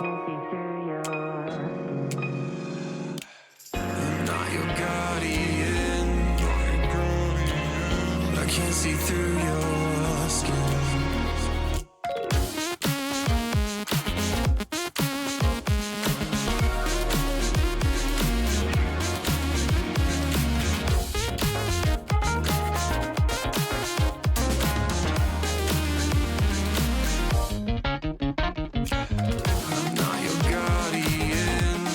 I'm not your guardian. I can't see through your skin. I'm not your guardian.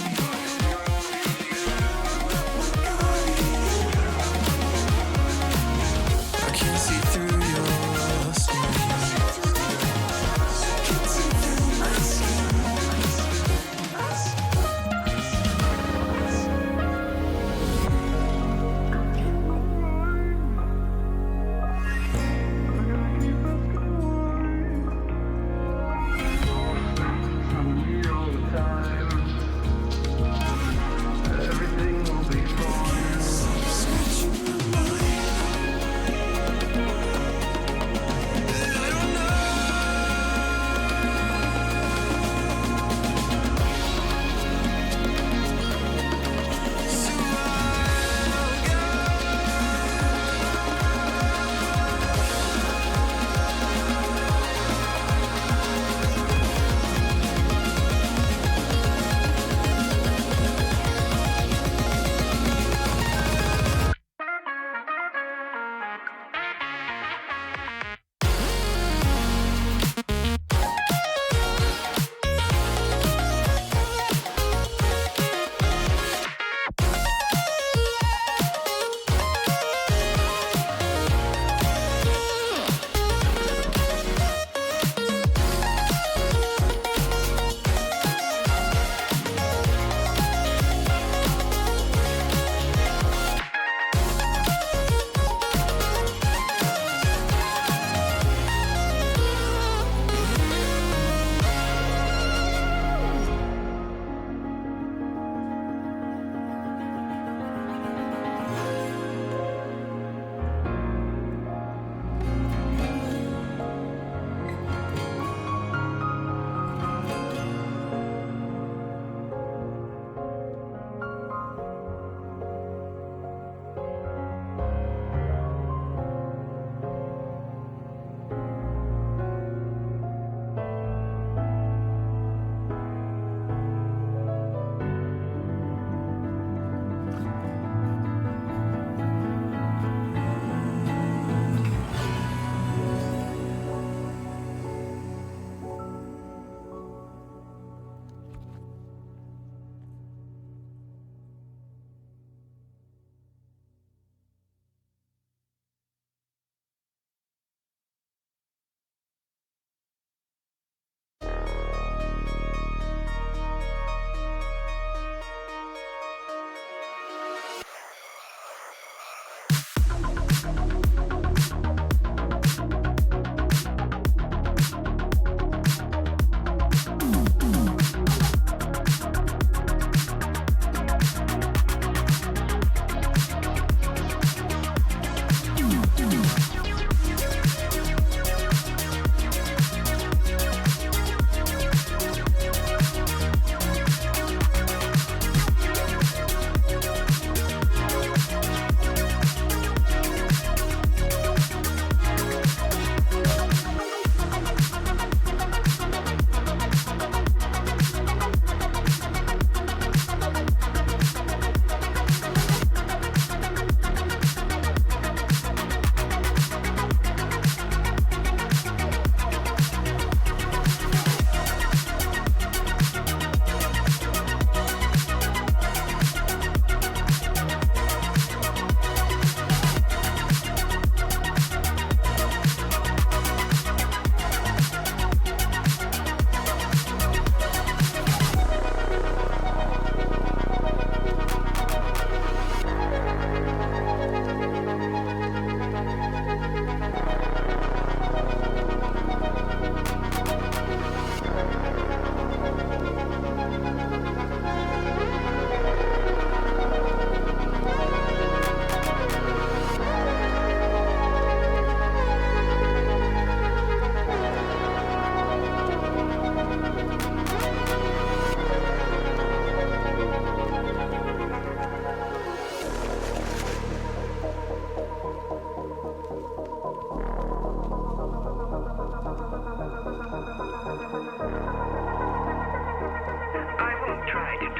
I can't see through your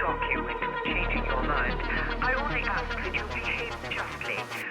shock you into changing your mind. I only ask that you behave justly.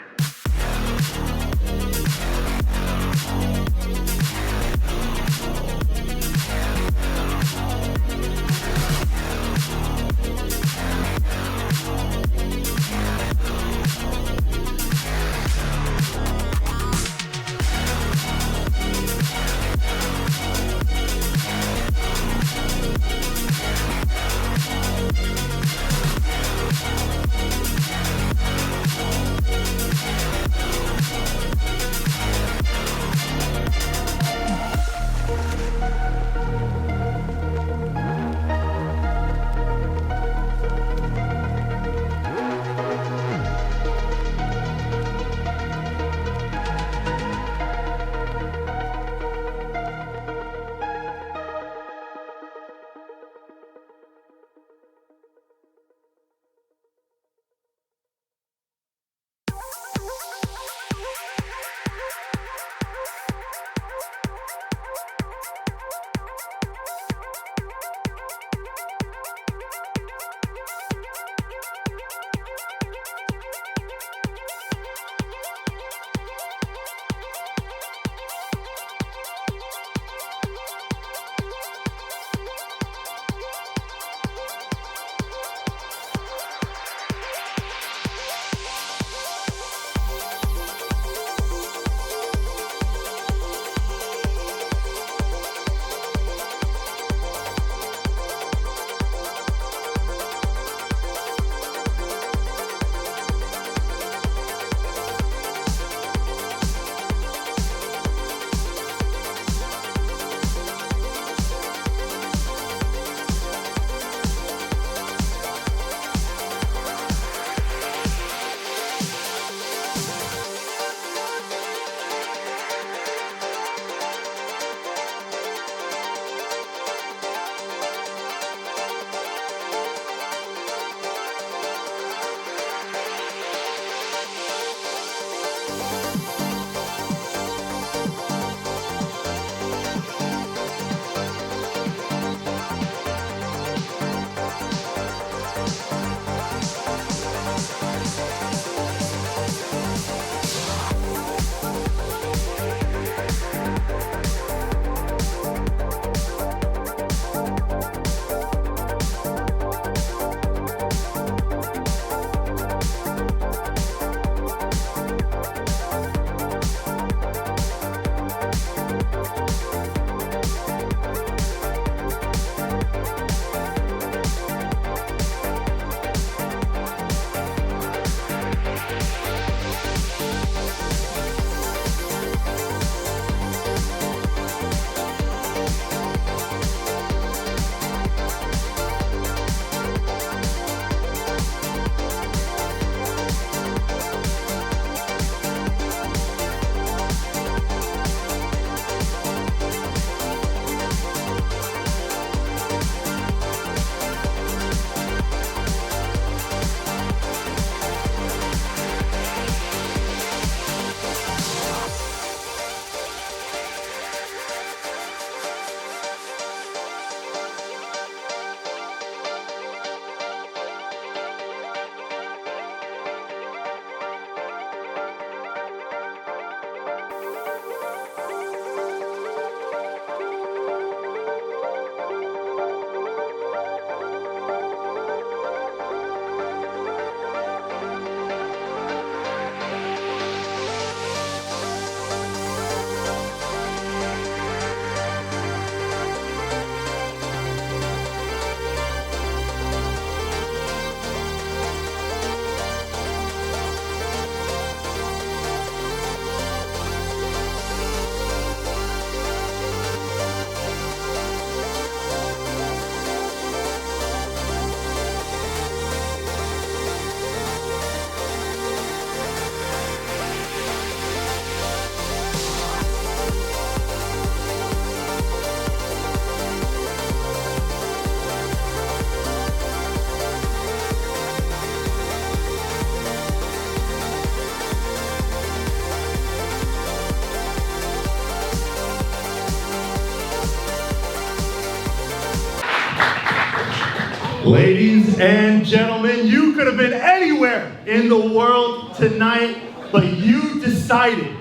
Ladies and gentlemen, you could have been anywhere in the world tonight, but you decided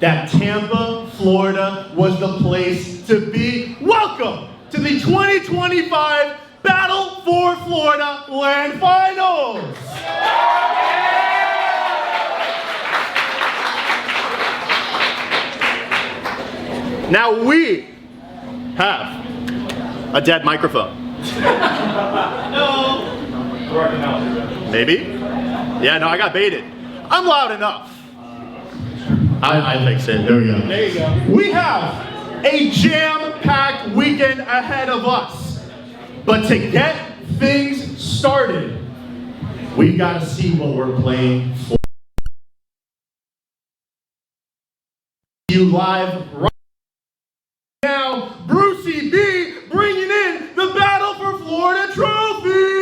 that Tampa, Florida was the place to be. Welcome to the 2025 Battle for Florida Land Finals. Now we have a dead microphone. No. Maybe? Yeah, no, I got baited. I'm loud enough. I fixed it. There we go. There you go. We have a jam-packed weekend ahead of us. But to get things started, we got to see what we're playing for. You live right now, Brucey B bringing in the Battle for Florida trophy.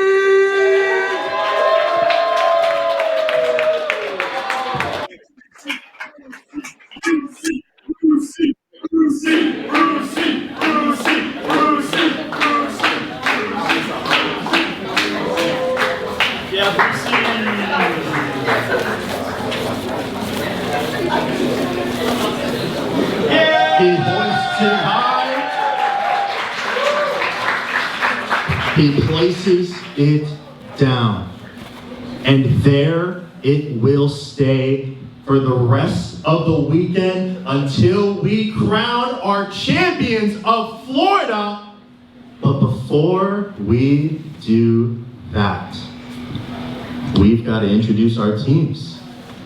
He hoists it high. He places it down. And there it will stay for the rest of the weekend until we crown our champions of Florida. But before we do that, we've got to introduce our teams.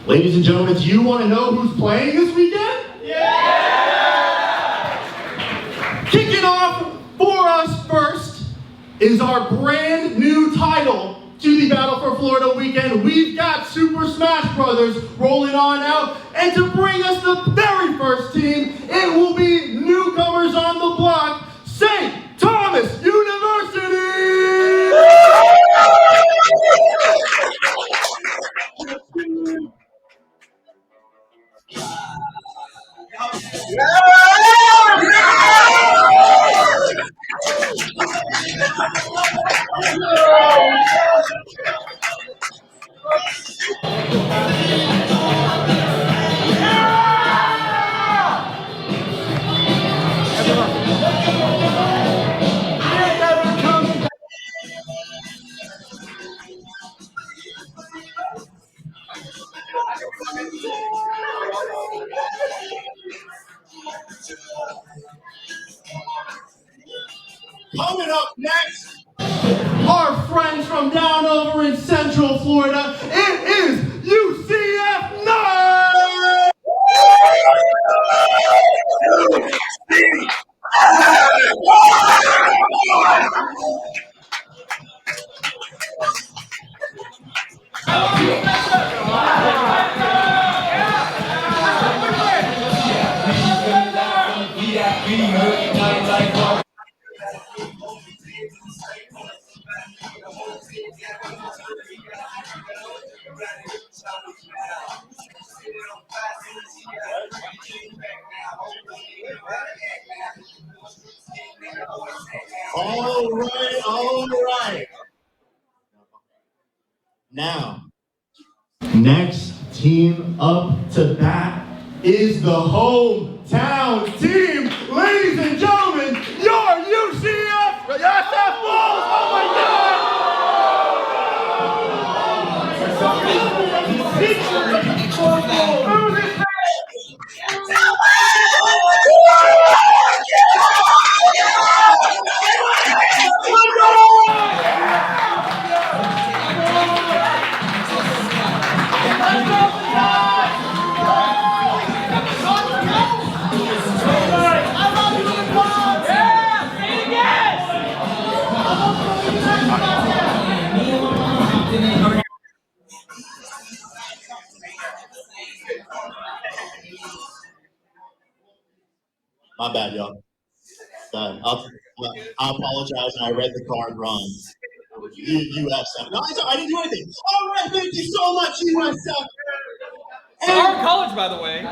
Ladies and gentlemen, do you want to know who's playing this weekend? Yeah! Kicking off for us first is our brand new title to the Battle for Florida weekend. We've got Super Smash Brothers rolling on out. And to bring us the very first team, it will be newcomers on the block, St. Thomas University! Coming up next, our friends from down over in Central Florida, it is UCF 9! All right. Now, next team up to bat is the hometown team. Ladies and gentlemen, your UCF Bulls. Oh my God! My bad, y'all. I apologize. I read the card wrong. USF. No, I didn't do anything. All right, thank you so much, USF. Our college, by the way.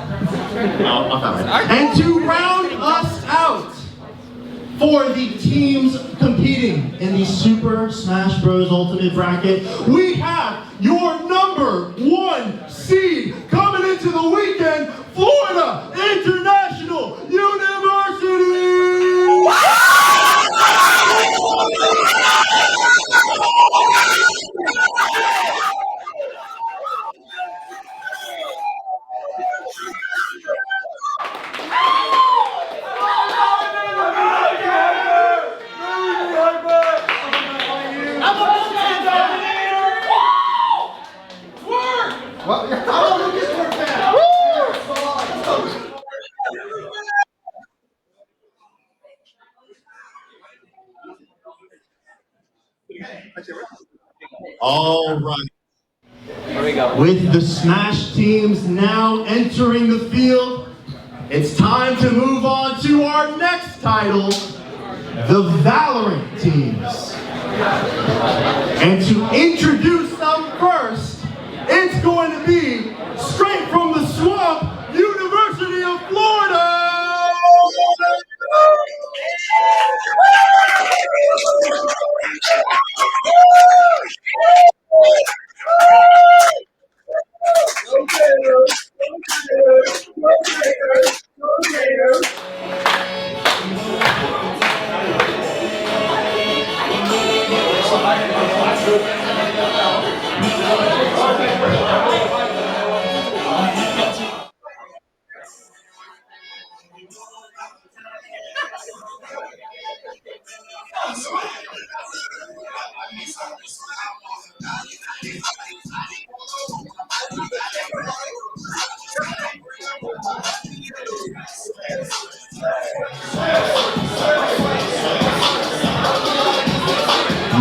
And to round us out for the teams competing in the Super Smash Bros. Ultimate Bracket, we have your number 1 seed coming into the weekend, Florida International University! All right. Here we go. With the Smash teams now entering the field, it's time to move on to our next title, the Valorant teams. And to introduce them first, it's going to be straight from the swamp, University of Florida!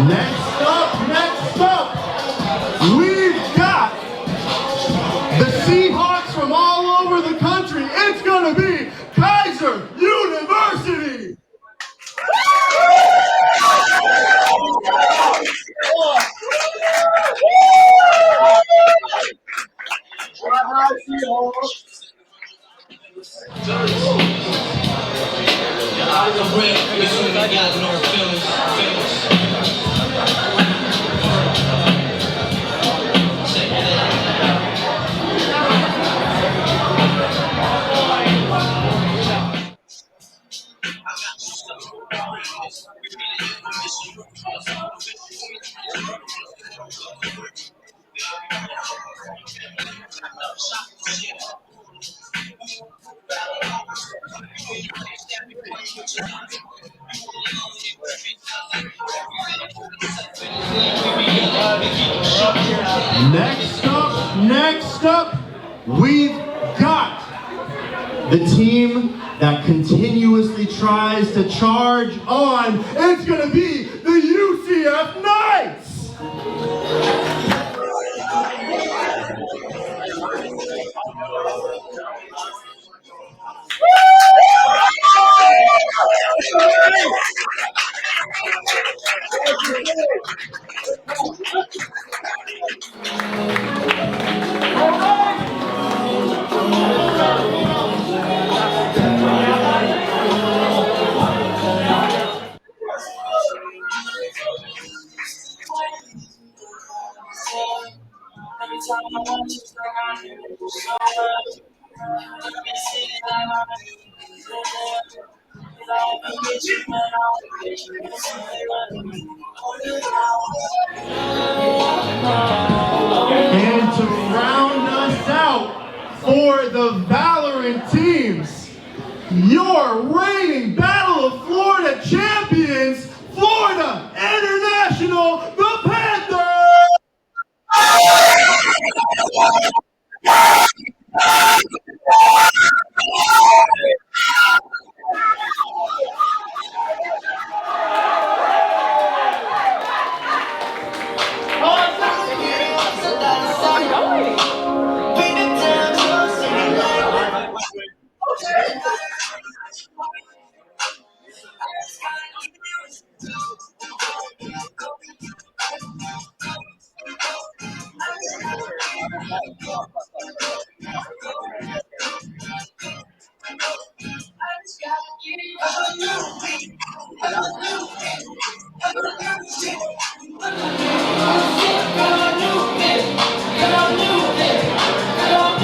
Next up, we've got the Seahawks from all over the country. It's gonna be Keiser University. Next up, we've got the team that continuously tries to charge on. It's gonna be the UCF Knights! And to round us out for the Valorant teams, your reigning Battle of Florida champions, Florida International, the Panthers!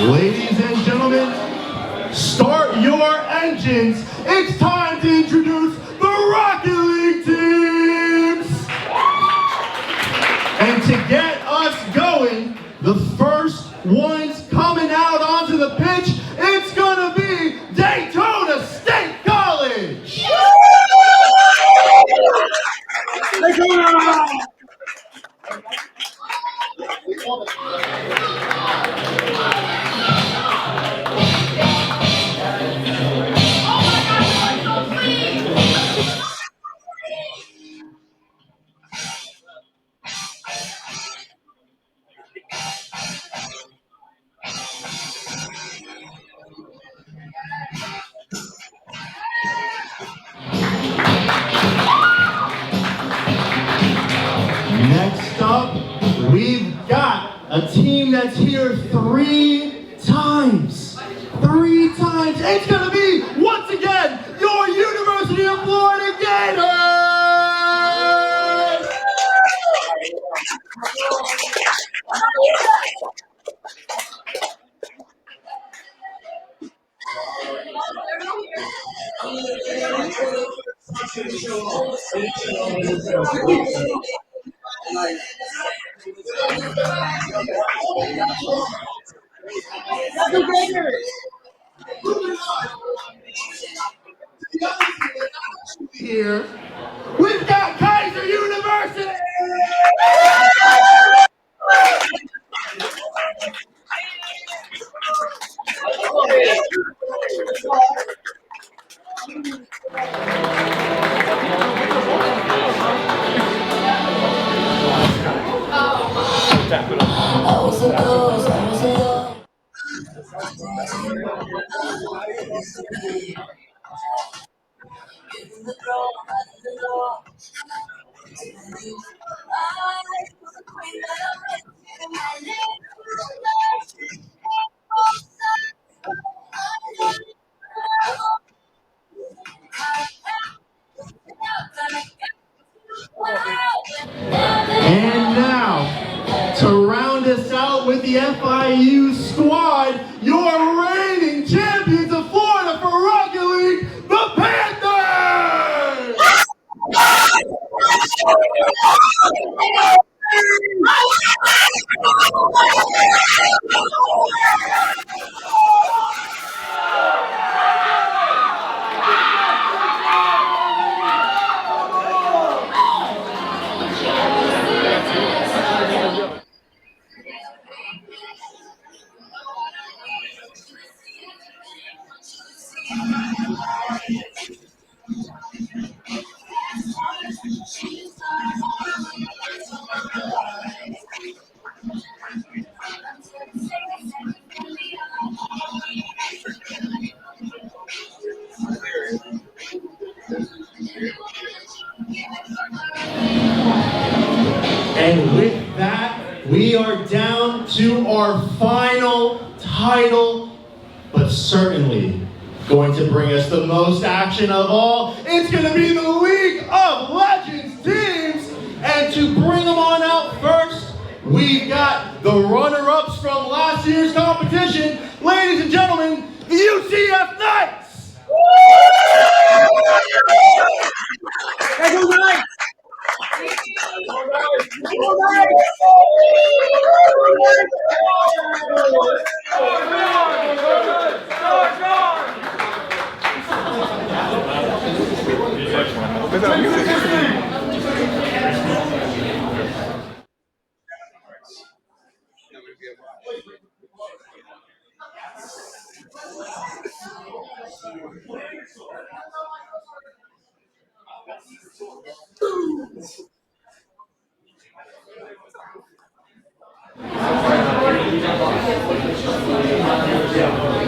Ladies and gentlemen, start your engines. It's time to introduce the Rocket League teams. And to get us going, the first ones coming out onto the pitch, it's gonna be Daytona State College. Next up, we've got a team that's here three times. Three times. It's going to be, once again, your University of Florida Gators! Here, we've got Keiser University! And now, to round us out with the FIU squad, your reigning champions of Florida for Rocket League, the Panthers! And with that, we are down to our final title, but certainly going to bring us the most action of all. It's going to be the League of Legends teams. And to bring them on out first, we've got the runner-ups from last year's competition. Ladies and gentlemen, the UCF Knights!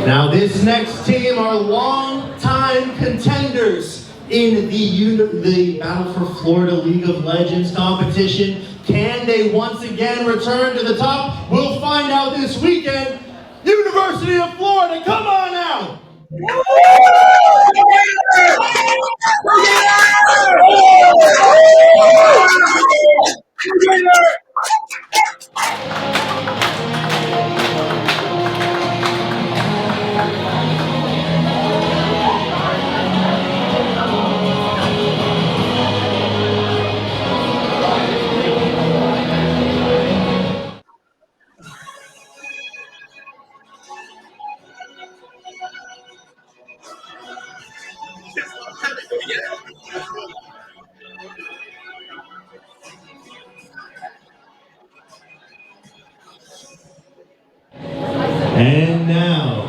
Now this next team are longtime contenders in the Battle for Florida League of Legends competition. Can they once again return to the top? We'll find out this weekend. University of Florida, come on out! And now,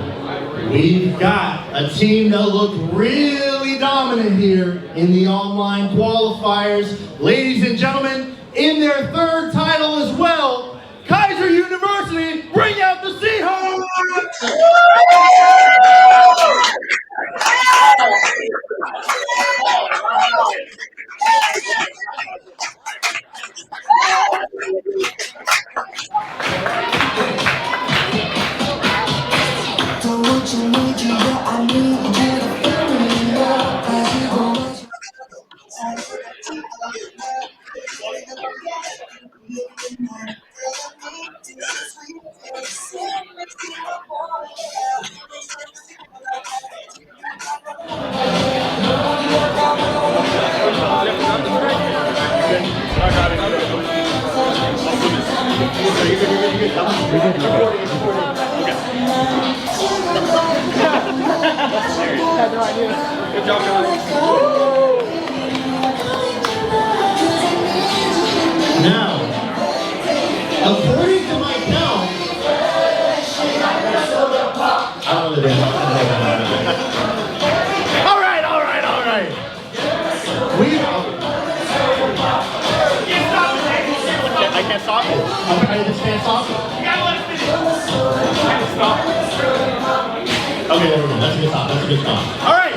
we've got a team that looked really dominant here in the online qualifiers. Ladies and gentlemen, in their third title as well, Keiser University, bring out the Seahawks! Good job, guys. Now, according to my count, I don't know the dance. All right. I can't stop it. I just can't stop it. Okay, there we go. That's a good stop. All right.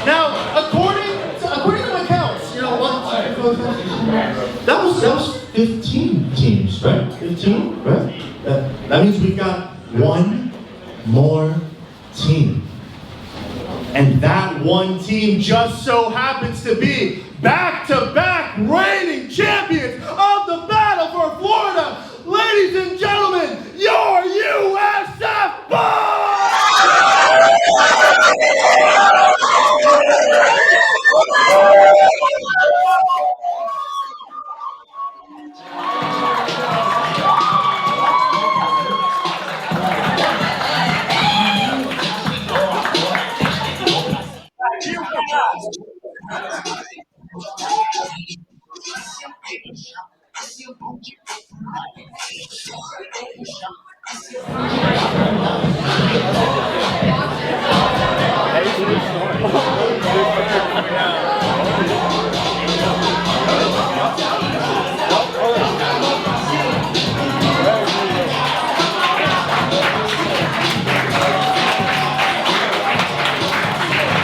Now, according to my counts, you know what? That was 15 teams, right? 15, right? That means we've got one more team. And that one team just so happens to be back-to-back reigning champions of the Battle for Florida. Ladies and gentlemen, your USF Bucks!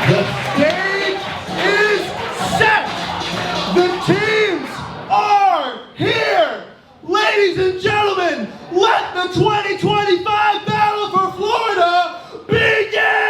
The stage is set. The teams are here. Ladies and gentlemen, let the 2025 Battle for Florida begin!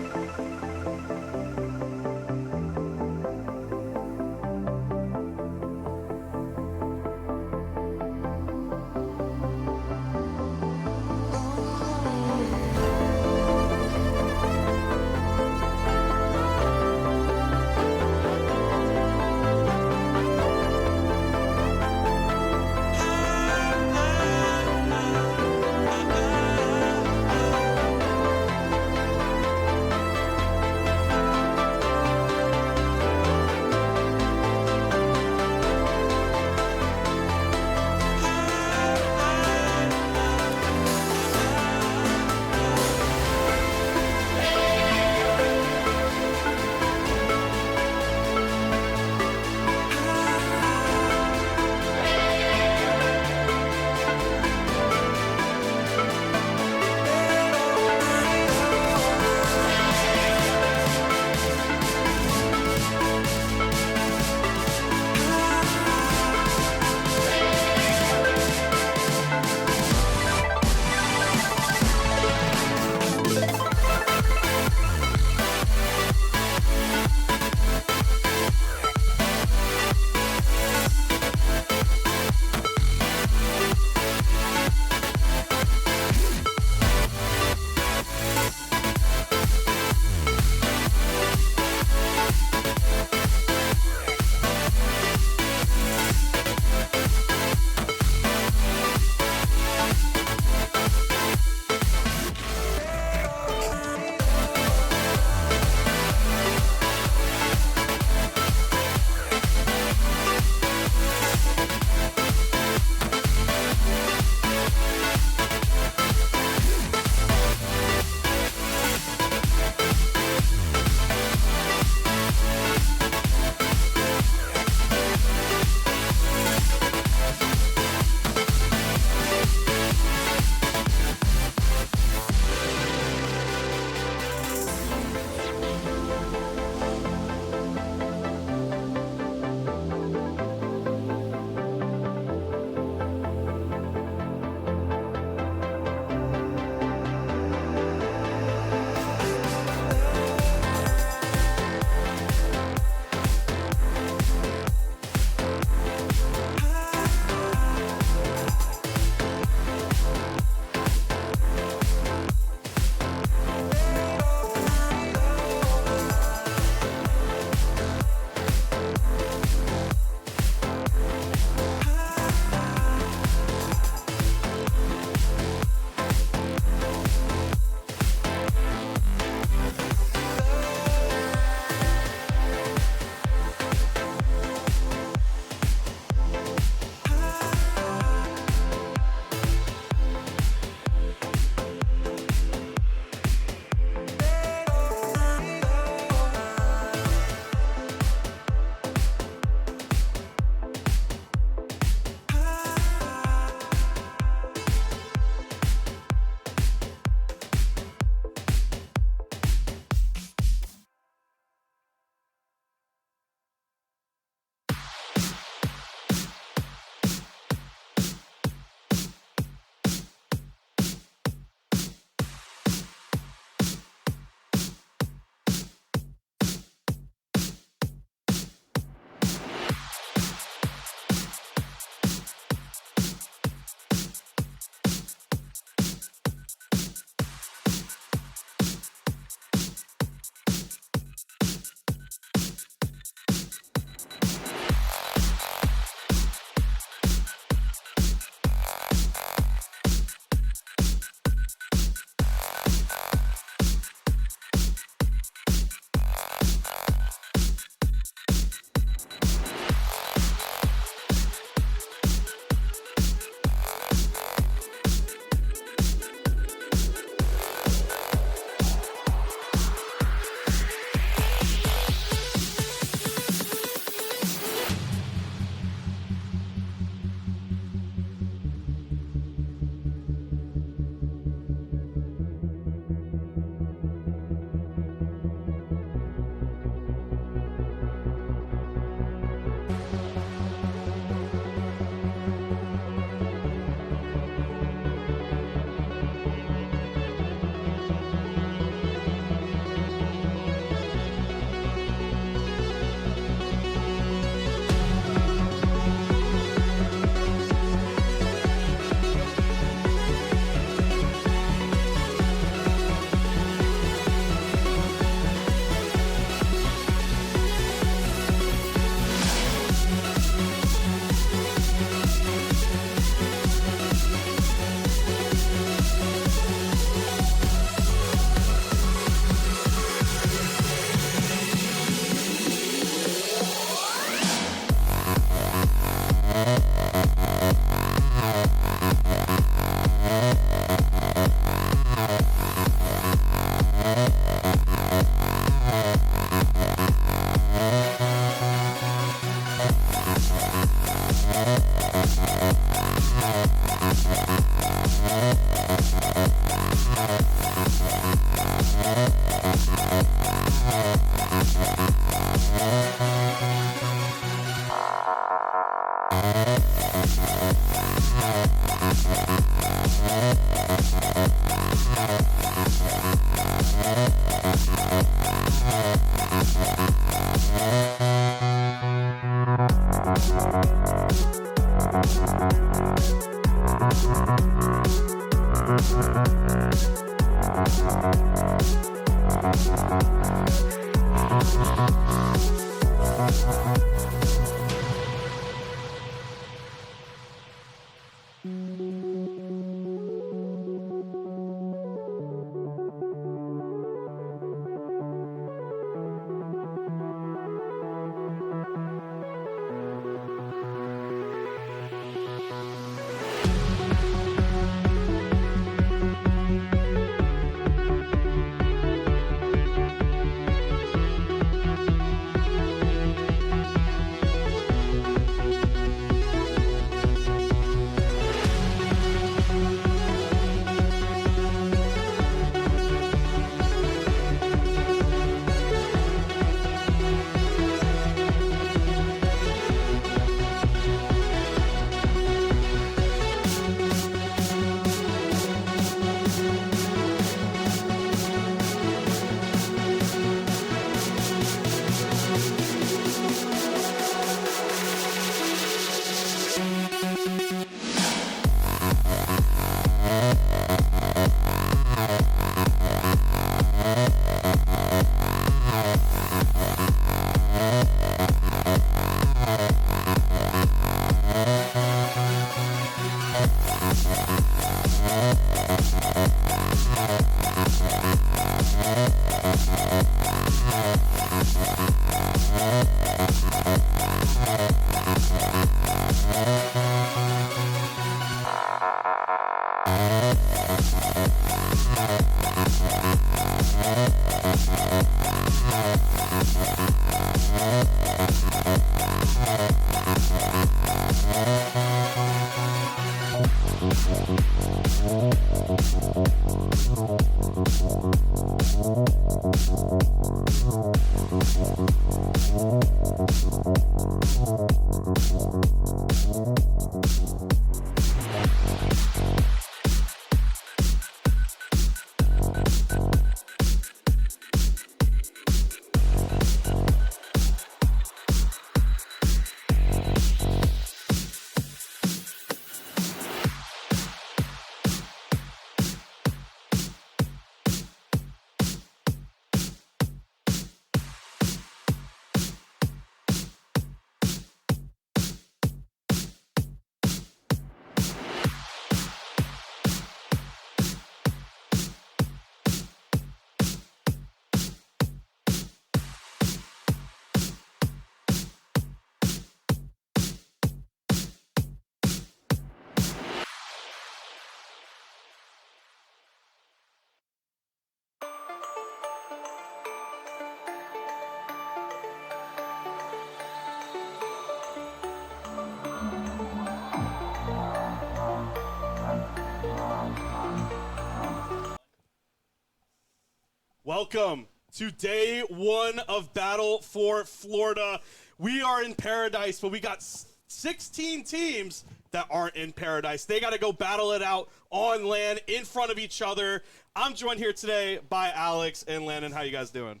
Welcome to day one of Battle for Florida. We are in paradise, but we got 16 teams that aren't in paradise. They got to go battle it out on land in front of each other. I'm joined here today by Alex and Landon. How you guys doing?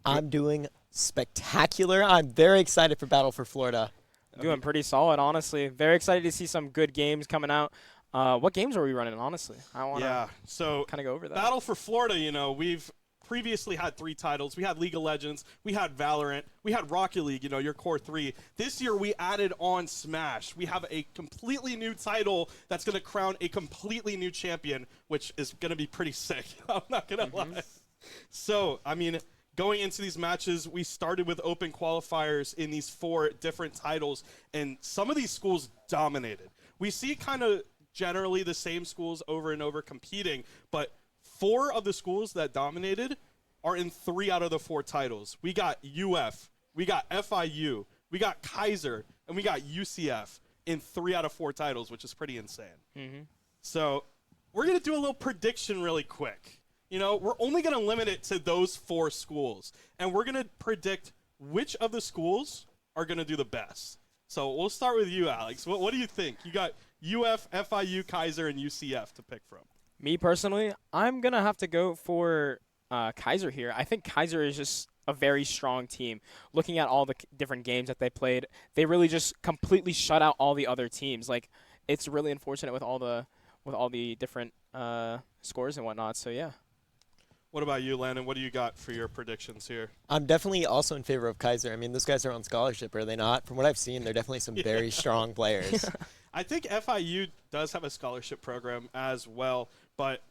I'm doing spectacular. I'm very excited for Battle for Florida. Doing pretty solid, honestly. Very excited to see some good games coming out. What games are we running, honestly? I want to kind of go over that. Battle for Florida, you know, we've previously had 3 titles. We had League of Legends, we had Valorant, we had Rocket League, you know, your core 3. This year we added on Smash. We have a completely new title that's going to crown a completely new champion, which is going to be pretty sick. I'm not going to lie. So, I mean, going into these matches, we started with open qualifiers in these 4 different titles, and some of these schools dominated. We see kind of generally the same schools over and over competing, but 4 of the schools that dominated are in 3 out of the 4 titles. We got UF, we got FIU, we got Keiser, and we got UCF in 3 out of 4 titles, which is pretty insane. So we're going to do a little prediction really quick. You know, we're only going to limit it to those 4 schools, and we're going to predict which of the schools are going to do the best. So we'll start with you, Alex. What do you think? You got UF, FIU, Keiser, and UCF to pick from. Me personally, I'm going to have to go for Keiser here. I think Keiser is just a very strong team. Looking at all the different games that they played, they really just completely shut out all the other teams. Like, it's really unfortunate with all the with all the different scores and whatnot. So yeah. What about you, Landon? What do you got for your predictions here? I'm definitely also in favor of Keiser. I mean, those guys are on scholarship, are they not? From what I've seen, they're definitely some very strong players. I think FIU does have a scholarship program as well, but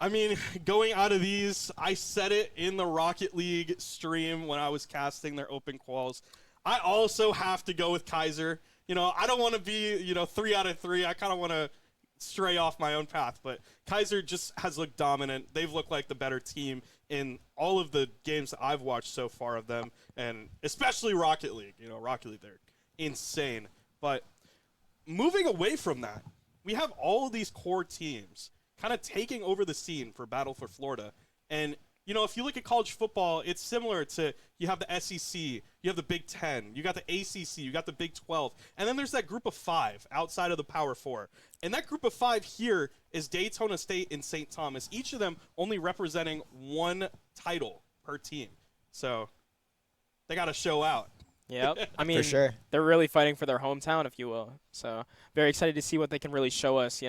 I mean, going out of these, I said it in the Rocket League stream when I was casting their open quals. I also have to go with Keiser. You know, I don't want to be, 3 out of 3. I kind of want to stray off my own path, but Keiser just has looked dominant. They've looked like the better team in all of the games that I've watched so far of them, and especially Rocket League. Rocket League, they're insane. But moving away from that, we have all of these core teams kind of taking over the scene for Battle for Florida. And, if you look at college football, it's similar to you have the SEC, you have the Big Ten, you got the ACC, you got the Big 12, and then there's that group of 5 outside of the Power 4. And that group of 5 here is Daytona State and St. Thomas, each of them only representing 1 title per team. So they got to show out. Yep. I mean, For sure. They're really fighting for their hometown, if you will. So very excited to see what they can really show us.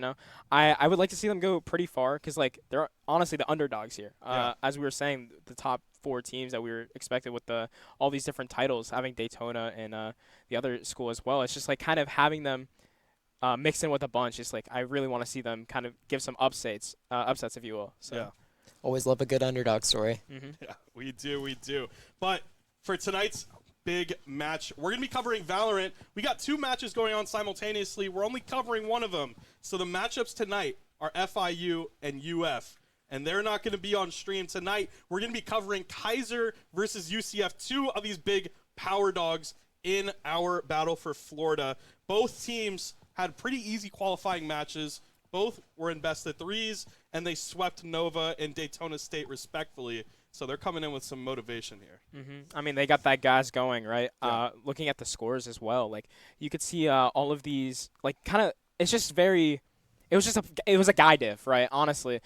I would like to see them go pretty far because they're honestly the underdogs here. Yeah. As we were saying, the top 4 teams that we were expected with all these different titles, having Daytona and the other school as well. It's just kind of having them mixed in with a bunch. It's I really want to see them kind of give some upsets, if you will. So. Yeah. Always love a good underdog story. Mm-hmm. Yeah, we do. But for tonight's big match, we're going to be covering Valorant. We got 2 matches going on simultaneously. We're only covering one of them. So the matchups tonight are FIU and UF, and they're not going to be on stream tonight. We're going to be covering Keiser versus UCF, 2 of these big power dogs in our Battle for Florida. Both teams had pretty easy qualifying matches. Both were in best of 3s, and they swept Nova and Daytona State respectfully. So they're coming in with some motivation here. Mm-hmm. I mean, they got that gas going, right? Yeah. Looking at the scores as well, you could see all of these, kind of. It's just very. It was a guy diff, right? Honestly,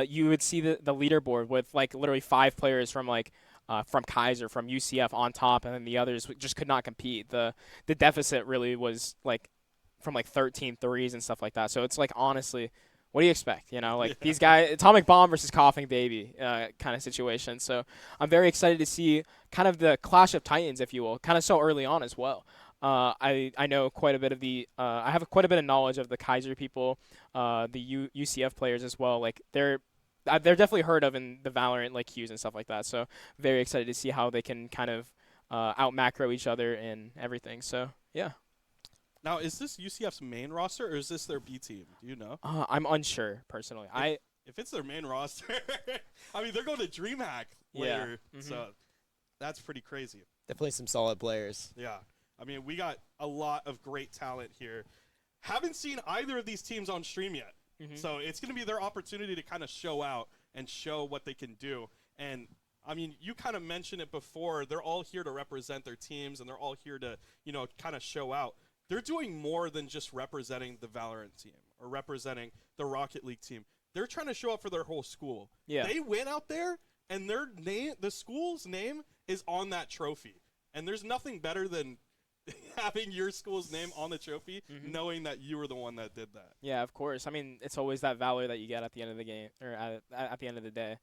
you would see the leaderboard with literally 5 players from Keiser, from UCF on top, and then the others just could not compete. The deficit really was from 13 threes and stuff like that. So it's honestly. What do you expect? These guys, Atomic Bomb versus Coughing Baby kind of situation. So I'm very excited to see kind of the clash of titans, if you will, kind of so early on as well. I know quite a bit of I have quite a bit of knowledge of the Keiser people, the UCF players as well. They're definitely heard of in the Valorant queues and stuff like that. So very excited to see how they can kind of out macro each other and everything. So yeah. Now, is this UCF's main roster, or is this their B team? Do you know? I'm unsure, personally. If it's their main roster, I mean, they're going to DreamHack later, so that's pretty crazy. Definitely some solid players. Yeah. I mean, we got a lot of great talent here. Haven't seen either of these teams on stream yet, so it's going to be their opportunity to kind of show out and show what they can do. And, I mean, you kind of mentioned it before. They're all here to represent their teams, and they're all here to, kind of show out. They're doing more than just representing the Valorant team or representing the Rocket League team. They're trying to show up for their whole school. Yeah. They went out there, and their name, the school's name, is on that trophy. And there's nothing better than having your school's name on the trophy, knowing that you were the one that did that. Yeah, of course. I mean, it's always that valor that you get at the end of the game, or at the end of the day.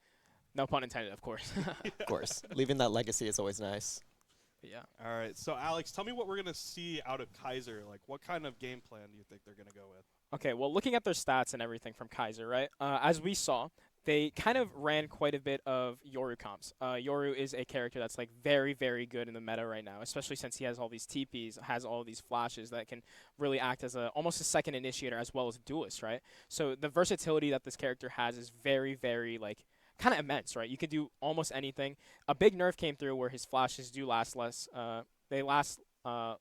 No pun intended, of course. Of course. Leaving that legacy is always nice. Yeah. All right. So, Alex, tell me what we're going to see out of Keiser. What kind of game plan do you think they're going to go with? Okay, well, looking at their stats and everything from Keiser, right, as we saw, they kind of ran quite a bit of Yoru comps. Yoru is a character that's very, very good in the meta right now, especially since he has all these TPs, has all these flashes that can really act as almost a second initiator as well as a duelist, right? So the versatility that this character has is very, very, kind of immense, right? You can do almost anything. A big nerf came through where his flashes do last less. They last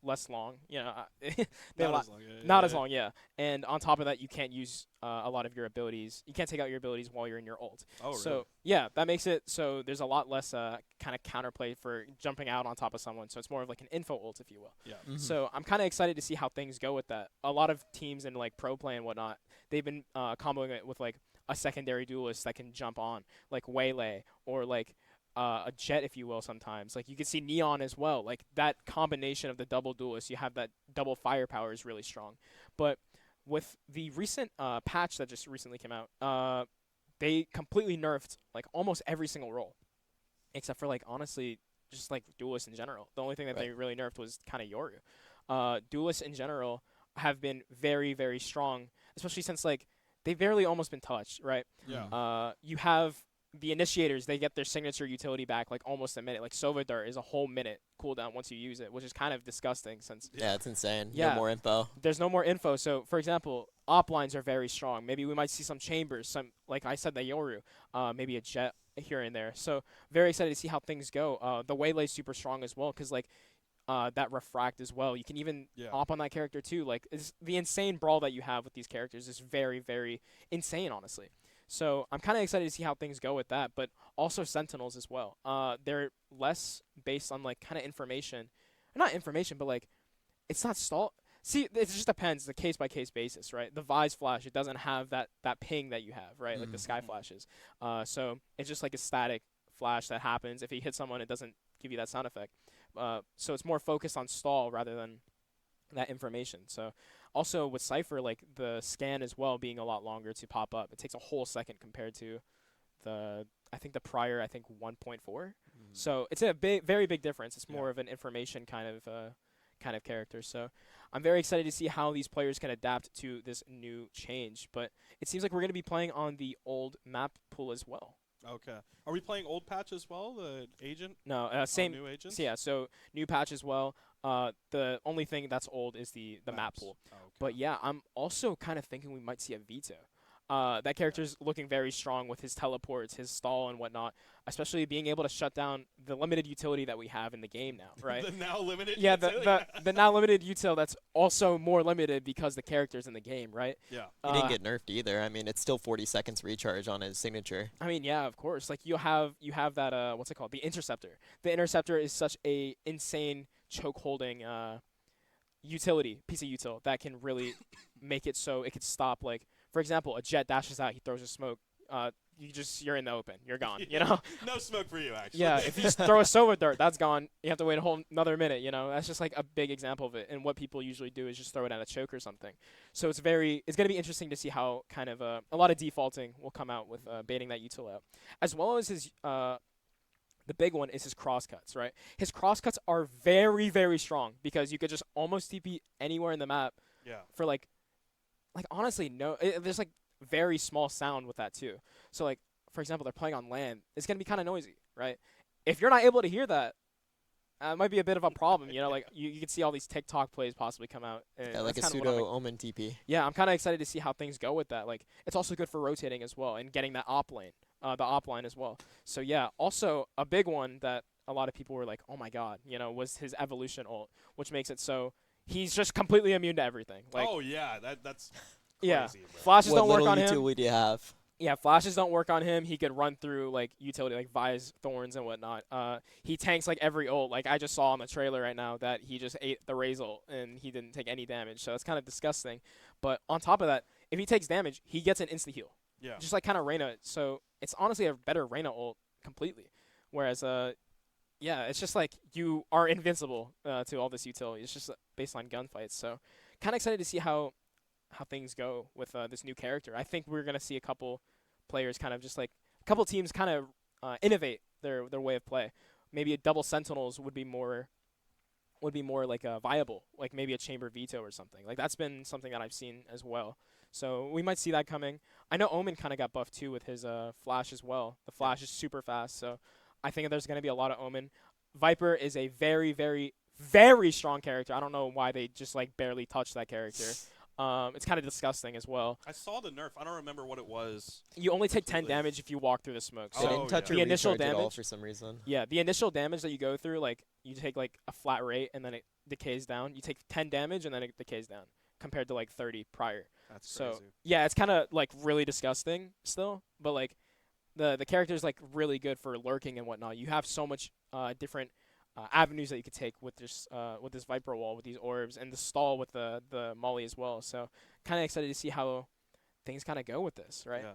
less long. Not as long. Yeah. And on top of that, you can't use a lot of your abilities. You can't take out your abilities while you're in your ult. Oh, really? So yeah, that makes it so there's a lot less kind of counterplay for jumping out on top of someone. So it's more of an info ult, if you will. Yeah. So I'm kind of excited to see how things go with that. A lot of teams in pro play and whatnot, they've been comboing it with a secondary duelist that can jump on, like Waylay or a Jet, if you will, sometimes. You can see Neon as well. That combination of the double duelist, you have that double firepower is really strong. But with the recent patch that just recently came out, they completely nerfed like almost every single role, except for like honestly just like duelists in general. The only thing that they really nerfed was kind of Yoru. Duelists in general have been very, very strong, especially since like they've barely almost been touched, right? Yeah. You have the initiators, they get their signature utility back like almost a minute. Like Sova Dart is a whole minute cooldown once you use it, which is kind of disgusting since Yeah, it's insane. Yeah. No more info. there's no more info. So, for example, op lines are very strong. Maybe we might see some chambers, some like I said, the Yoru, maybe a jet here and there. So, very excited to see how things go. The Waylay's super strong as well because like that refract as well. You can even Yeah. op on that character too. Like the insane brawl that you have with these characters is very, very insane, honestly. So I'm kind of excited to see how things go with that, but also Sentinels as well. They're less based on like kind of information, not information, but like it's not stall. See, it just depends, the case by case basis, right? The Vise flash, it doesn't have that ping that you have, right? Like the sky flashes. So it's just like a static flash that happens. If you hit someone, it doesn't give you that sound effect. So it's more focused on stall rather than that information. So also with Cypher, like the scan as well being a lot longer to pop up. It takes a whole second compared to I think the prior 1.4. So it's a very big difference. It's more of an information kind of character. So I'm very excited to see how these players can adapt to this new change. But it seems like we're going to be playing on the old map pool as well. Okay. Are we playing old patch as well? The agent? No, All same. new agents? So yeah, so new patch as well. The only thing that's old is the map Maps. pool. Oh, okay. But yeah, I'm also kind of thinking we might see a veto. That character's looking very strong with his teleports, his stall, and whatnot. Especially being able to shut down the limited utility that we have in the game now, right? The now limited. Yeah, utility? the now limited util that's also more limited because the character's in the game, right? Yeah. He didn't get nerfed either. I mean, it's still 40 seconds recharge on his signature. I mean, yeah, of course. Like you have that what's it called? The interceptor. The interceptor is such a insane choke holding utility, piece of util that can really make it so it could stop. Like for example, a jet dashes out, he throws a smoke. You're in the open. You're gone. You know. No smoke for you, actually. Yeah, if you just throw a Sova Dart, that's gone. You have to wait a whole another minute, you know. That's just like a big example of it. And what people usually do is just throw it at a choke or something. So it's going to be interesting to see how kind of a lot of defaulting will come out with baiting that util out. As well as his the big one is his crosscuts, right? His crosscuts are very, very strong because you could just almost TP anywhere in the map Yeah. for like honestly, there's like very small sound with that too. So like for example, they're playing on land. It's gonna be kind of noisy, right? If you're not able to hear that, it might be a bit of a problem. You know, like you can see all these TikTok plays possibly come out. And Yeah, like a that's kinda what I'm pseudo omen TP. Yeah, I'm kind of excited to see how things go with that. Like, it's also good for rotating as well and getting that op lane, the op line as well. So yeah, also a big one that a lot of people were like, oh my god, you know, was his evolution ult, which makes it so he's just completely immune to everything. Like, oh yeah, that's yeah, crazy, bro. flashes What don't work little on him. utility do you have? Yeah, flashes don't work on him. He could run through like utility, like Vi's thorns and whatnot. He tanks like every ult. Like I just saw on the trailer right now that he just ate the Raze ult and he didn't take any damage. So that's kind of disgusting. But on top of that, if he takes damage, he gets an insta heal, Yeah. just like kind of Reyna. So it's honestly a better Reyna ult completely. Whereas yeah, it's just like you are invincible to all this utility. It's just based on gunfights. So kind of excited to see how things go with this new character. I think we're gonna see a couple players kind of just like a couple teams kind of innovate their way of play. Maybe a double sentinels would be more like viable, like maybe a chamber veto or something. Like that's been something that I've seen as well. So we might see that coming. I know Omen kind of got buffed too with his flash as well. The flash is super fast, so I think there's gonna be a lot of Omen. Viper is a very, very, very strong character. I don't know why they just like barely touched that character. It's kind of disgusting as well. I saw the nerf. I don't remember what it was. You only take 10 damage if you walk through the smoke. They So didn't touch yeah. your The initial recharge at all damage- for some reason. yeah, the initial damage that you go through, like you take like a flat rate and then it decays down. You take 10 damage and then it decays down compared to like 30 prior. That's So crazy. yeah, it's kind of like really disgusting still, but like the character's like really good for lurking and whatnot. You have so much different avenues that you could take with this Viper wall, with these orbs, and the stall with the Molly as well. So kind of excited to see how things kind of go with this, right? Yeah.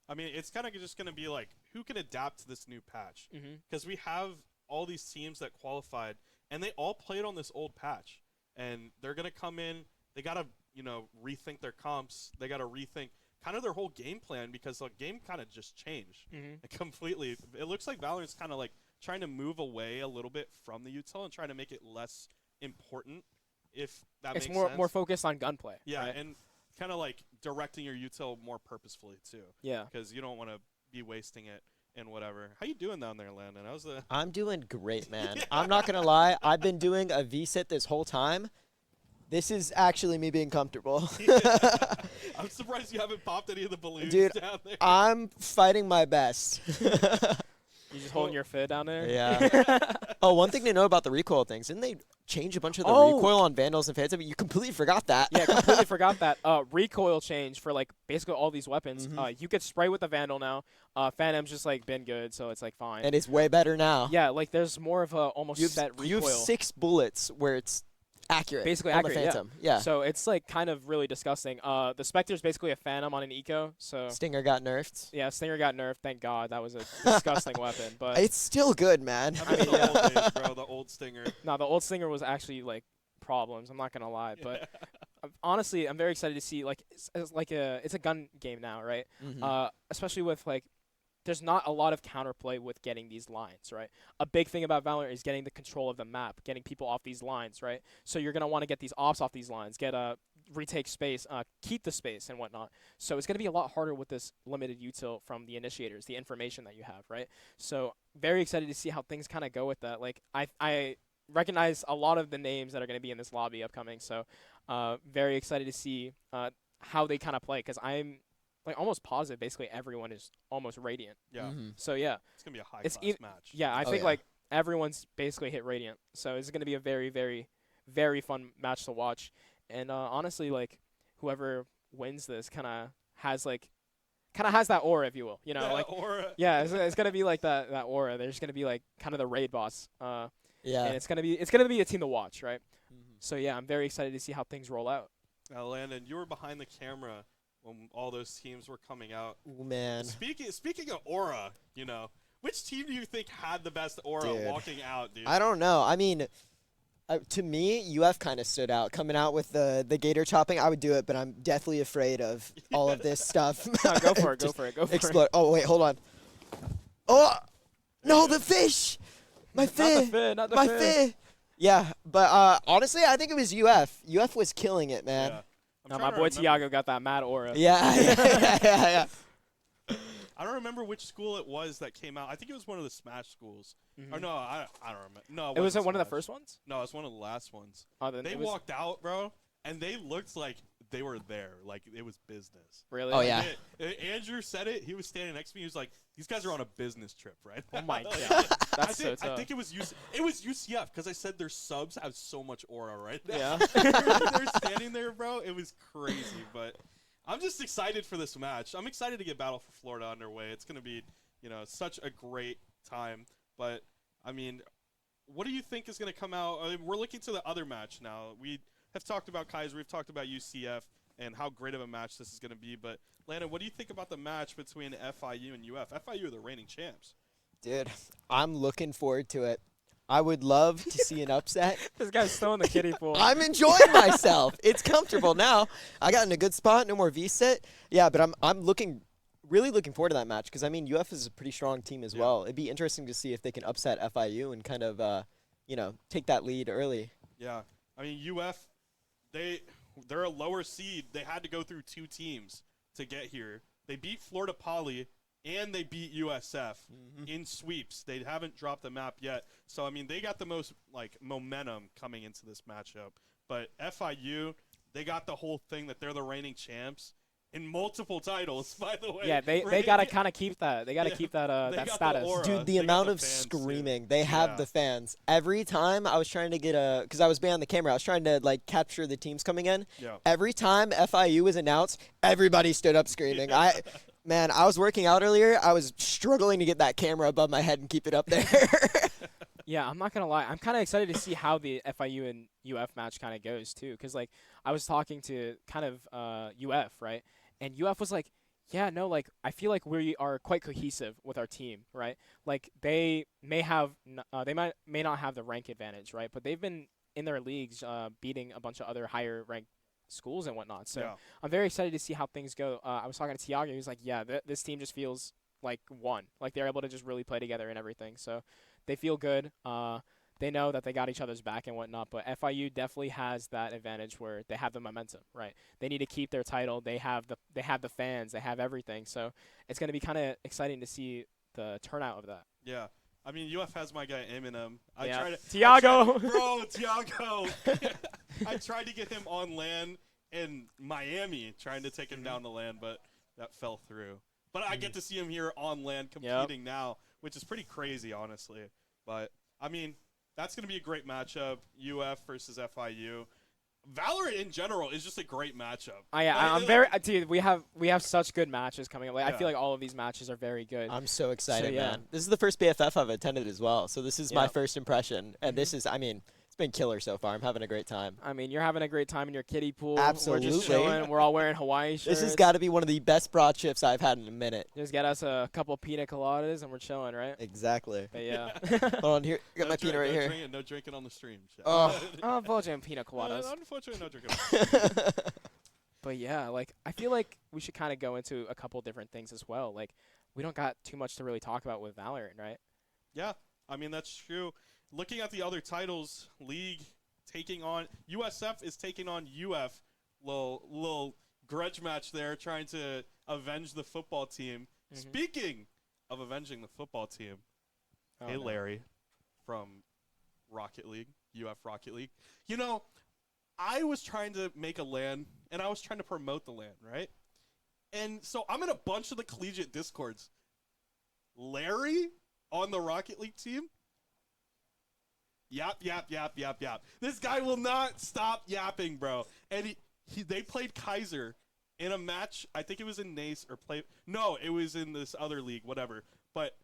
I mean, it's kind of just going to be like, who can adapt to this new patch? Mm-hmm. Because we have all these teams that qualified, and they all played on this old patch. And they're going to come in. They got to rethink their comps. They got to rethink kind of their whole game plan because the game kind of just changed completely. It looks like Valorant's kind of like trying to move away a little bit from the util and trying to make it less important, if that It's makes more sense. more focused on gunplay. Yeah, right? and kind of like directing your util more purposefully too. Yeah. Because you don't want to be wasting it and whatever. How you doing down there, Landon? How's the? I'm doing great, man. I'm not gonna lie. I've been doing a V-sit this whole time. This is actually me being comfortable. I'm surprised you haven't popped any of the balloons Dude, down there. I'm fighting my best. You just holding your fid down there? Yeah. Oh, one thing to know about the recoil things. Didn't they change a bunch of the Oh! recoil on Vandals and Phantom? You completely forgot that. Yeah, completely forgot that. Recoil change for like basically all these weapons. You could spray with the Vandal now. Phantom's just like been good, so it's like fine. And it's way better now. Yeah, like there's more of a almost set recoil. You have 6 bullets where it's accurate. Basically on accurate, the Phantom. Yeah. So it's like kind of really disgusting. The Spectre's basically a Phantom on an eco. So Stinger got nerfed. yeah, Stinger got nerfed. Thank God, that was a disgusting weapon. But It's still good, man. I mean, the old days, bro. The old Stinger. no, the old Stinger was actually like problems. I'm not gonna lie, but honestly, I'm very excited to see like it's a gun game now, right? Especially with like. There's not a lot of counterplay with getting these lines, right? A big thing about Valorant is getting the control of the map, getting people off these lines, right? So you're going to want to get these ops off these lines, retake space, keep the space and whatnot. So it's going to be a lot harder with this limited util from the initiators, the information that you have, right? So very excited to see how things kind of go with that. Like I recognize a lot of the names that are going to be in this lobby upcoming. So very excited to see how they kind of play because I'm like almost positive basically everyone is almost Radiant. Yeah. So yeah. It's gonna be a high It's class match. Yeah, I think like everyone's basically hit Radiant. So it's going to be a very, very, very fun match to watch. And honestly, like whoever wins this kind of has that aura, if you will. You know, Yeah, like aura. yeah, it's going to be like that aura. There's going to be like kind of the raid boss. Yeah. And it's going to be a team to watch, right? So yeah, I'm very excited to see how things roll out. Now, Landon, you were behind the camera when all those teams were coming out. Ooh, man. Speaking of aura, which team do you think had the best aura Dude. walking out, dude? I don't know. I mean, to me, UF kind of stood out. Coming out with the gator chopping, I would do it, but I'm deathly afraid of all of this stuff. No, go for it. Go Just for it. Go for explode. Oh, wait, hold on. Oh, no, the fish. My fin. Not the My fin. fin. Yeah, but honestly, I think it was UF. UF was killing it, man. Yeah. I'm No, trying my to boy remember. Tiago got that mad aura. Yeah. I don't remember which school it was that came out. I think it was one of the Smash schools. Or no, I don't remember. No, It was wasn't one of the Smash. first ones? No, it was one of the last ones. Oh, then They it was, walked out, bro, and they looked like they were there, like it was business. really? Oh, yeah. Andrew said it. He was standing next to me. He was like, "These guys are on a business trip, right?" Oh my Like, God. I That's so think, tough. I think it was UCF because I said their subs have so much aura right now. Yeah. They're standing there, bro. It was crazy, but I'm just excited for this match. I'm excited to get Battle for Florida underway. It's gonna be, such a great time. But I mean, what do you think is gonna come out? I mean, we're looking to the other match now. We have talked about Keiser. We've talked about UCF and how great of a match this is gonna be. But Landon, what do you think about the match between FIU and UF? FIU are the reigning champs. Dude, I'm looking forward to it. I would love to see an upset. This guy's still in the kiddie pool. I'm enjoying myself. It's comfortable now. I got in a good spot. No more V-sit. Yeah, but I'm really looking forward to that match because, I mean, UF is a pretty strong team as well. It'd be interesting to see if they can upset FIU and kind of, take that lead early. Yeah, I mean UF, they're a lower seed. They had to go through 2 teams to get here. They beat Florida Poly and they beat USF in sweeps. They haven't dropped the map yet, so I mean they got the most momentum coming into this matchup. But FIU, they got the whole thing that they're the reigning champs in multiple titles. By the way, Yeah, they gotta kind of keep that. They gotta keep that They that got the status. aura. Dude, the They got amount the of fans, too. screaming. They have Yeah. the fans. Every time I was trying to get because I was behind the camera, I was trying to, capture the teams coming in. Yeah. Every time FIU was announced, everybody stood up screaming. Man, I was working out earlier. I was struggling to get that camera above my head and keep it up there. Yeah, I'm not gonna lie. I'm kind of excited to see how the FIU and UF match kind of goes too, because I was talking to kind of UF, right, and UF was like, yeah, no, I feel like we are quite cohesive with our team, right? Like they may not have the rank advantage, right, but they've been in their leagues beating a bunch of other higher ranked schools and whatnot. So Yeah. I'm very excited to see how things go. I was talking to Tiago. He was like, yeah, this team just feels like one. Like they're able to just really play together and everything. So they feel good. They know that they got each other's back and whatnot. But FIU definitely has that advantage where they have the momentum, right? They need to keep their title. They have the fans. They have everything. So it's going to be kind of exciting to see the turnout of that. Yeah. I mean, UF has my guy Eminem. Tiago. Bro, Tiago. I tried to get him on land in Miami, trying to take him down the land, but that fell through. But I get to see him here on land competing now, which is pretty crazy, honestly. But, I mean, that's going to be a great matchup, UF versus FIU. Valorant in general is just a great matchup. I'm very dude. We have such good matches coming up. Like I Yeah. feel like all of these matches are very good. I'm so excited, So, yeah. man. This is the first BFF I've attended as well, so this is my Yeah. first impression, and this is, I mean, it's been killer so far. I'm having a great time. I mean, you're having a great time in your kiddie pool. Absolutely. We're just chilling. We're all wearing Hawaii shirts. This has got to be one of the best broad chips I've had in a minute. Just get us a couple pina coladas and we're chilling, right? Exactly. But yeah. Hold on, here. Got my peanut right here. No drinking on the stream. Oh. Oh, Belgian pina coladas. Unfortunately, no drinking. But yeah, like I feel like we should kind of go into a couple different things as well. Like we don't got too much to really talk about with Valorant, right? Yeah, I mean, that's true. Looking at the other titles, League taking on USF is taking on UF. Little grudge match there, trying to avenge the football team. Speaking of avenging the football team, hey no. Larry from Rocket League, UF Rocket League. You know, I was trying to make a LAN, and I was trying to promote the LAN, right? And so I'm in a bunch of the collegiate discords. Larry on the Rocket League team? Yap. This guy will not stop yapping, bro. And they played Keiser in a match. I think it was in NACE or No, it was in this other league, whatever. But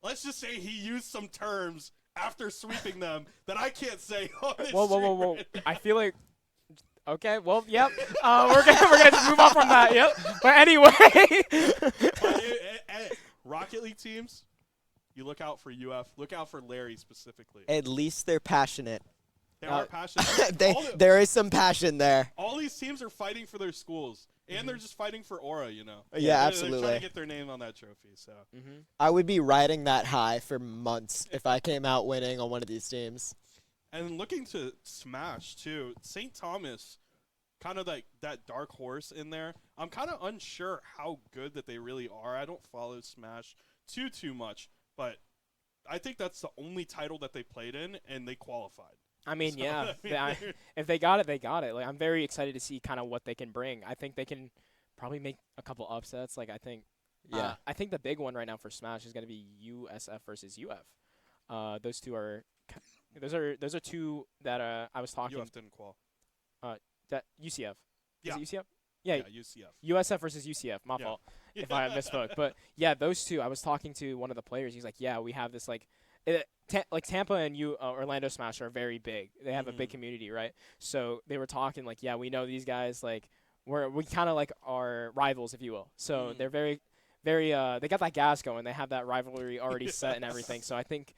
let's just say he used some terms after sweeping them that I can't say on this Whoa. stream. I feel like. Okay, well, yep. We're gonna just move on from that. Yep. But anyway. Rocket League teams, you look out for UF. Look out for Larry specifically. At least they're passionate. They are passionate. There is some passion there. All these teams are fighting for their schools, and they're just fighting for aura, you know. Yeah, They're absolutely. trying to get their name on that trophy. So I would be riding that high for months if I came out winning on one of these teams. And looking to Smash too, St. Thomas, kind of like that dark horse in there. I'm kind of unsure how good that they really are. I don't follow Smash too much, but I think that's the only title that they played in, and they qualified. I mean, So, yeah. I mean, If they got it, they got it. Like I'm very excited to see kind of what they can bring. I think they can probably make a couple upsets. Like I think the big one right now for Smash is going to be USF versus UF. Those two are those are two that I was talking. UF didn't qual. That UCF. Yeah. Is it UCF? Yeah. UCF. USF versus UCF. My fault if I misspoke. But yeah, those two. I was talking to one of the players. He's like, yeah, we have this like Tampa and Orlando Smash are very big. They have a big community, right? So they were talking like, yeah, we know these guys. Like we kind of like are rivals, if you will. So they're very, very. They got that gas going. They have that rivalry already set and everything. So I think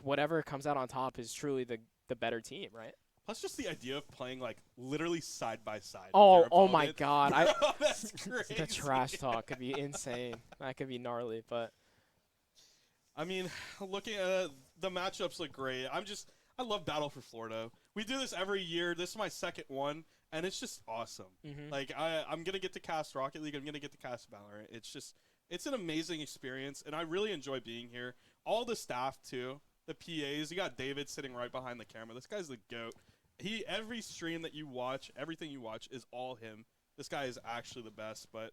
whatever comes out on top is truly the better team, right? Plus, just the idea of playing like literally side by side. Oh my God! That's crazy. The trash talk could be insane. That could be gnarly, but I mean, looking at the matchups look great. I love Battle for Florida. We do this every year. This is my second one, and it's just awesome. Like I'm gonna get to cast Rocket League. I'm gonna get to cast Valorant. It's an amazing experience, and I really enjoy being here. All the staff too, the PAs. You got David sitting right behind the camera. This guy's the GOAT. Every stream that you watch, everything you watch is all him. This guy is actually the best, but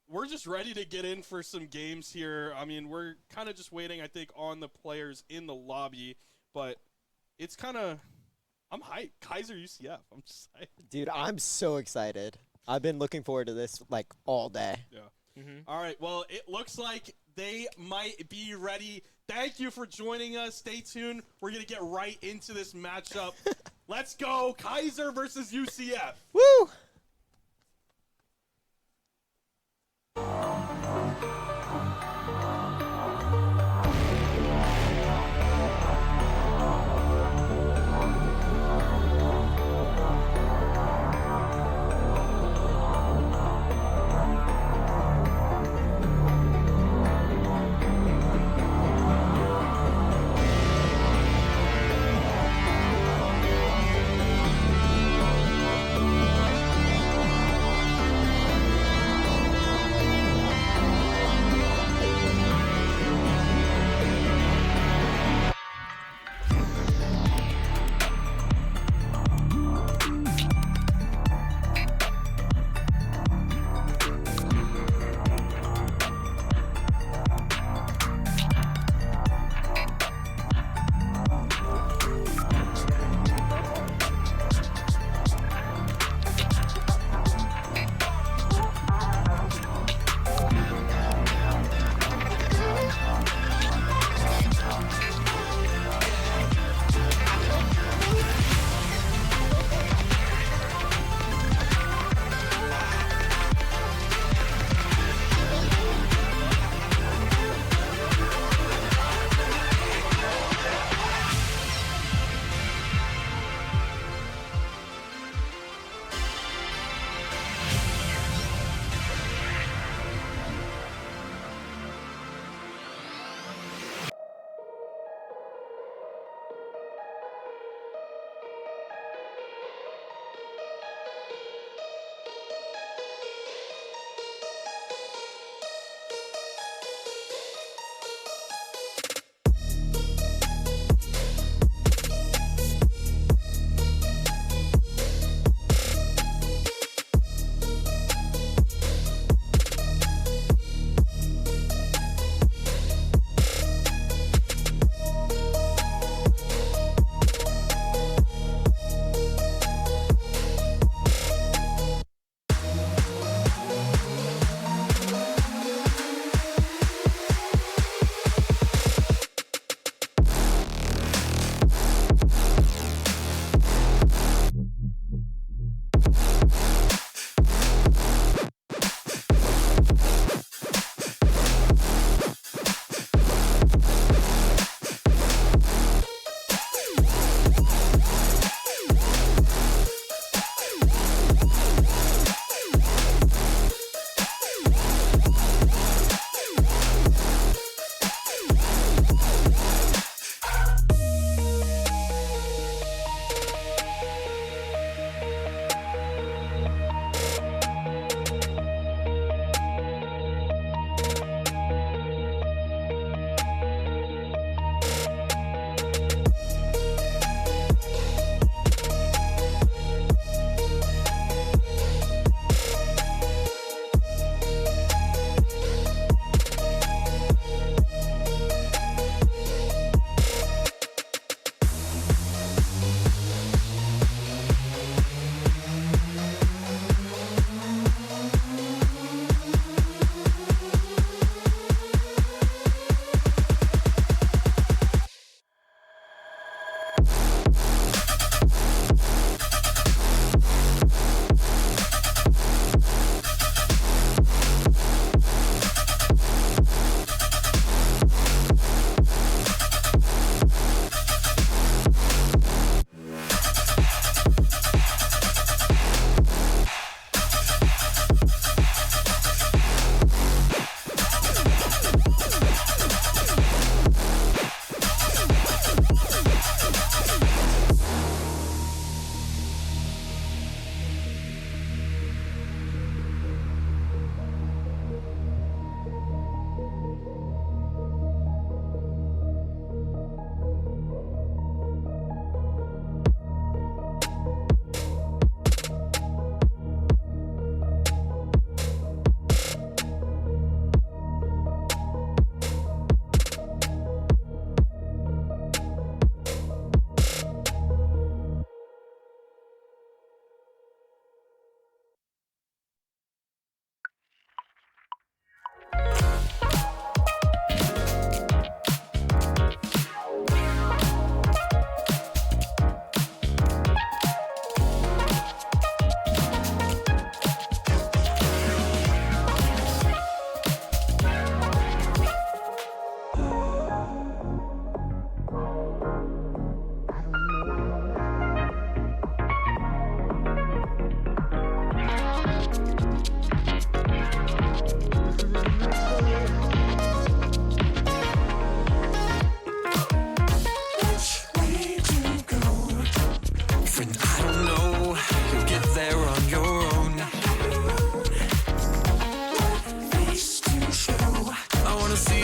we're just ready to get in for some games here. I mean, we're kind of just waiting, I think, on the players in the lobby, but it's kind of – I'm hyped. Keiser UCF. I'm just hyped. Dude, I'm so excited. I've been looking forward to this, like, all day. Yeah. All right. Well, it looks like they might be ready. Thank you for joining us. Stay tuned. We're going to get right into this matchup. Let's go. Keiser versus UCF. Woo!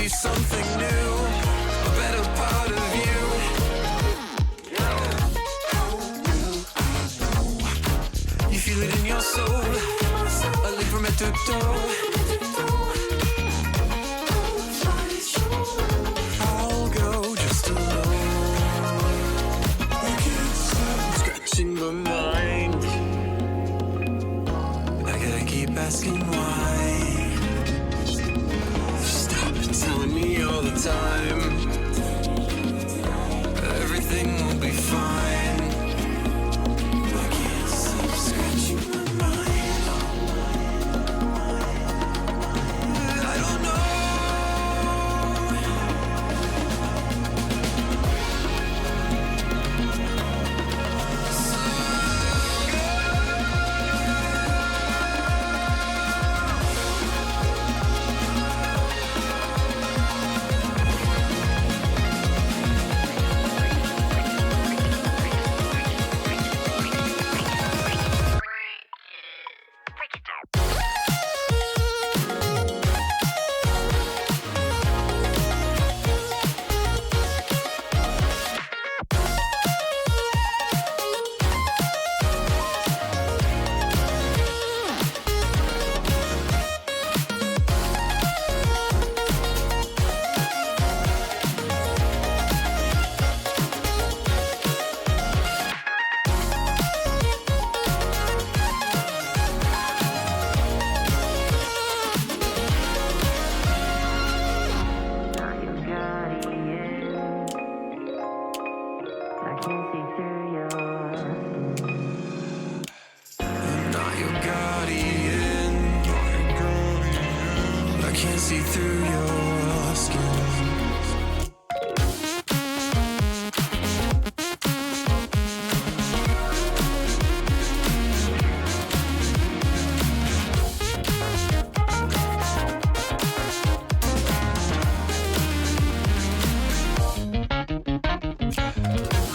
me something new, a better part of you. You feel it in your soul, a leap from head to toe. I'll go just alone. Scratching my mind, I gotta keep asking why. Stop telling me all the time everything will be fine. I can't stop scratching my mind. I don't know. Not your guardian. I can't see through your skin.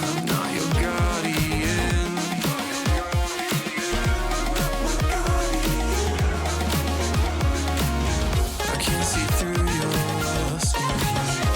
I'm not your guardian. I can't see through your skin.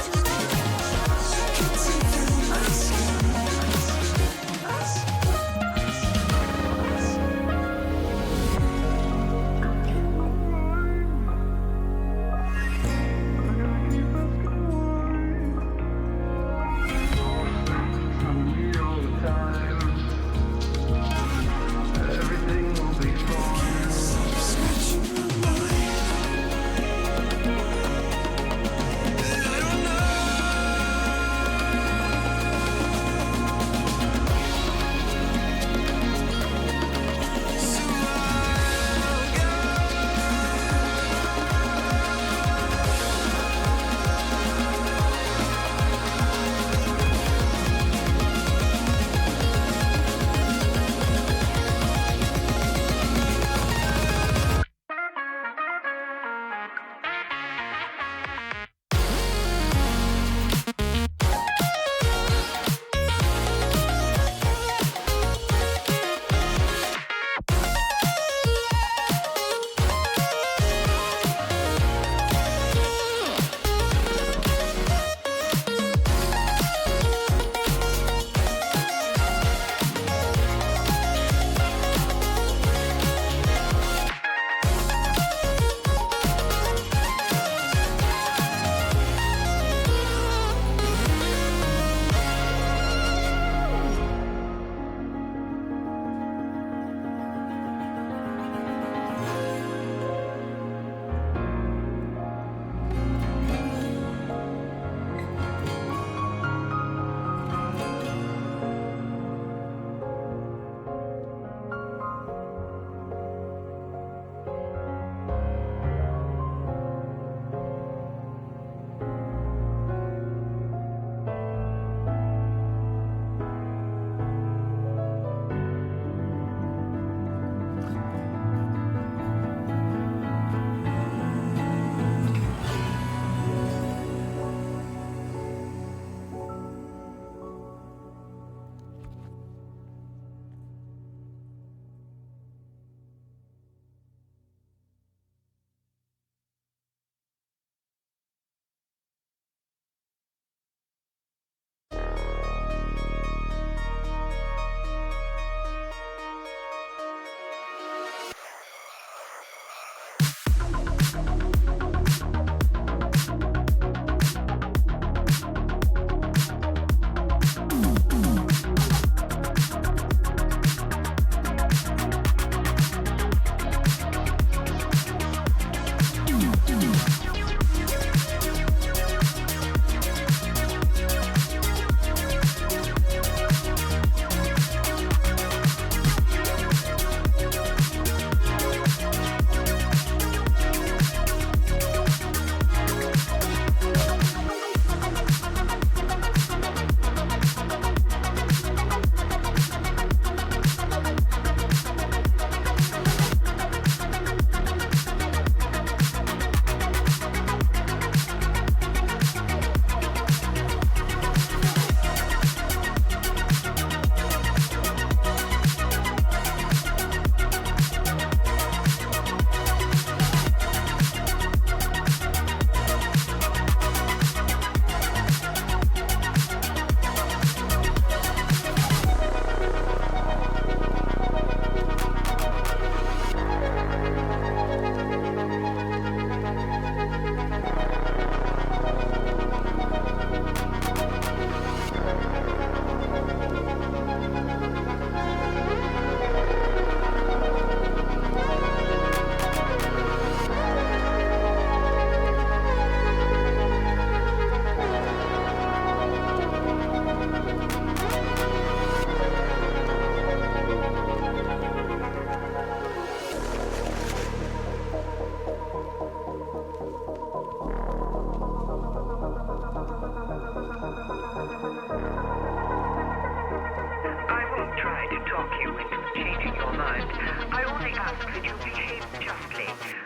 I won't try to talk you into changing your mind. I only ask that you behave justly.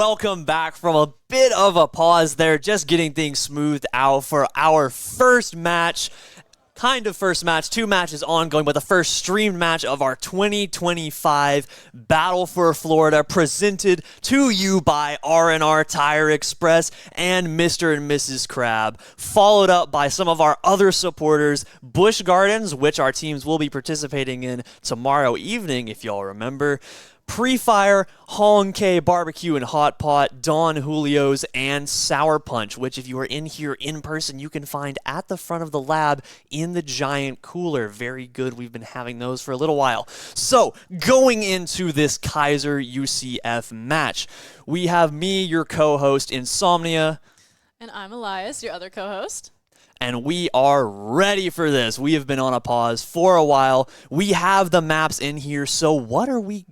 welcome back from a bit of a pause there, just getting things smoothed out for our first match. Kind of first match, 2 matches ongoing, but the first streamed match of our 2025 Battle for Florida, presented to you by R&R Tire Express and Mr. and Mrs. Crab, followed up by some of our other supporters, Busch Gardens, which our teams will be participating in tomorrow evening, if y'all remember, Pre-Fire, Hong K Barbecue and Hot Pot, Don Julio's, and Sour Punch, which if you are in here in person, you can find at the front of the lab in the giant cooler. Very good. We've been having those for a little while. So, going into this Keiser UCF match, we have me, your co-host, Insomnia. And I'm Elias, your other co-host. And we are ready for this. We have been on a pause for a while. We have the maps in here. So what are we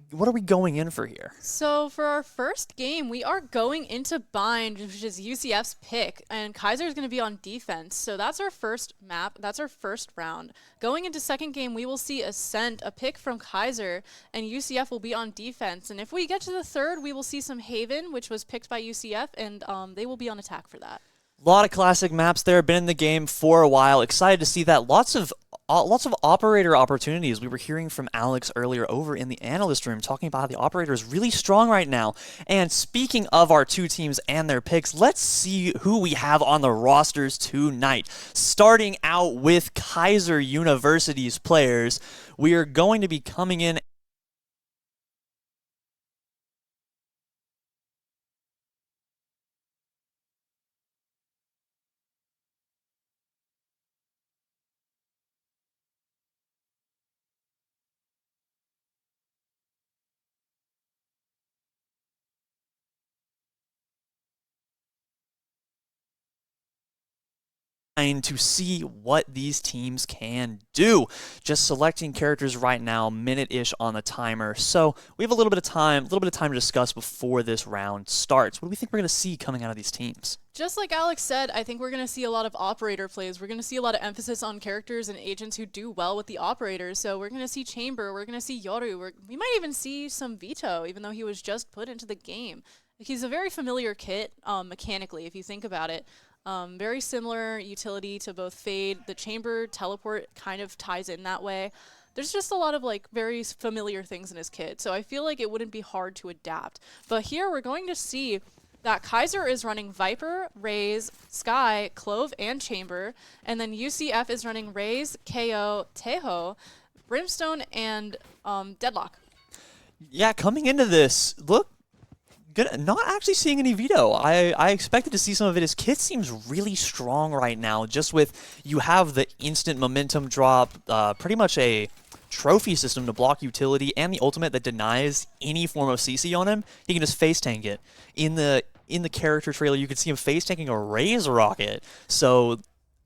going in for here? So for our first game, we are going into Bind, which is UCF's pick, and Keiser is going to be on defense. So that's our first map. That's our first round. Going into second game, we will see Ascent, a pick from Keiser, and UCF will be on defense. And if we get to the third, we will see some Haven, which was picked by UCF, and they will be on attack for that. A lot of classic maps there, been in the game for a while. Excited to see that. Lots of operator opportunities. We were hearing from Alex earlier over in the analyst room talking about how the operator is really strong right now. And speaking of our 2 teams and their picks, let's see who we have on the rosters tonight. Starting out with Keiser University's players, we are going to be coming in to see what these teams can do. Just selecting characters right now, minute-ish on the timer. So we have a little bit of time to discuss before this round starts. What do we think we're going to see coming out of these teams? Just like Alex said, I think we're going to see a lot of operator plays. We're going to see a lot of emphasis on characters and agents who do well with the operators. So we're going to see Chamber, we're going to see Yoru, we might even see some Vito, even though he was just put into the game. He's a very familiar kit mechanically, if you think about it. Very similar utility to both Fade. The Chamber teleport kind of ties in that way. There's just a lot of like very familiar things in his kit, so I feel like it wouldn't be hard to adapt. But here we're going to see that Keiser is running Viper, Raze, Sky, Clove, and Chamber, and then UCF is running Raze, KO, Teho, Brimstone, and Deadlock. Yeah, coming into this, look, not actually seeing any Vito. I expected to see some of it. His kit seems really strong right now, just with you have the instant momentum drop, pretty much a trophy system to block utility, and the ultimate that denies any form of CC on him. He can just face tank it. In the character trailer, you could see him face tanking a Raze rocket. So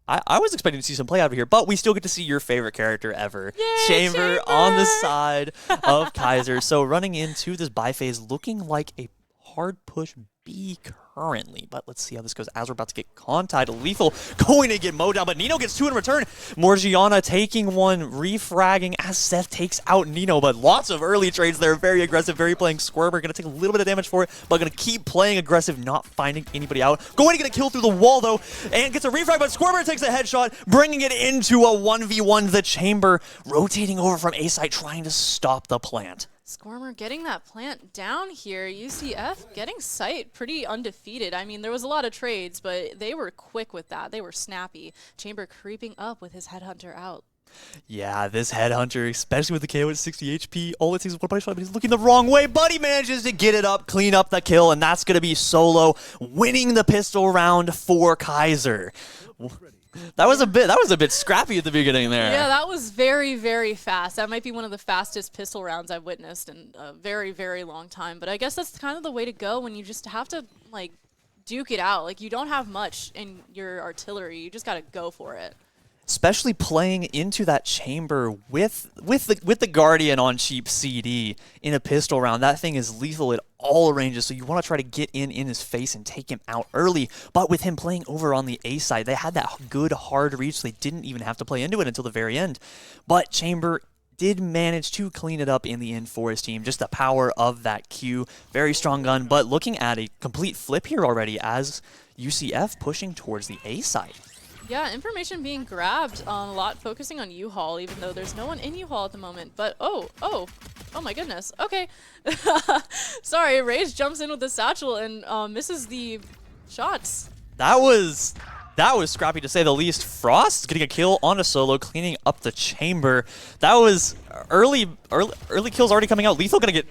I was expecting to see some play out of here, but we still get to see your favorite character ever. Yay, Chamber on the side of Keiser. So running into this buy phase looking like a hard push B currently, but let's see how this goes as we're about to get Conti to lethal, going to get Mo down, but Nino gets 2 in return. Morgiana taking 1, refragging as Seth takes out Nino, but lots of early trades there, very aggressive, very playing Squirmer, going to take a little bit of damage for it, but going to keep playing aggressive, not finding anybody out. Going to get a kill through the wall though, and gets a refrag, but Squirmer takes a headshot, bringing it into a 1v1. The Chamber rotating over from A site, trying to stop the plant. Squirmer getting that plant down here. UCF getting sight pretty undefeated. I mean, there was a lot of trades, but they were quick with that. They were snappy. Chamber creeping up with his Headhunter out. Yeah, this Headhunter, especially with the KO at 60 HP, all it takes is one punch shot, but he's looking the wrong way, but he manages to get it up, clean up the kill, and that's going to be Solo winning the pistol round for Keiser. That was a bit scrappy at the beginning there. Yeah, that was very, very fast. That might be one of the fastest pistol rounds I've witnessed in a very, very long time. But I guess that's kind of the way to go when you just have to, like, duke it out. Like, you don't have much in your artillery. You just got to go for it. Especially playing into that Chamber with the Guardian on cheap CD in a pistol round. That thing is lethal at all ranges, so you want to try to get in his face and take him out early. But with him playing over on the A side, they had that good hard reach, so they didn't even have to play into it until the very end. But Chamber did manage to clean it up in the end for his team. Just the power of that Q. Very strong gun, but looking at a complete flip here already as UCF pushing towards the A side. Yeah, information being grabbed, a lot focusing on U-Haul, even though there's no one in U-Haul at the moment. But, oh my goodness. Okay. Sorry, Rage jumps in with the satchel and misses the shots. That was scrappy to say the least. Frost getting a kill on a solo, cleaning up the chamber. That was early kills already coming out. Lethal gonna get...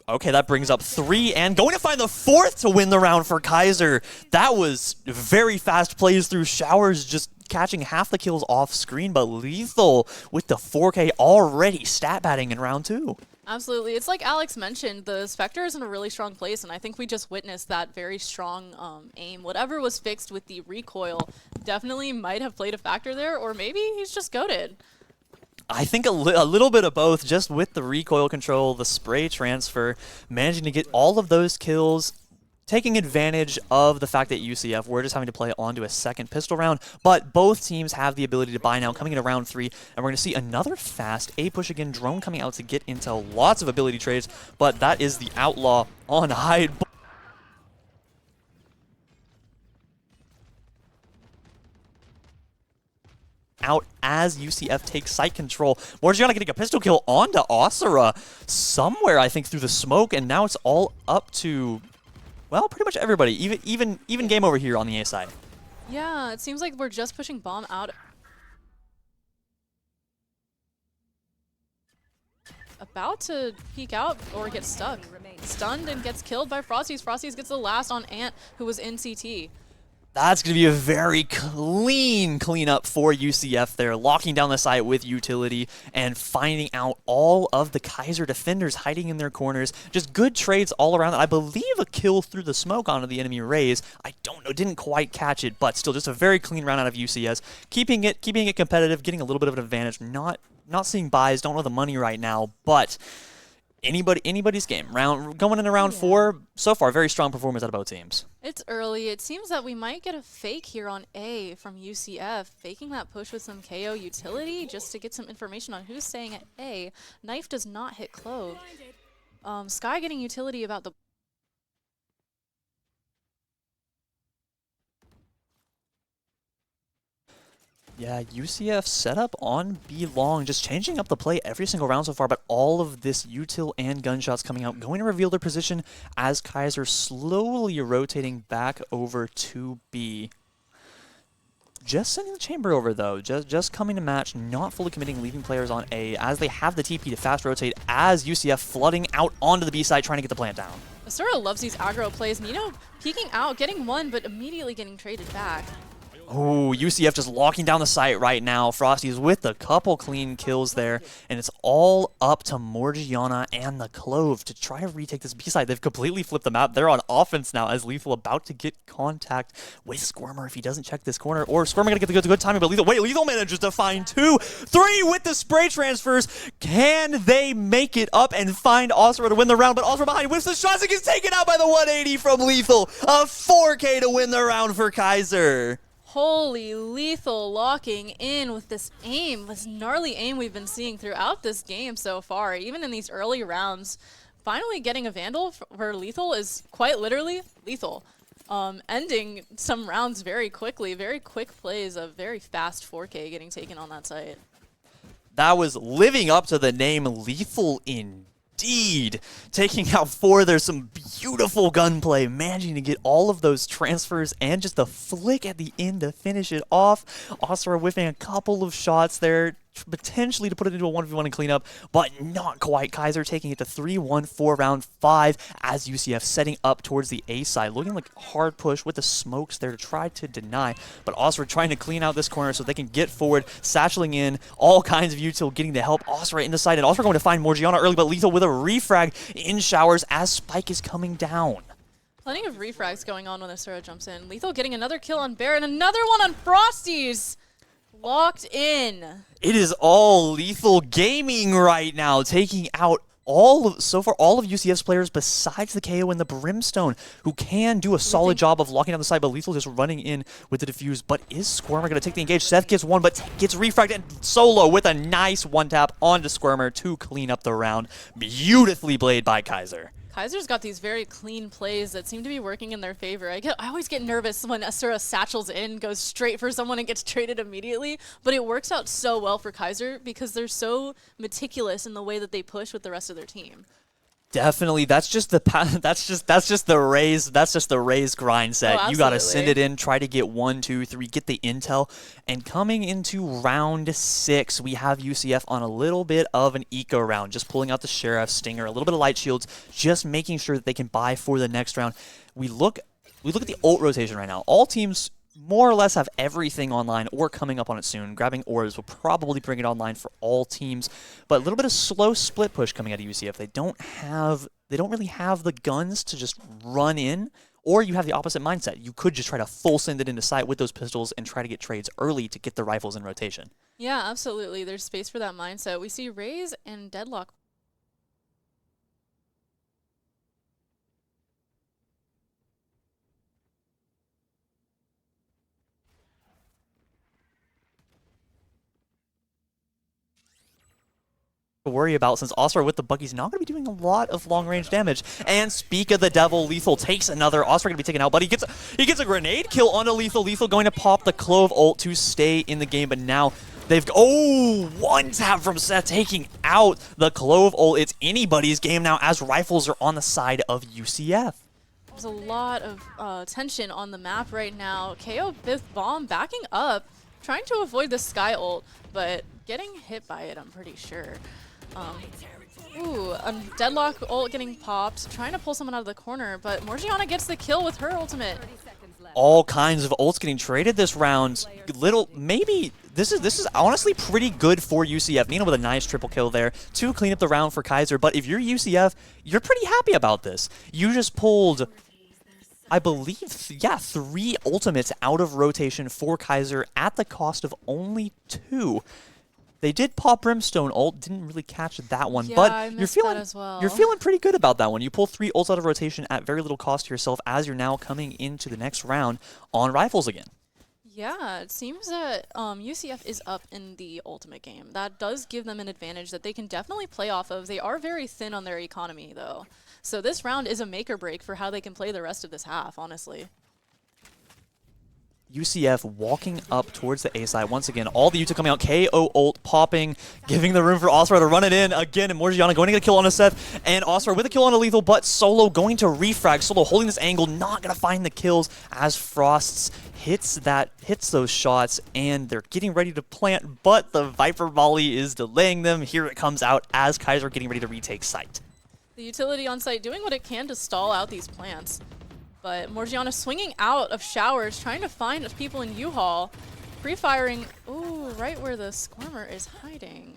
Okay, that brings up 3 and going to find the 4th to win the round for Keiser. That was very fast plays through showers, just catching half the kills off screen, but Lethal with the 4K already stat batting in round 2. Absolutely. It's like Alex mentioned, the Spectre is in a really strong place, and I think we just witnessed that very strong aim. Whatever was fixed with the recoil definitely might have played a factor there, or maybe he's just goated. I think a little bit of both, just with the recoil control, the spray transfer, managing to get all of those kills, taking advantage of the fact that UCF were just having to play onto a second pistol round, but both teams have the ability to buy now, coming into round 3, and we're going to see another fast A push again, Drone coming out to get into lots of ability trades, but that is the Outlaw on hide. Out as UCF takes site control. Morgiana getting a pistol kill onto Osira somewhere, I think, through the smoke, and now it's all up to, well, pretty much everybody. Even game over here on the A side. Yeah, it seems like we're just pushing bomb out. About to peek out or get stuck. Stunned and gets killed by Frosties. Frosties gets the last on Ant, who was in CT. That's going to be a very clean cleanup for UCF there, locking down the site with utility and finding out all of the Keiser defenders hiding in their corners. Just good trades all around. I believe a kill through the smoke onto the enemy Rays. I don't know, didn't quite catch it, but still just a very clean round out of UCS. Keeping it competitive, getting a little bit of an advantage. Not seeing buys, don't know the money right now, but anybody's game. Going into round 4, so far very strong performance out of both teams. It's early. It seems that we might get a fake here on A from UCF, faking that push with some KO utility just to get some information on who's staying at A. Knife does not hit Clove. Sky getting utility about the... Yeah, UCF set up on B long, just changing up the play every single round so far, but all of this util and gunshots coming out, going to reveal their position as Keiser slowly rotating back over to B. Just sending the chamber over, though. Just coming to match, not fully committing, leaving players on A, as they have the TP to fast rotate, as UCF flooding out onto the B side, trying to get the plant down. Asura loves these aggro plays. Nino peeking out, getting one, but immediately getting traded back. Oh, UCF just locking down the site right now. Frosty's with a couple clean kills there, and it's all up to Morgiana and the Clove to try to retake this B side. They've completely flipped the map. They're on offense now as Lethal about to get contact with Squirmer if he doesn't check this corner. Or Squirmer gonna get the good timing, but Lethal manages to find 2, 3 with the spray transfers. Can they make it up and find Osira to win the round? But Osira behind whiffs the shots and gets taken out by the 180 from Lethal. A 4K to win the round for Keiser. Holy, Lethal locking in with this aim, this gnarly aim we've been seeing throughout this game so far, even in these early rounds. Finally getting a Vandal for Lethal is quite literally lethal. Ending some rounds very quickly, very quick plays of very fast 4K getting taken on that site. That was living up to the name Lethal indeed. Taking out 4, there's some beautiful gunplay, managing to get all of those transfers and just a flick at the end to finish it off. Osira whiffing a couple of shots there, potentially to put it into a 1v1 and clean up, but not quite. Keiser taking it to 3-1-4 round 5 as UCF setting up towards the A side, looking like a hard push with the smokes there to try to deny, but Osira trying to clean out this corner so they can get forward, satcheling in all kinds of util, getting the help. Osira in the side, and Osira going to find Morgiana early, but Lethal with a refrag in showers as Spike is coming down. Plenty of refrags going on when Asura jumps in. Lethal getting another kill on Bear and another one on Frosties. Locked in. It is all Lethal gaming right now, taking out so far all of UCF's players besides the KO and the Brimstone, who can do a solid job of locking down the side, but Lethal just running in with the defuse. But is Squirmer going to take the engage? Seth gets one, but gets refragged, and Solo with a nice one-tap onto Squirmer to clean up the round. Beautifully played by Keiser. Kaiser's got these very clean plays that seem to be working in their favor. I always get nervous when Asura satchels in, goes straight for someone and gets traded immediately, but it works out so well for Keiser because they're so meticulous in the way that they push with the rest of their team. Definitely, that's just the Raze grind set. Oh, you got to send it in, try to get 1, 2, 3, get the intel. And coming into round 6, we have UCF on a little bit of an eco round, just pulling out the Sheriff, Stinger, a little bit of light shields, just making sure that they can buy for the next round. We look at the ult rotation right now. All teams more or less have everything online or coming up on it soon. Grabbing orbs will probably bring it online for all teams, but a little bit of slow split push coming out of UCF. They don't really have the guns to just run in, or you have the opposite mindset. You could just try to full send it into sight with those pistols and try to get trades early to get the rifles in rotation. Yeah, absolutely. There's space for that mindset. We see Raze and Deadlock. To worry about, since Oscar with the buggy's not going to be doing a lot of long-range damage. And speak of the devil, Lethal takes another. Oscar going to be taken out, but he gets a grenade kill onto Lethal. Lethal going to pop the Clove ult to stay in the game, but now they've one tap from Seth taking out the Clove ult. It's anybody's game now as rifles are on the side of UCF. There's a lot of tension on the map right now. KO Biff Bomb backing up, trying to avoid the Sky ult, but getting hit by it, I'm pretty sure. Deadlock ult getting popped, trying to pull someone out of the corner, but Morgiana gets the kill with her ultimate. All kinds of ults getting traded this round. This is honestly pretty good for UCF. Nina with a nice triple kill there to clean up the round for Keiser. But if you're UCF, you're pretty happy about this. You just pulled, I believe, 3 ultimates out of rotation for Keiser at the cost of only 2. They did pop Brimstone ult, didn't really catch that one, Yeah, but you're feeling pretty good about that one. You pull 3 ults out of rotation at very little cost to yourself as you're now coming into the next round on rifles again. Yeah, it seems that UCF is up in the ultimate game. That does give them an advantage that they can definitely play off of. They are very thin on their economy, though. So this round is a make or break for how they can play the rest of this half, honestly. UCF walking up towards the A side once again. All the Utah coming out. KO ult popping, giving the room for Oscar to run it in again. And Morgiana going to get a kill on a Seth. And Oscar with a kill on a Lethal, but Solo going to refrag. Solo holding this angle, not going to find the kills as Frosts hits those shots. And they're getting ready to plant, but the Viper volley is delaying them. Here it comes out as Keiser getting ready to retake site. The utility on site doing what it can to stall out these plants. But Morgiana swinging out of showers, trying to find people in U-Haul. Pre-firing, right where the Squirmer is hiding.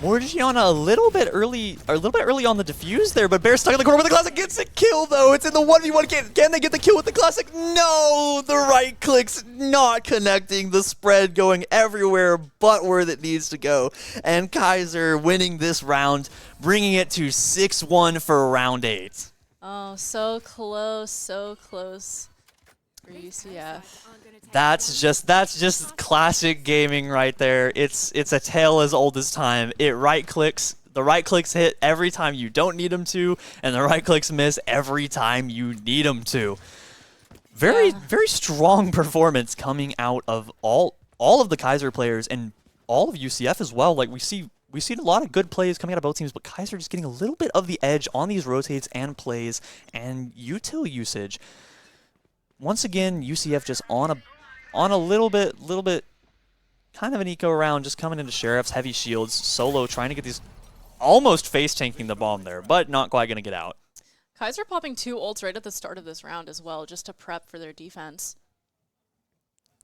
Morgiana a little bit early on the defuse there, but Bear stuck in the corner with the classic, gets a kill though. It's in the 1v1. Can they get the kill with the classic? No, the right click's not connecting. The spread going everywhere but where it needs to go. And Keiser winning this round, bringing it to 6-1 for round 8. Oh, so close for UCF. That's just classic gaming right there. It's a tale as old as time. The right clicks hit every time you don't need them to, and the right clicks miss every time you need them to. Very strong performance coming out of all of the Keiser players and all of UCF as well. Like we've seen a lot of good plays coming out of both teams, but Keiser just getting a little bit of the edge on these rotates and plays and util usage. Once again, UCF just on a little bit kind of an eco round, just coming into Sheriff's heavy shields. Solo trying to get these, almost face tanking the bomb there, but not quite going to get out. Keiser popping 2 ults right at the start of this round as well, just to prep for their defense.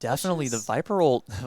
Definitely, the pushes.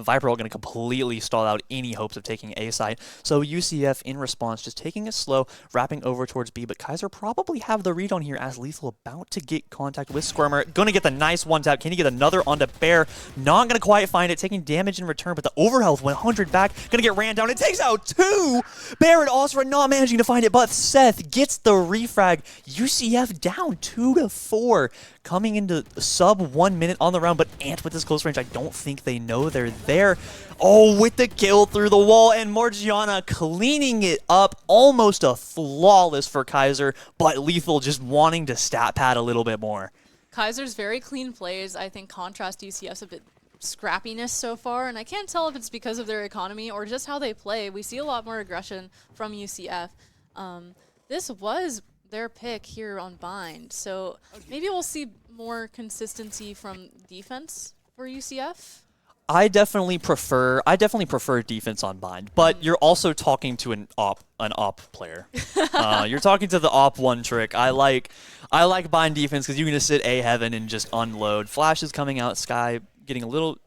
Viper roll going to completely stall out any hopes of taking A side. So UCF, in response, just taking it slow, wrapping over towards B. But Keiser probably have the read on here as Lethal about to get contact with Squirmer. Going to get the nice one tap. Can he get another onto Bear? Not going to quite find it, taking damage in return. But the overhealth 100 back, going to get ran down. It takes out 2. Bear and Osra not managing to find it, but Seth gets the refrag. UCF down 2-4. Coming into sub 1 minute on the round, but Ant with this close range, I don't think they know they're there. Oh, with the kill through the wall, and Margiana cleaning it up. Almost a flawless for Keiser, but Lethal just wanting to stat pad a little bit more. Kaiser's very clean plays. I think contrast UCF's a bit scrappiness so far, and I can't tell if it's because of their economy or just how they play. We see a lot more aggression from UCF. This was their pick here on Bind, so maybe we'll see more consistency from defense for UCF. I definitely prefer defense on Bind, but you're also talking to an op player. You're talking to the op 1 trick. I like Bind defense because you can just sit A heaven and just unload. Flash is coming out. Sky getting a little.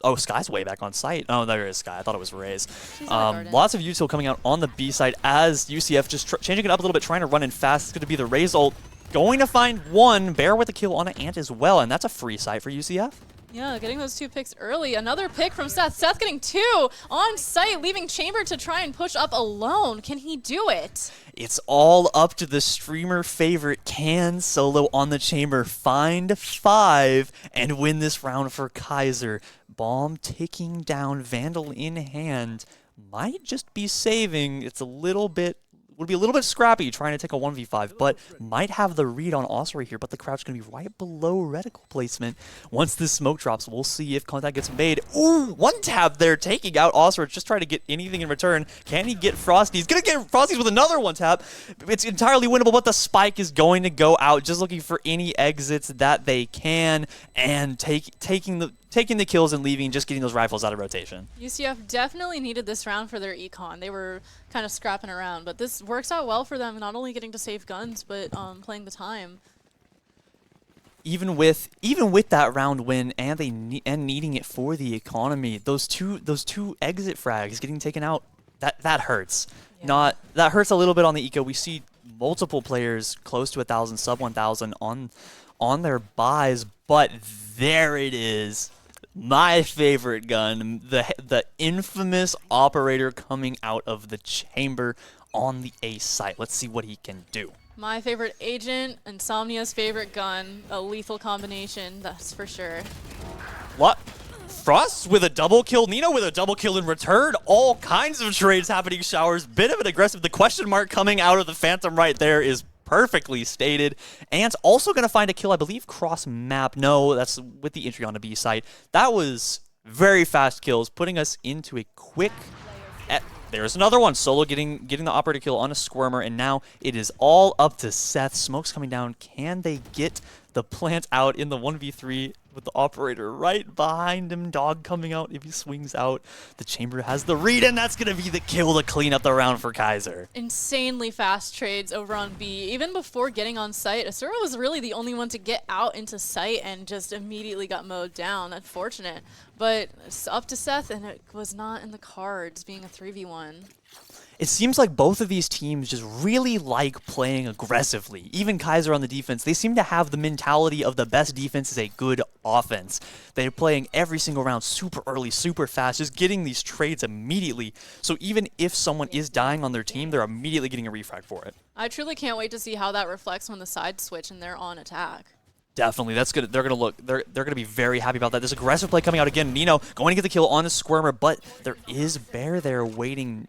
Oh, Sky's way back on site. Oh, there is Sky. I thought it was Raze. Lots of util coming out on the B side as UCF just changing it up a little bit, trying to run in fast. It's going to be the Raze ult. Going to find 1. Bear with a kill on an Ant as well, and that's a free site for UCF. Yeah, getting those 2 picks early. Another pick from Seth. Seth getting 2 on site, leaving Chamber to try and push up alone. Can he do it? It's all up to the streamer favorite. Can Solo on the Chamber find 5 and win this round for Keiser? Bomb ticking down, Vandal in hand. Might just be saving. It's would be a little bit scrappy trying to take a 1v5, but might have the read on Osprey here, but the crouch going to be right below reticle placement. Once this smoke drops, we'll see if contact gets made. Ooh, 1 tap there, taking out Osprey, just trying to get anything in return. Can he get Frosty? He's going to get Frosties with another 1 tap. It's entirely winnable, but the spike is going to go out, just looking for any exits that they can, and taking the kills and leaving, just getting those rifles out of rotation. UCF definitely needed this round for their econ. They were kind of scrapping around, but this works out well for them, not only getting to save guns, but playing the time. Even with that round win and needing it for the economy, those two exit frags getting taken out, that hurts. Yeah. That hurts a little bit on the eco. We see multiple players close to 1,000, sub 1,000 on their buys, but there it is. My favorite gun, the infamous operator coming out of the chamber on the A site. Let's see what he can do. My favorite agent, Insomnia's favorite gun, a lethal combination, that's for sure. What? Frost with a double kill, Nino with a double kill in return. All kinds of trades happening, Showers. Bit of an aggressive. The question mark coming out of the Phantom right there is perfectly stated. Ant's also going to find a kill, I believe, cross map. No, that's with the entry on the B site. That was very fast kills, putting us into a quick... There's another one. Solo getting the operator kill on a Squirmer, and now it is all up to Seth. Smoke's coming down. Can they get the plant out in the 1v3 with the operator right behind him? Dog coming out if he swings out. The chamber has the read, and that's going to be the kill to clean up the round for Keiser. Insanely fast trades over on B. Even before getting on site, Asura was really the only one to get out into sight and just immediately got mowed down. Unfortunate. But it's up to Seth, and it was not in the cards being a 3v1. It seems like both of these teams just really like playing aggressively. Even Keiser on the defense, they seem to have the mentality of the best defense is a good offense. They're playing every single round super early, super fast, just getting these trades immediately. So even if someone is dying on their team, they're immediately getting a refrag for it. I truly can't wait to see how that reflects when the sides switch and they're on attack. Definitely, that's good. They're gonna be very happy about that. This aggressive play coming out again. Nino going to get the kill on the Squirmer, but there is Bear there waiting.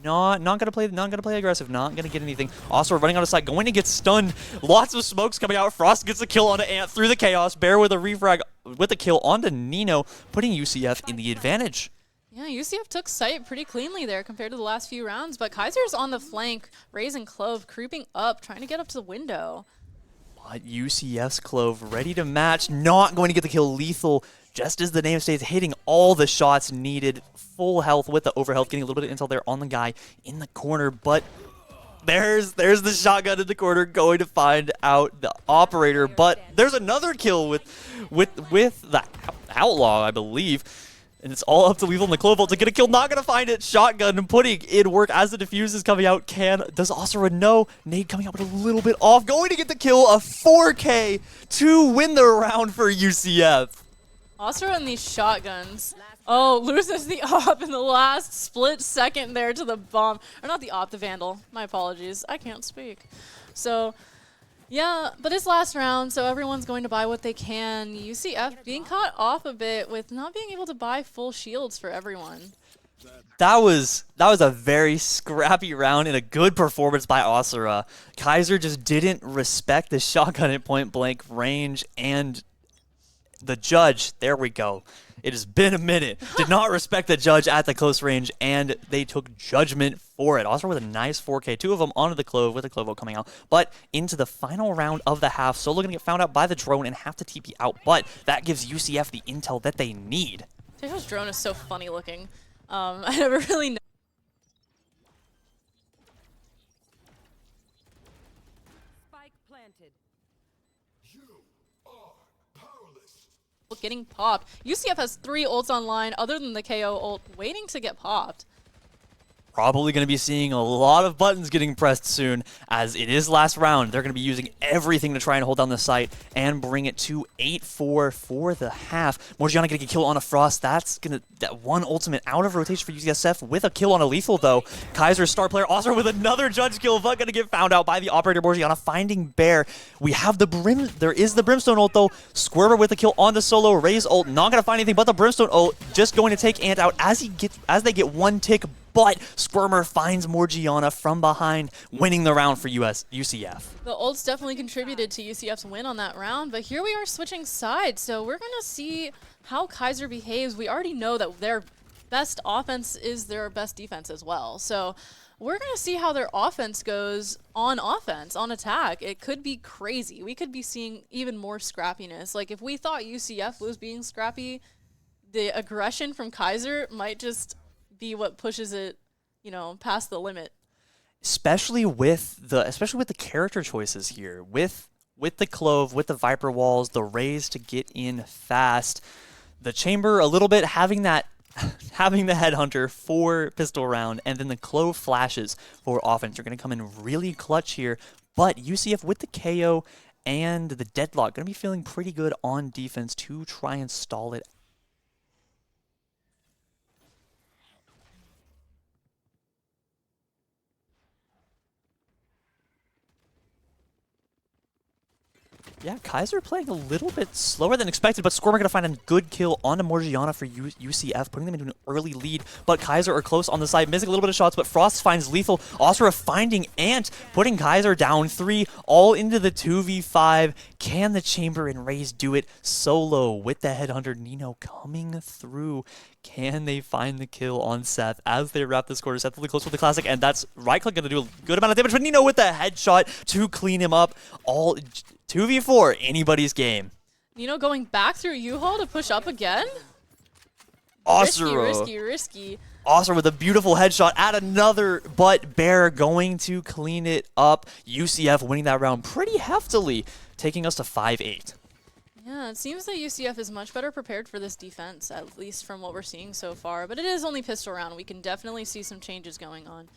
Not gonna play aggressive. Not gonna get anything. Also, running out of sight, going to get stunned. Lots of smokes coming out. Frost gets the kill onto Ant through the chaos. Bear with a refrag with the kill onto Nino, putting UCF in the advantage. Yeah, UCF took sight pretty cleanly there compared to the last few rounds, but Kaiser's on the flank, raising Clove, creeping up, trying to get up to the window. But UCF's Clove ready to match, not going to get the kill. Lethal, just as the name states, hitting all the shots needed. Full health with the overhealth, getting a little bit of intel there on the guy in the corner, but there's the shotgun in the corner going to find out the operator, but there's another kill with the outlaw, I believe. And it's all up to Lethal and the Clovolt to get a kill. Not going to find it. Shotgun and putting in work as the defuse is coming out. Does Osira know? Nade coming out with a little bit off. Going to get the kill. A 4K to win the round for UCF. Osira and these shotguns. Oh, loses the op in the last split second there to the bomb. Or not the op, the Vandal. My apologies. I can't speak. So, yeah, but it's last round, so everyone's going to buy what they can. UCF being caught off a bit with not being able to buy full shields for everyone. That was a very scrappy round and a good performance by Osira. Keiser just didn't respect the shotgun at point blank range, and the judge, there we go. It has been a minute. Did not respect the judge at the close range, and they took judgment for it. Osira with a nice 4K. Two of them onto the Clove, with the Clovo coming out. But into the final round of the half, Solo going to get found out by the drone and have to TP out. But that gives UCF the intel that they need. Tejo's drone is so funny looking. I never really know. Spike planted. Getting popped. UCF has 3 ults online other than the KO ult waiting to get popped. Probably going to be seeing a lot of buttons getting pressed soon, as it is last round. They're going to be using everything to try and hold down the site and bring it to 8-4 for the half. Morgiana going to get killed on a Frost. That's going to that one ultimate out of rotation for UCSF with a kill on a Lethal, though. Keiser, star player, also with another judge kill, but going to get found out by the operator. Morgiana finding Bear. We have the Brim. There is the Brimstone ult, though. Squirmer with a kill on the Solo. Ray's ult, not going to find anything but the Brimstone ult. Just going to take Ant out as they get one tick. But Squirmer finds Morgiana from behind, winning the round for UCF. The ults definitely contributed to UCF's win on that round, but here we are switching sides, so we're going to see how Keiser behaves. We already know that their best offense is their best defense as well, so we're going to see how their offense goes on offense, on attack. It could be crazy. We could be seeing even more scrappiness. Like, if we thought UCF was being scrappy, the aggression from Keiser might just be what pushes it, past the limit. Especially with the character choices here, with the Clove, with the Viper walls, the Rays to get in fast, the Chamber a little bit having the Headhunter for pistol round, and then the Clove flashes for offense are going to come in really clutch here. But UCF with the KO and the Deadlock going to be feeling pretty good on defense to try and stall it. Yeah, Keiser playing a little bit slower than expected, but Squirmer going to find a good kill onto Morgiana for UCF, putting them into an early lead. But Keiser are close on the side, missing a little bit of shots, but Frost finds Lethal. Osira finding Ant, putting Keiser down 3, all into the 2v5. Can the Chamber and Rays do it? Solo with the Headhunter, Nino coming through. Can they find the kill on Seth as they wrap this quarter? Seth really close with the classic, and that's right-click going to do a good amount of damage, but Nino with the headshot to clean him up. All 2v4, anybody's game. Nino going back through U-Haul to push up again? Osira. Risky. Osira with a beautiful headshot at another, but Bear going to clean it up. UCF winning that round pretty heftily, taking us to 5-8. Yeah, it seems that UCF is much better prepared for this defense, at least from what we're seeing so far. But it is only pistol round. We can definitely see some changes going on.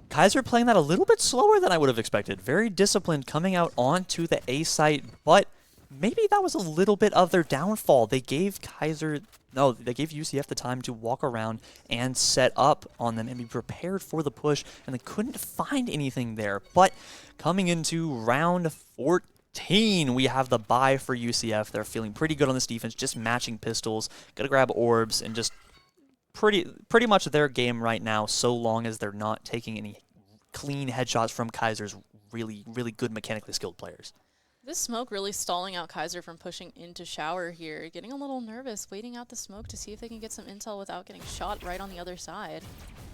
Keiser playing that a little bit slower than I would have expected. Very disciplined coming out onto the A site, but maybe that was a little bit of their downfall. They gave UCF the time to walk around and set up on them and be prepared for the push, and they couldn't find anything there. But coming into round 14, we have the bye for UCF. They're feeling pretty good on this defense, just matching pistols, gotta grab orbs, and just pretty much their game right now, so long as they're not taking any clean headshots from Keiser's really, really good mechanically skilled players. This smoke really stalling out Keiser from pushing into shower here. Getting a little nervous, waiting out the smoke to see if they can get some intel without getting shot right on the other side.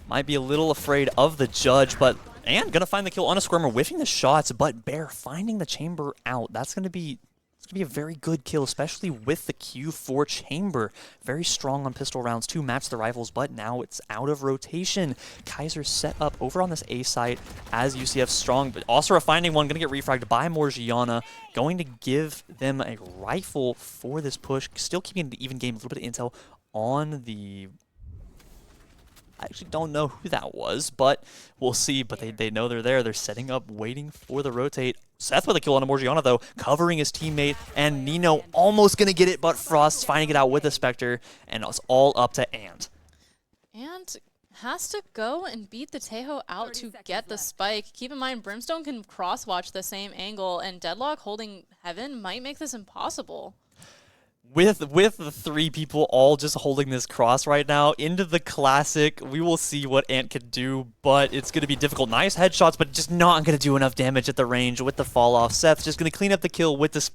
Might be a little afraid of the judge, and gonna find the kill on a Squirmer, whiffing the shots, but Bear finding the Chamber out. That's gonna be It's going to be a very good kill, especially with the Q4 chamber. Very strong on pistol rounds to match the rifles, but now it's out of rotation. Keiser set up over on this A site as UCF strong, but also finding one, going to get refragged by Morgiana, going to give them a rifle for this push, still keeping the even game, a little bit of intel on the... I actually don't know who that was, but we'll see. But they know they're there. They're setting up, waiting for the rotate. Seth with a kill on a Morgiana, though, covering his teammate. And Nino almost going to get it, but Frost finding it out with the Spectre. And it's all up to Ant. And has to go and beat the Tejo out to get the spike. Keep in mind, Brimstone can cross-watch the same angle, and Deadlock holding Heaven might make this impossible. With the three people all just holding this cross right now into the classic, we will see what Ant can do, but it's going to be difficult. Nice headshots, but just not going to do enough damage at the range with the fall off. Seth's just going to clean up the kill with this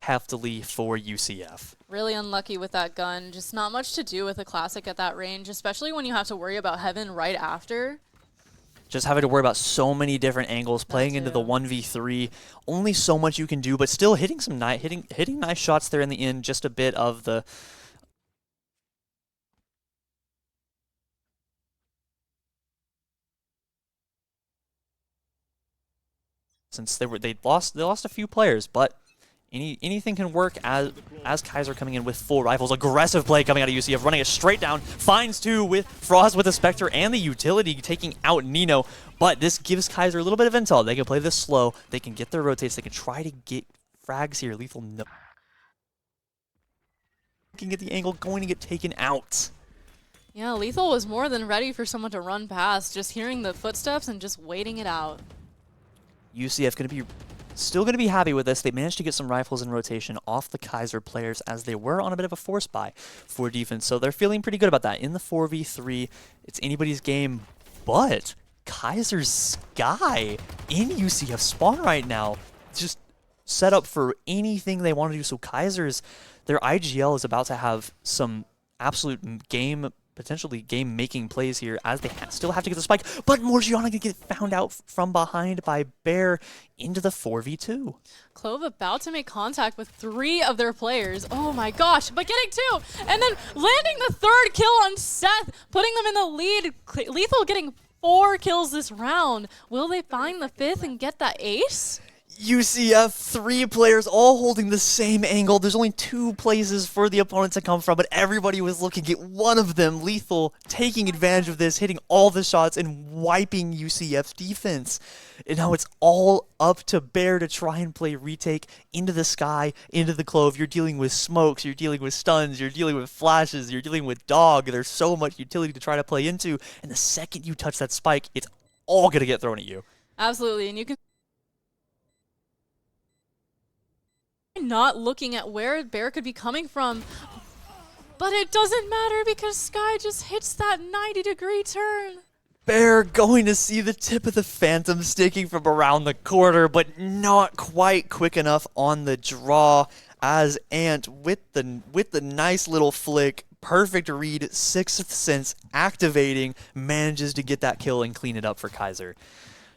heftily for UCF. Really unlucky with that gun. Just not much to do with a classic at that range, especially when you have to worry about Heaven right after. Just having to worry about so many different angles, playing into the 1v3. Only so much you can do, but still hitting some hitting nice shots there in the end. Just a bit of the since they lost a few players, but anything can work as Keiser coming in with full rifles. Aggressive play coming out of UCF, running it straight down. Finds two with Frost with the Spectre and the utility taking out Nino. But this gives Keiser a little bit of intel. They can play this slow. They can get their rotates. They can try to get frags here. Lethal no. Looking at the angle, going to get taken out. Yeah, Lethal was more than ready for someone to run past, just hearing the footsteps and just waiting it out. UCF going to be still going to be happy with this. They managed to get some rifles in rotation off the Keiser players as they were on a bit of a force buy for defense. So they're feeling pretty good about that. In the 4v3, it's anybody's game, but Keiser's Sky in UCF spawn right now. Just set up for anything they want to do. So Keiser's, their IGL is about to have some absolute game, potentially game-making plays here as they still have to get the spike. But Morgiana going to get found out from behind by Bear into the 4v2. Clove about to make contact with 3 of their players. Oh my gosh, but getting 2! And then landing the 3rd kill on Seth, putting them in the lead. Lethal getting 4 kills this round. Will they find the 5th and get that ace? UCF, 3 players all holding the same angle. There's only 2 places for the opponent to come from, but everybody was looking at one of them. Lethal taking advantage of this, hitting all the shots and wiping UCF's defense. And now it's all up to Bear to try and play retake into the Sky, into the Clove. You're dealing with smokes, you're dealing with stuns, you're dealing with flashes, you're dealing with dog. There's so much utility to try to play into. And the second you touch that spike, it's all going to get thrown at you. Absolutely, and you can not looking at where Bear could be coming from, but it doesn't matter because Sky just hits that 90-degree turn. Bear going to see the tip of the Phantom sticking from around the corner, but not quite quick enough on the draw as Ant with the nice little flick, perfect read, Sixth Sense activating, manages to get that kill and clean it up for Keiser.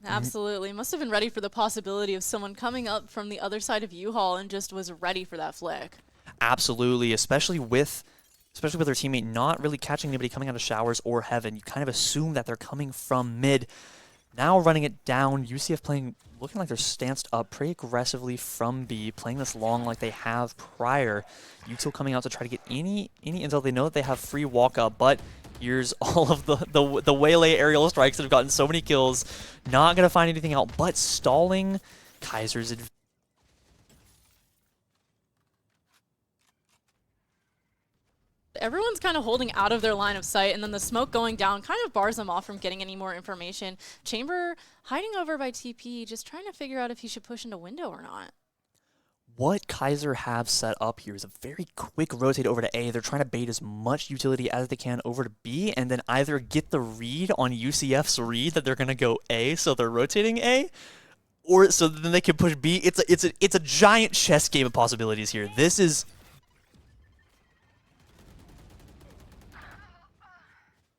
Absolutely. Must have been ready for the possibility of someone coming up from the other side of U-Haul and just was ready for that flick. Especially with their teammate not really catching anybody coming out of showers or heaven. You kind of assume that they're coming from mid. Now running it down, UCF looking like they're stanced up pretty aggressively from B, playing this long like they have prior. Util coming out to try to get any intel. They know that they have free walk up, but here's all of the waylay aerial strikes that have gotten so many kills. Not going to find anything out, but stalling Keiser's advantage. Everyone's kind of holding out of their line of sight, and then the smoke going down kind of bars them off from getting any more information. Chamber hiding over by TP, just trying to figure out if he should push into window or not. What Keiser have set up here is a very quick rotate over to A. They're trying to bait as much utility as they can over to B, and then either get the read on UCF's read that they're going to go A, so they're rotating A, or so then they can push B. It's a giant chess game of possibilities here. This is...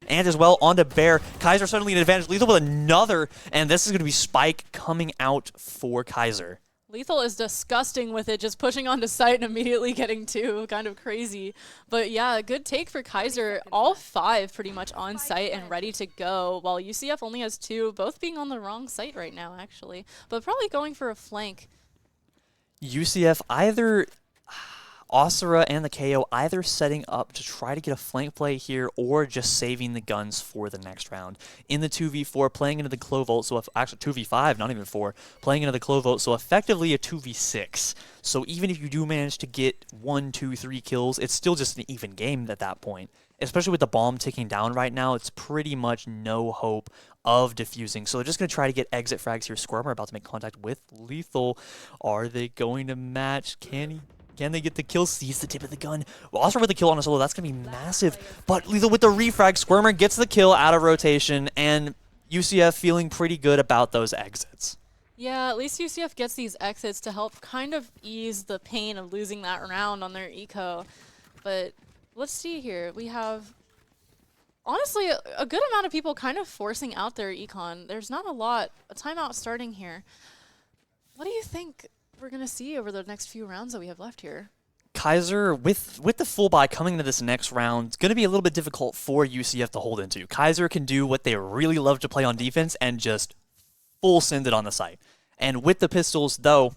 And as well, onto Bear. Keiser suddenly an advantage. Lethal with another, and this is going to be Spike coming out for Keiser. Lethal is disgusting with it, just pushing onto site and immediately getting 2. Kind of crazy. But yeah, good take for Keiser. All 5 pretty much on site and ready to go, while UCF only has 2, both being on the wrong site right now, actually. But probably going for a flank. UCF either Asura and the KO either setting up to try to get a flank play here or just saving the guns for the next round. In the 2v4, playing into the Clovolt, so actually 2v5, not even 4, playing into the Clovolt, so effectively a 2v6. So even if you do manage to get 1, 2, 3 kills, it's still just an even game at that point. Especially with the bomb ticking down right now, it's pretty much no hope of defusing. So they're just going to try to get exit frags here. Squirmer about to make contact with Lethal. Are they going to match? Can they get the kill? Sees the tip of the gun. Well, also with the kill on a solo, that's going to be massive. But Lethal with the refrag. Squirmer gets the kill out of rotation, and UCF feeling pretty good about those exits. Yeah, at least UCF gets these exits to help kind of ease the pain of losing that round on their eco. But let's see here. We have, honestly, a good amount of people kind of forcing out their econ. There's not a timeout starting here. What do you think we're going to see over the next few rounds that we have left here? Keiser, with the full buy coming into this next round, it's going to be a little bit difficult for UCF to hold into. Keiser can do what they really love to play on defense and just full send it on the site. And with the pistols, though,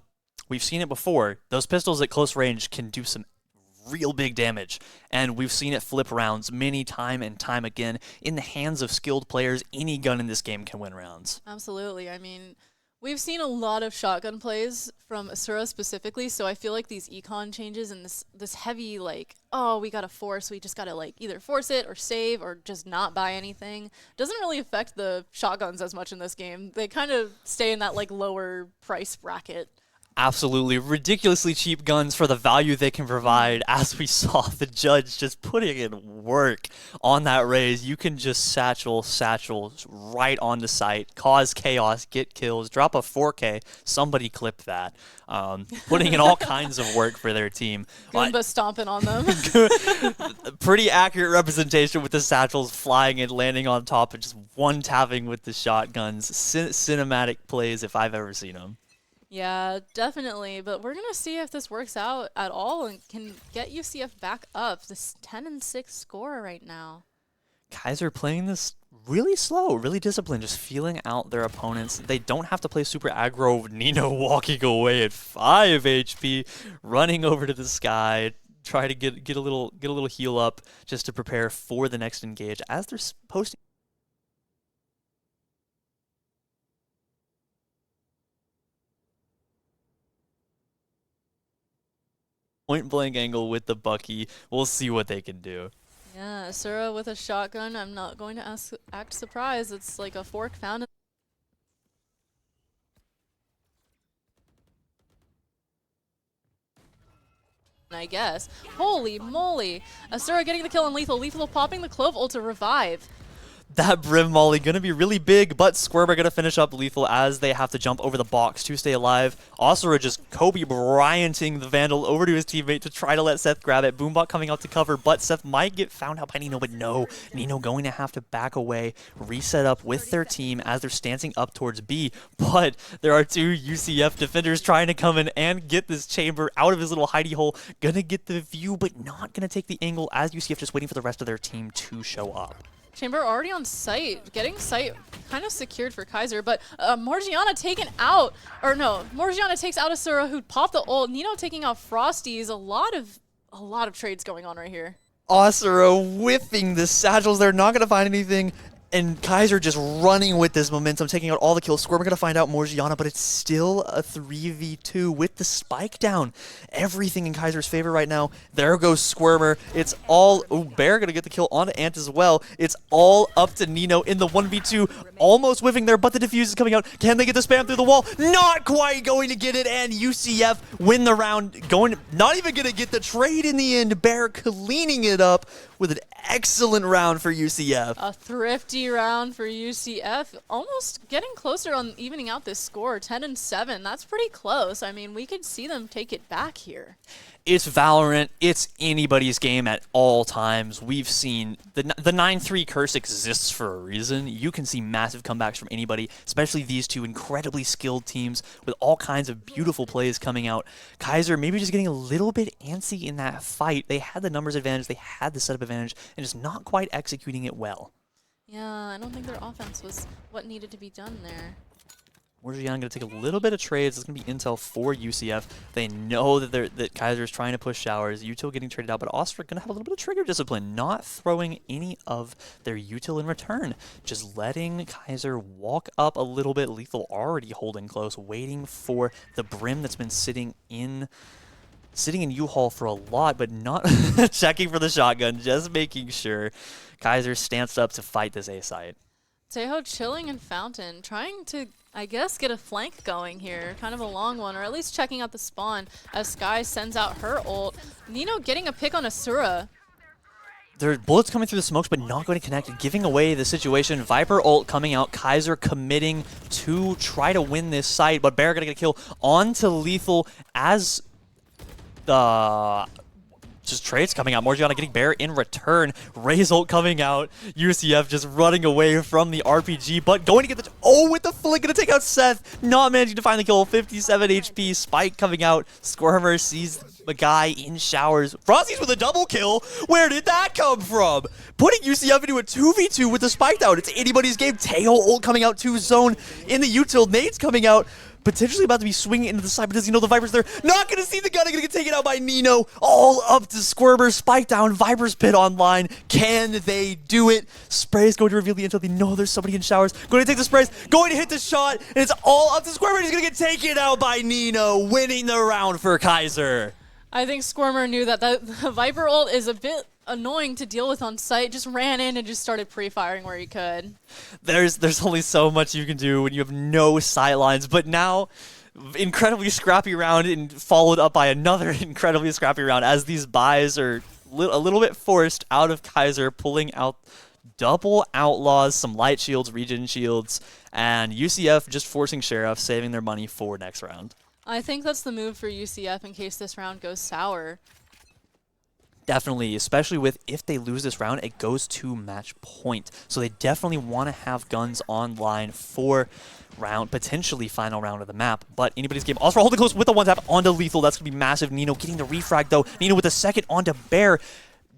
we've seen it before, those pistols at close range can do some real big damage. And we've seen it flip rounds many time and time again. In the hands of skilled players, any gun in this game can win rounds. Absolutely. I mean, we've seen a lot of shotgun plays from Asura specifically, so I feel like these econ changes and this heavy, like, oh, we gotta force, we just gotta, like, either force it or save or just not buy anything, doesn't really affect the shotguns as much in this game. They kind of stay in that, like, lower price bracket. Absolutely. Ridiculously cheap guns for the value they can provide. As we saw the judge just putting in work on that raise. You can just satchel right on the site, cause chaos, get kills, drop a 4K. Somebody clip that. Putting in all kinds of work for their team. Goomba stomping on them. Pretty accurate representation with the satchels flying and landing on top and just one tapping with the shotguns. Cinematic plays if I've ever seen them. Yeah, definitely. But we're going to see if this works out at all and can get UCF back up. This 10-6 score right now. Keiser playing this really slow, really disciplined, just feeling out their opponents. They don't have to play super aggro. Nino walking away at 5 HP, running over to the sky, try to get a little heal up just to prepare for the next engage as they're posting. Point blank angle with the Bucky. We'll see what they can do. Yeah, Asura with a shotgun. I'm not going to act surprised. It's like a fork found in I guess. Holy moly. Asura getting the kill on Lethal. Lethal popping the Clove ult to revive. That Brim Molly going to be really big, but Squirmer going to finish up Lethal as they have to jump over the box to stay alive. Asura just Kobe Bryanting the Vandal over to his teammate to try to let Seth grab it. Boombot coming out to cover, but Seth might get found out by Nino, but no. Nino going to have to back away, reset up with their team as they're stancing up towards B. But there are 2 UCF defenders trying to come in and get this chamber out of his little hidey hole. Going to get the view, but not going to take the angle as UCF just waiting for the rest of their team to show up. Chamber already on site, getting site kind of secured for Keiser, but Morgiana taken out, or no, Morgiana takes out Asura who popped the ult. Nino taking out Frosty's. A lot of trades going on right here. Asura whiffing the satchels. They're not going to find anything. And Keiser just running with this momentum, taking out all the kills. Squirmer going to find out Morgiana, but it's still a 3v2 with the spike down. Everything in Keiser's favor right now. There goes Squirmer. It's all... Ooh, Bear going to get the kill onto Ant as well. It's all up to Nino in the 1v2. Almost whiffing there, but the defuse is coming out. Can they get the spam through the wall? Not quite going to get it, and UCF win the round. Not even going to get the trade in the end. Bear cleaning it up with an excellent round for UCF. A thrifty round for UCF, almost getting closer on evening out this score, 10-7. That's pretty close. I mean, we could see them take it back here. It's Valorant. It's anybody's game at all times. We've seen the 9-3 curse exists for a reason. You can see massive comebacks from anybody, especially these two incredibly skilled teams with all kinds of beautiful plays coming out. Keiser maybe just getting a little bit antsy in that fight. They had the numbers advantage, they had the setup advantage, and just not quite executing it well. Yeah, I don't think their offense was what needed to be done there. Morgiana going to take a little bit of trades. It's going to be intel for UCF. They know that Keiser is trying to push showers. Util getting traded out, but Austria going to have a little bit of trigger discipline, not throwing any of their Util in return. Just letting Keiser walk up a little bit. Lethal already holding close, waiting for the Brim that's been sitting in U-Haul for a lot, but not checking for the shotgun, just making sure Keiser stands up to fight this A site. Tejo chilling in Fountain, trying to, I guess, get a flank going here. Kind of a long one, or at least checking out the spawn as Sky sends out her ult. Nino getting a pick on Asura. There are bullets coming through the smokes, but not going to connect, giving away the situation. Viper ult coming out, Keiser committing to try to win this site, but Bear going to get a kill onto Lethal as the... just trades coming out. Morgiana getting Bear in return. Ray's ult coming out. UCF just running away from the RPG, but going to get the... oh, with the flick, going to take out Seth. Not managing to find the kill. 57 HP. Spike coming out. Squirmer sees a guy in showers. Frosty's with a double kill. Where did that come from? Putting UCF into a 2v2 with the Spike down. It's anybody's game. Teo ult coming out to zone in the util. Nades coming out. Potentially about to be swinging into the side, but does he know the Viper's there? Not going to see the gun, going to get taken out by Nino. All up to Squirmer, Spike down, Viper's pit online. Can they do it? Spray's going to reveal the intel. They know there's somebody in showers. Going to take the sprays, going to hit the shot, and it's all up to Squirmer. He's going to get taken out by Nino, winning the round for Keiser. I think Squirmer knew that the Viper ult is a bit annoying to deal with on site. Just ran in and just started pre-firing where he could. There's only so much you can do when you have no sightlines, but now incredibly scrappy round and followed up by another incredibly scrappy round as these buys are a little bit forced out of Keiser, pulling out double outlaws, some light shields, regen shields, and UCF just forcing Sheriff, saving their money for next round. I think that's the move for UCF in case this round goes sour. Definitely, especially with if they lose this round, it goes to match point. So they definitely want to have guns online for potentially final round of the map. But anybody's game. Also holding close with the one tap onto Lethal. That's going to be massive. Nino getting the refrag though. Nino with the second onto Bear.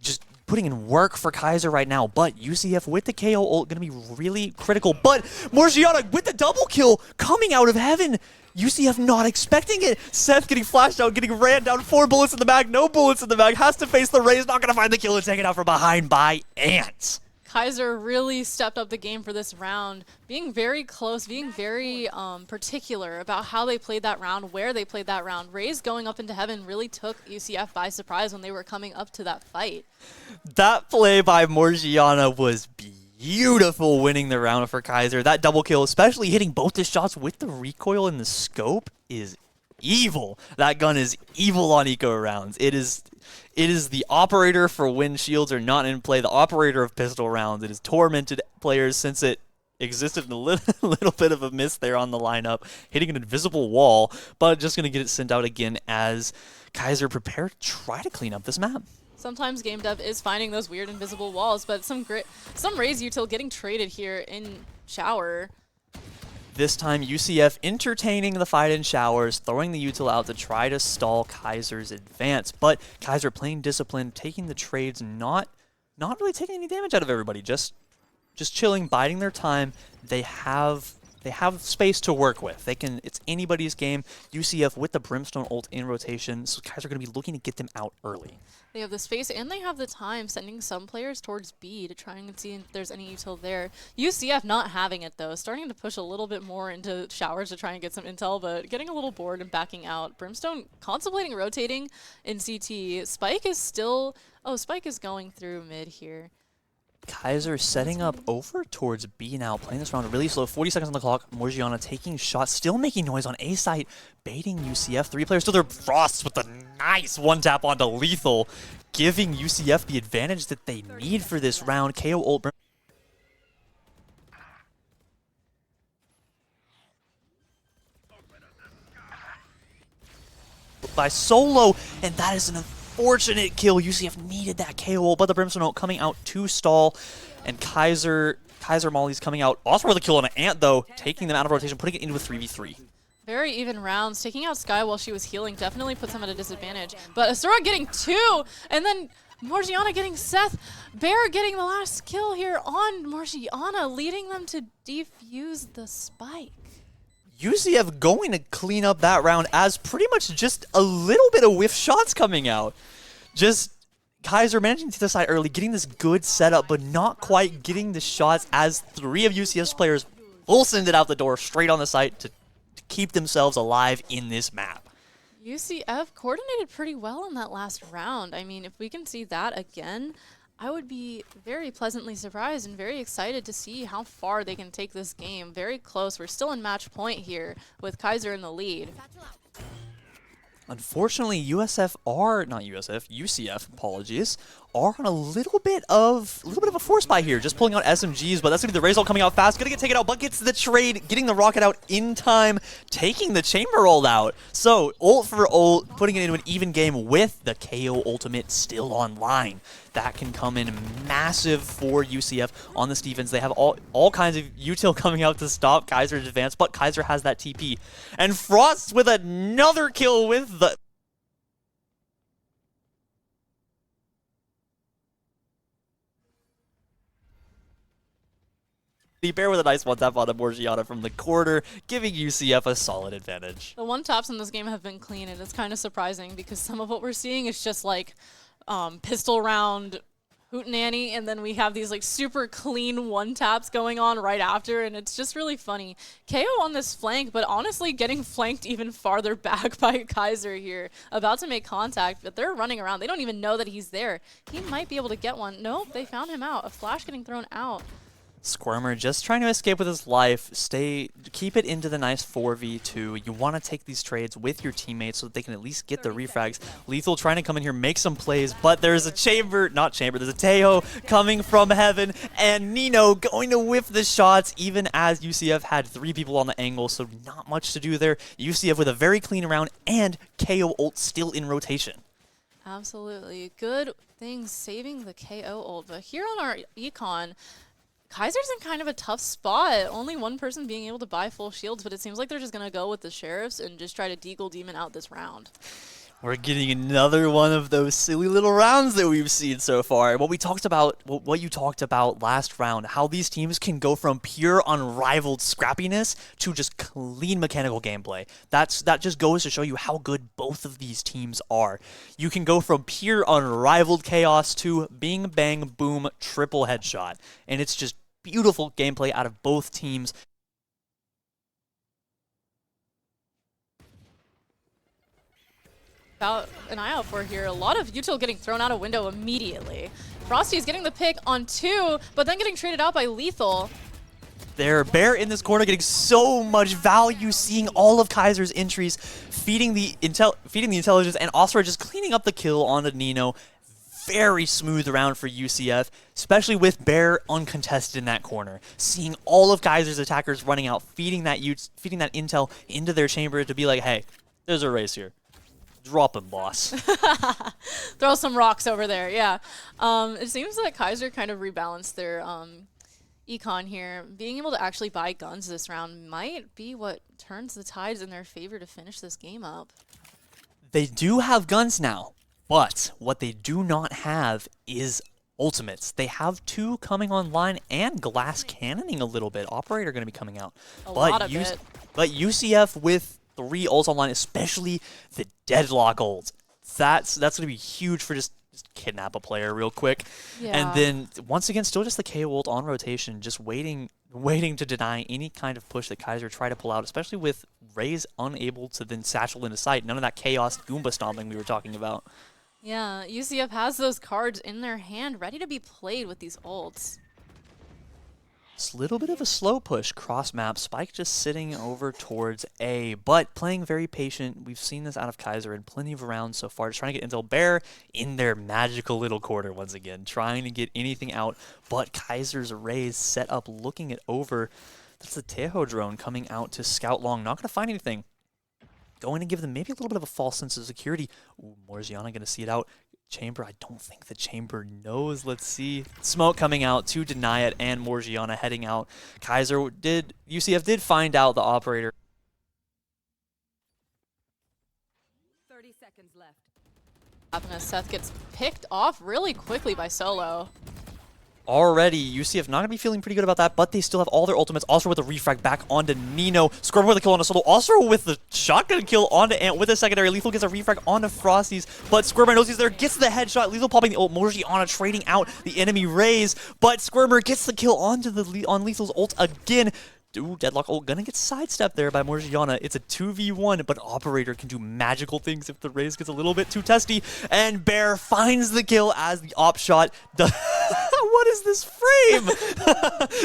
Just putting in work for Keiser right now. But UCF with the KO ult going to be really critical. But Morgiana with the double kill coming out of heaven. UCF not expecting it. Seth getting flashed out, getting ran down. 4 bullets in the bag, no bullets in the bag. Has to face the Rays, not going to find the kill and take it out from behind by Ants. Keiser really stepped up the game for this round, being very close, being very particular about how they played that round, where they played that round. Rays going up into heaven really took UCF by surprise when they were coming up to that fight. That play by Morgiana was beautiful, winning the round for Keiser. That double kill, especially hitting both the shots with the recoil and the scope, is evil. That gun is evil on eco rounds. It is the operator for when shields are not in play, the operator of pistol rounds. It has tormented players since it existed in a little bit of a miss there on the lineup, hitting an invisible wall, but just going to get it sent out again as Keiser prepare to try to clean up this map. Sometimes game dev is finding those weird invisible walls, but some Rays util getting traded here in shower. This time UCF entertaining the fight in showers, throwing the util out to try to stall Kaiser's advance. But Keiser playing disciplined, taking the trades, not really taking any damage out of everybody, just chilling, biding their time. They have space to work with. It's anybody's game. UCF with the Brimstone ult in rotation, so Keiser going to be looking to get them out early. They have the space and they have the time, sending some players towards B to try and see if there's any util there. UCF not having it though, starting to push a little bit more into showers to try and get some intel, but getting a little bored and backing out. Brimstone contemplating rotating in CT. Spike is going through mid here. Keiser setting up over towards B now, playing this round really slow. 40 seconds on the clock. Morgiana taking shots, still making noise on A site, baiting UCF. 3 players still there. Frost with a nice one tap onto Lethal, giving UCF the advantage that they need for this round. KO ult. By Solo, and that is an unfortunate kill. UCF needed that KO, but the Brimstone ult coming out to stall, and Keiser Molly's coming out. Also with a kill on an Ant, though, taking them out of rotation, putting it into a 3v3. Very even rounds. Taking out Skye while she was healing definitely puts him at a disadvantage. But Asura getting 2, and then Morgiana getting Seth. Bear getting the last kill here on Morgiana, leading them to defuse the spike. UCF going to clean up that round as pretty much just a little bit of whiff shots coming out. Just Keiser managing to the side early, getting this good setup, but not quite getting the shots as 3 of UCF's players will send it out the door straight on the site to keep themselves alive in this map. UCF coordinated pretty well in that last round. I mean, if we can see that again, I would be very pleasantly surprised and very excited to see how far they can take this game. Very close. We're still in match point here with Keiser in the lead. Unfortunately, UCF, apologies, are on a little bit of a force buy here, just pulling out SMGs, but that's gonna be the Razor coming out fast, gonna get taken out, but gets the trade, getting the rocket out in time, taking the chamber ult out. So ult for ult, putting it into an even game with the KO ultimate still online. That can come in massive for UCF on the Stephens. They have all kinds of util coming out to stop Keiser's advance, but Keiser has that TP. And Frost with another kill with the... The Bear with a nice one-tap on a Morgiana from the corner, giving UCF a solid advantage. The one-taps in this game have been clean, and it's kind of surprising because some of what we're seeing is just like pistol round hootenanny, and then we have these like super clean one-taps going on right after, and it's just really funny. KO on this flank, but honestly getting flanked even farther back by Keiser here. About to make contact, but they're running around. They don't even know that he's there. He might be able to get one. Nope, they found him out. A flash getting thrown out. Squirmer just trying to escape with his life, keep it into the nice 4v2. You want to take these trades with your teammates so that they can at least get the refrags. Lethal trying to come in here, make some plays, but there's a there's a Teo coming from heaven, and Nino going to whiff the shots even as UCF had 3 people on the angle, so not much to do there. UCF with a very clean round and KO ult still in rotation. Absolutely. Good things saving the KO ult, but here on our econ, Kaiser's in kind of a tough spot. Only one person being able to buy full shields, but it seems like they're just going to go with the Sheriffs and just try to Deagle Demon out this round. We're getting another one of those silly little rounds that we've seen so far. What you talked about last round, how these teams can go from pure unrivaled scrappiness to just clean mechanical gameplay. That just goes to show you how good both of these teams are. You can go from pure unrivaled chaos to bing, bang, boom, triple headshot. And it's just beautiful gameplay out of both teams. About an eye out for here. A lot of util getting thrown out a window immediately. Frosty's getting the pick on 2, but then getting traded out by Lethal. There, Bear in this corner getting so much value, seeing all of Kaiser's entries, feeding the intelligence, and also just cleaning up the kill onto Nino. Very smooth round for UCF, especially with Bear uncontested in that corner. Seeing all of Kaiser's attackers running out, feeding that intel into their chamber to be like, hey, there's a race here. Drop him, boss. Throw some rocks over there, yeah. It seems that Keiser kind of rebalanced their econ here. Being able to actually buy guns this round might be what turns the tides in their favor to finish this game up. They do have guns now, but what they do not have is ultimates. They have 2 coming online and glass cannoning a little bit. Operator going to be coming out. Lot of it. But UCF with 3 ults online, especially the deadlock ult. That's going to be huge for just kidnap a player real quick. Yeah. And then once again, still just the KO ult on rotation, just waiting to deny any kind of push that Keiser try to pull out, especially with Raze unable to then satchel into sight. None of that chaos Goomba stomping we were talking about. Yeah, UCF has those cards in their hand ready to be played with these ults. It's a little bit of a slow push cross map. Spike just sitting over towards A, but playing very patient. We've seen this out of Keiser in plenty of rounds so far. Just trying to get intel. Bear in their magical little quarter once again, trying to get anything out. But Kaiser's Rays set up, looking it over. That's the Tejo drone coming out to scout long. Not going to find anything. Going to give them maybe a little bit of a false sense of security. Ooh, Morgiana going to see it out. Chamber, I don't think the Chamber knows. Let's see. Smoke coming out to deny it, and Morgiana heading out. UCF did find out the operator. 30 seconds left. As Seth gets picked off really quickly by Solo. Already, UCF not going to be feeling pretty good about that, but they still have all their ultimates. Osro with a refrag back onto Nino. Scorpion with a kill on a Solo. Osro with the shotgun kill onto Ant with a secondary. Lethal gets a refrag onto Frosties, but Squirmer knows he's there, gets the headshot. Lethal popping the ult. Morgiana trading out the enemy Rays, but Squirmer gets the kill onto on Lethal's ult again. Ooh, Deadlock ult gonna get sidestepped there by Morgiana. It's a 2v1, but Operator can do magical things if the Rays gets a little bit too testy. And Bear finds the kill as the op shot does. What is this frame?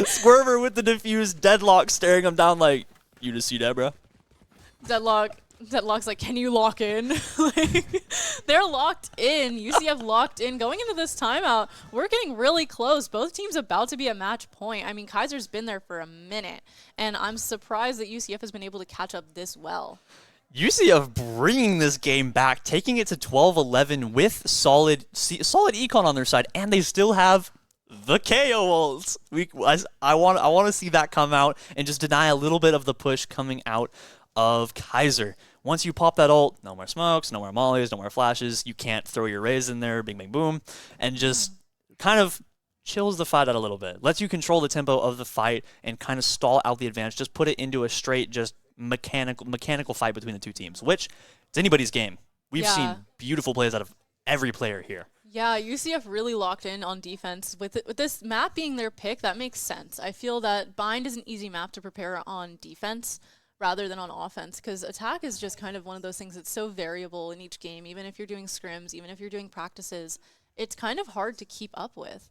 Squirmer with the defuse, Deadlock staring him down like, you just see that, bro? Deadlock's like, can you lock in? Like, they're locked in. UCF locked in. Going into this timeout, we're getting really close. Both teams about to be at match point. I mean, Kaiser's been there for a minute, and I'm surprised that UCF has been able to catch up this well. UCF bringing this game back, taking it to 12-11 with solid econ on their side, and they still have the KO ults. I want to see that come out and just deny a little bit of the push coming out of Keiser. Once you pop that ult, no more smokes, no more mollies, no more flashes. You can't throw your rays in there, bing, bang, boom, and just kind of chills the fight out a little bit. Lets you control the tempo of the fight and kind of stall out the advantage. Just put it into a straight, just mechanical fight between the two teams, which it's anybody's game. We've seen beautiful plays out of every player here. Yeah, UCF really locked in on defense. With this map being their pick, that makes sense. I feel that Bind is an easy map to prepare on defense rather than on offense, because attack is just kind of one of those things that's so variable in each game. Even if you're doing scrims, even if you're doing practices, it's kind of hard to keep up with.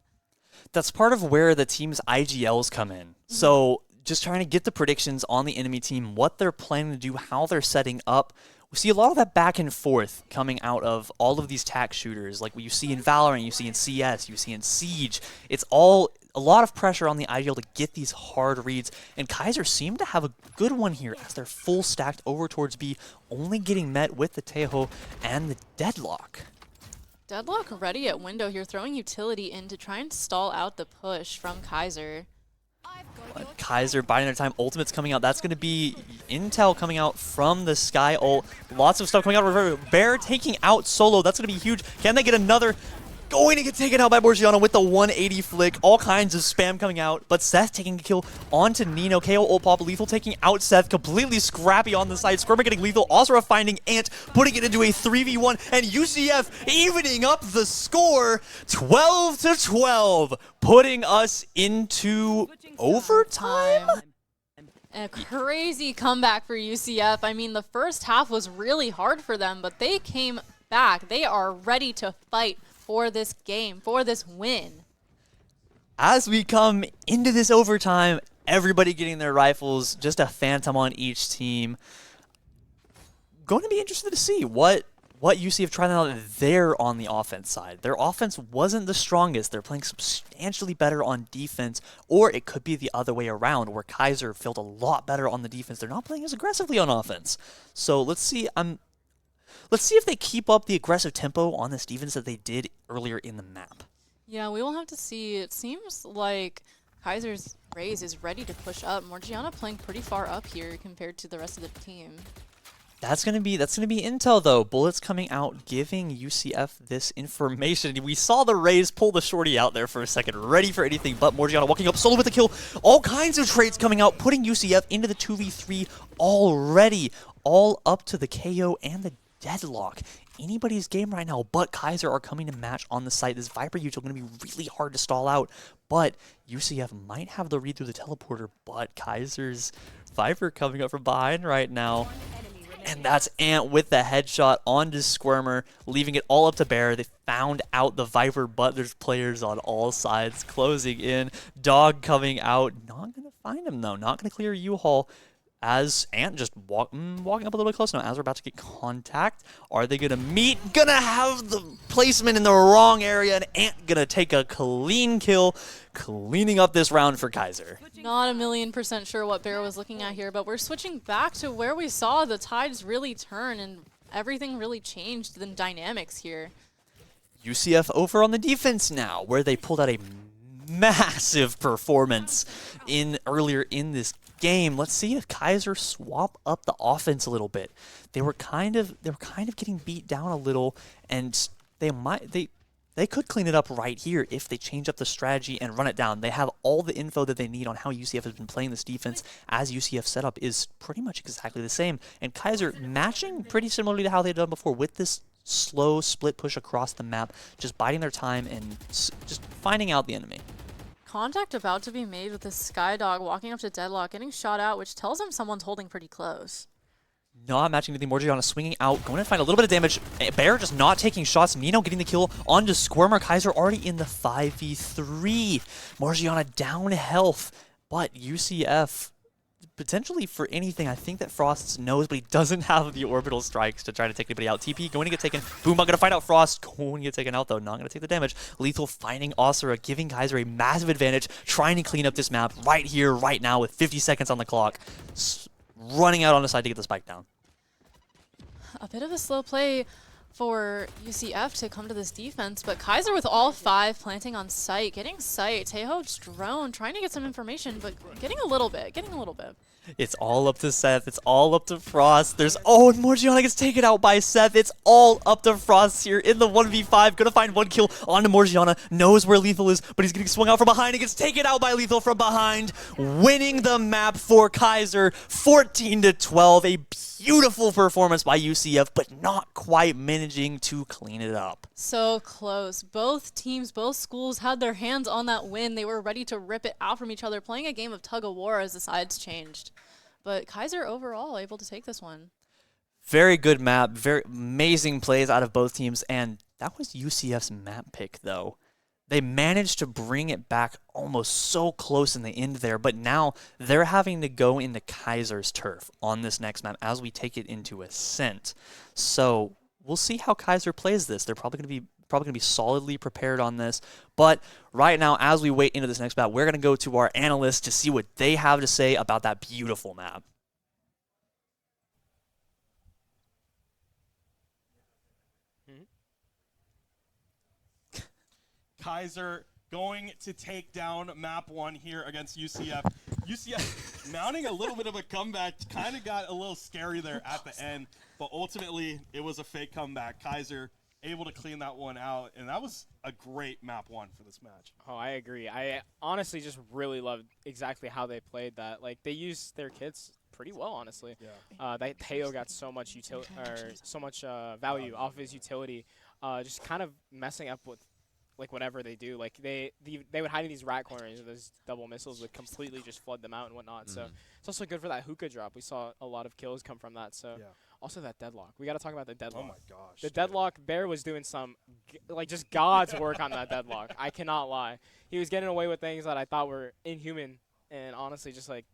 That's part of where the team's IGLs come in. So just trying to get the predictions on the enemy team, what they're planning to do, how they're setting up. We see a lot of that back and forth coming out of all of these tac shooters, like what you see in Valorant, you see in CS, you see in Siege. It's all a lot of pressure on the IGL to get these hard reads, and Keiser seemed to have a good one here as they're full stacked over towards B, only getting met with the Tejo and the Deadlock. Deadlock ready at window here, throwing utility in to try and stall out the push from Keiser. But Keiser biding their time. Ultimate's coming out. That's going to be intel coming out from the Sky ult. Lots of stuff coming out. Bear taking out Solo. That's going to be huge. Can they get another? Going to get taken out by Morgiana with the 180 flick. All kinds of spam coming out. But Seth taking a kill onto Nino. KO ult pop. Lethal taking out Seth. Completely scrappy on the side. Squirmer getting lethal. Osra finding Ant. Putting it into a 3v1. And UCF evening up the score. 12-12. Putting us into overtime. A crazy comeback for UCF. I mean, the first half was really hard for them, but they came back. They are ready to fight for this game, for this win. As we come into this overtime, everybody getting their rifles, just a phantom on each team. Going to be interested to see what UCF trying out there on the offense side. Their offense wasn't the strongest. They're playing substantially better on defense, or it could be the other way around, where Keiser felt a lot better on the defense. They're not playing as aggressively on offense. So let's see. Let's see if they keep up the aggressive tempo on this defense that they did earlier in the map. Yeah, we will have to see. It seems like Kaiser's Rays is ready to push up. Morgiana playing pretty far up here compared to the rest of the team. That's gonna be intel though. Bullets coming out, giving UCF this information. We saw the Rays pull the shorty out there for a second, ready for anything but Morgiana walking up solo with the kill. All kinds of trades coming out, putting UCF into the 2v3 already. All up to the KO and the Deadlock. Anybody's game right now, but Keiser are coming to match on the site. This Viper util going to be really hard to stall out, but UCF might have the read through the teleporter, but Keiser's Viper coming up from behind right now. And that's Ant with the headshot onto Squirmer, leaving it all up to Bear. They found out the Viper, but there's players on all sides closing in. Dog coming out. Not going to find him, though. Not going to clear U-Haul. As Ant just walking up a little bit close now, as we're about to get contact. Are they going to meet? Going to have the placement in the wrong area, and Ant going to take a clean kill, cleaning up this round for Keiser. Not 1,000,000% sure what Bear was looking at here, but we're switching back to where we saw the tides really turn and everything really changed the dynamics here. UCF over on the defense now, where they pulled out a massive performance earlier in this game. Let's see if Keiser swap up the offense a little bit. They were kind of getting beat down a little, and they could clean it up right here if they change up the strategy and run it down. They have all the info that they need on how UCF has been playing this defense, as UCF setup is pretty much exactly the same. And Keiser matching pretty similarly to how they've done before with this slow split push across the map, just biding their time and just finding out the enemy. Contact about to be made with this Skydog walking up to Deadlock, getting shot out, which tells him someone's holding pretty close. Not matching anything. Morgiana swinging out, going to find a little bit of damage. Bear just not taking shots. Nino getting the kill onto Squirmer. Keiser already in the 5v3. Morgiana down health, but UCF potentially for anything. I think that Frost knows, but he doesn't have the orbital strikes to try to take anybody out. TP going to get taken. Boom, going to fight out Frost. Going to get taken out, though. Not going to take the damage. Lethal finding Osura, giving Keiser a massive advantage, trying to clean up this map right here, right now, with 50 seconds on the clock. Running out on the side to get the spike down. A bit of a slow play for UCF to come to this defense, but Keiser with all 5 planting on site, getting sight. Teho's drone trying to get some information, but getting a little bit. It's all up to Seth. It's all up to Frost. And Morgiana gets taken out by Seth. It's all up to Frost here in the 1v5. Gonna find 1 kill onto Morgiana. Knows where Lethal is, but he's getting swung out from behind. He gets taken out by Lethal from behind. Winning the map for Keiser, 14-12. A beautiful performance by UCF, but not quite managing to clean it up. So close. Both teams, both schools had their hands on that win. They were ready to rip it out from each other, playing a game of tug-of-war as the sides changed. But Keiser overall able to take this one. Very good map, very amazing plays out of both teams, and that was UCF's map pick, though. They managed to bring it back almost so close in the end there, but now they're having to go into Keiser's turf on this next map as we take it into Ascent. So we'll see how Keiser plays this. They're probably going to be solidly prepared on this. But right now, as we wait into this next map, we're going to go to our analysts to see what they have to say about that beautiful map. Keiser going to take down map 1 here against UCF. UCF mounting a little bit of a comeback, kind of got a little scary there at the end, but ultimately it was a fake comeback. Keiser able to clean that one out, and that was a great map 1 for this match. Oh, I agree. I honestly just really loved exactly how they played that. Like, they used their kits pretty well, honestly. Yeah. That Teo got so much value off of his utility, just kind of messing up with like whatever they do. Like they would hide in these rat corners, and those double missiles would completely just flood them out and whatnot. So it's also good for that hookah drop. We saw a lot of kills come from that. So also that deadlock. We got to talk about the deadlock. Oh my gosh. The deadlock, Bear was doing some just God's work on that deadlock. I cannot lie. He was getting away with things that I thought were inhuman, and honestly just like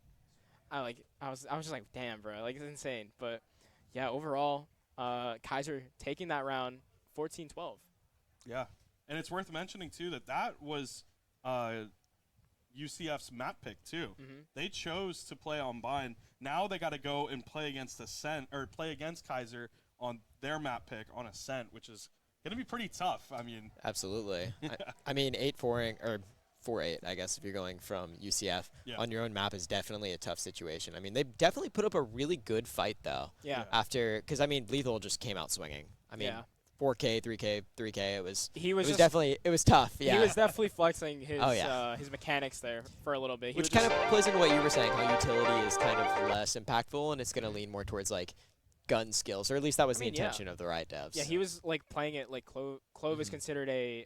I was just like, damn, bro, like it's insane. But yeah, overall, Keiser taking that round 14-12. Yeah. And it's worth mentioning, too, that was UCF's map pick, too. They chose to play on Bind. Now they got to go and play against Ascent, or play against Keiser on their map pick on Ascent, which is going to be pretty tough. I mean, absolutely. I mean, 8-4 or 4-8, I guess, if you're going from UCF on your own map is definitely a tough situation. I mean, they definitely put up a really good fight, though. Yeah. Because, I mean, Lethal just came out swinging. I mean, 4K, 3K, 3K. It was tough. Yeah. He was definitely flexing his mechanics there for a little bit. Which kind of plays into what you were saying, how utility is kind of less impactful, and it's going to lean more towards like gun skills, or at least that was I mean, the yeah. intention of the Riot devs. Yeah, he was like playing it like Clove is considered a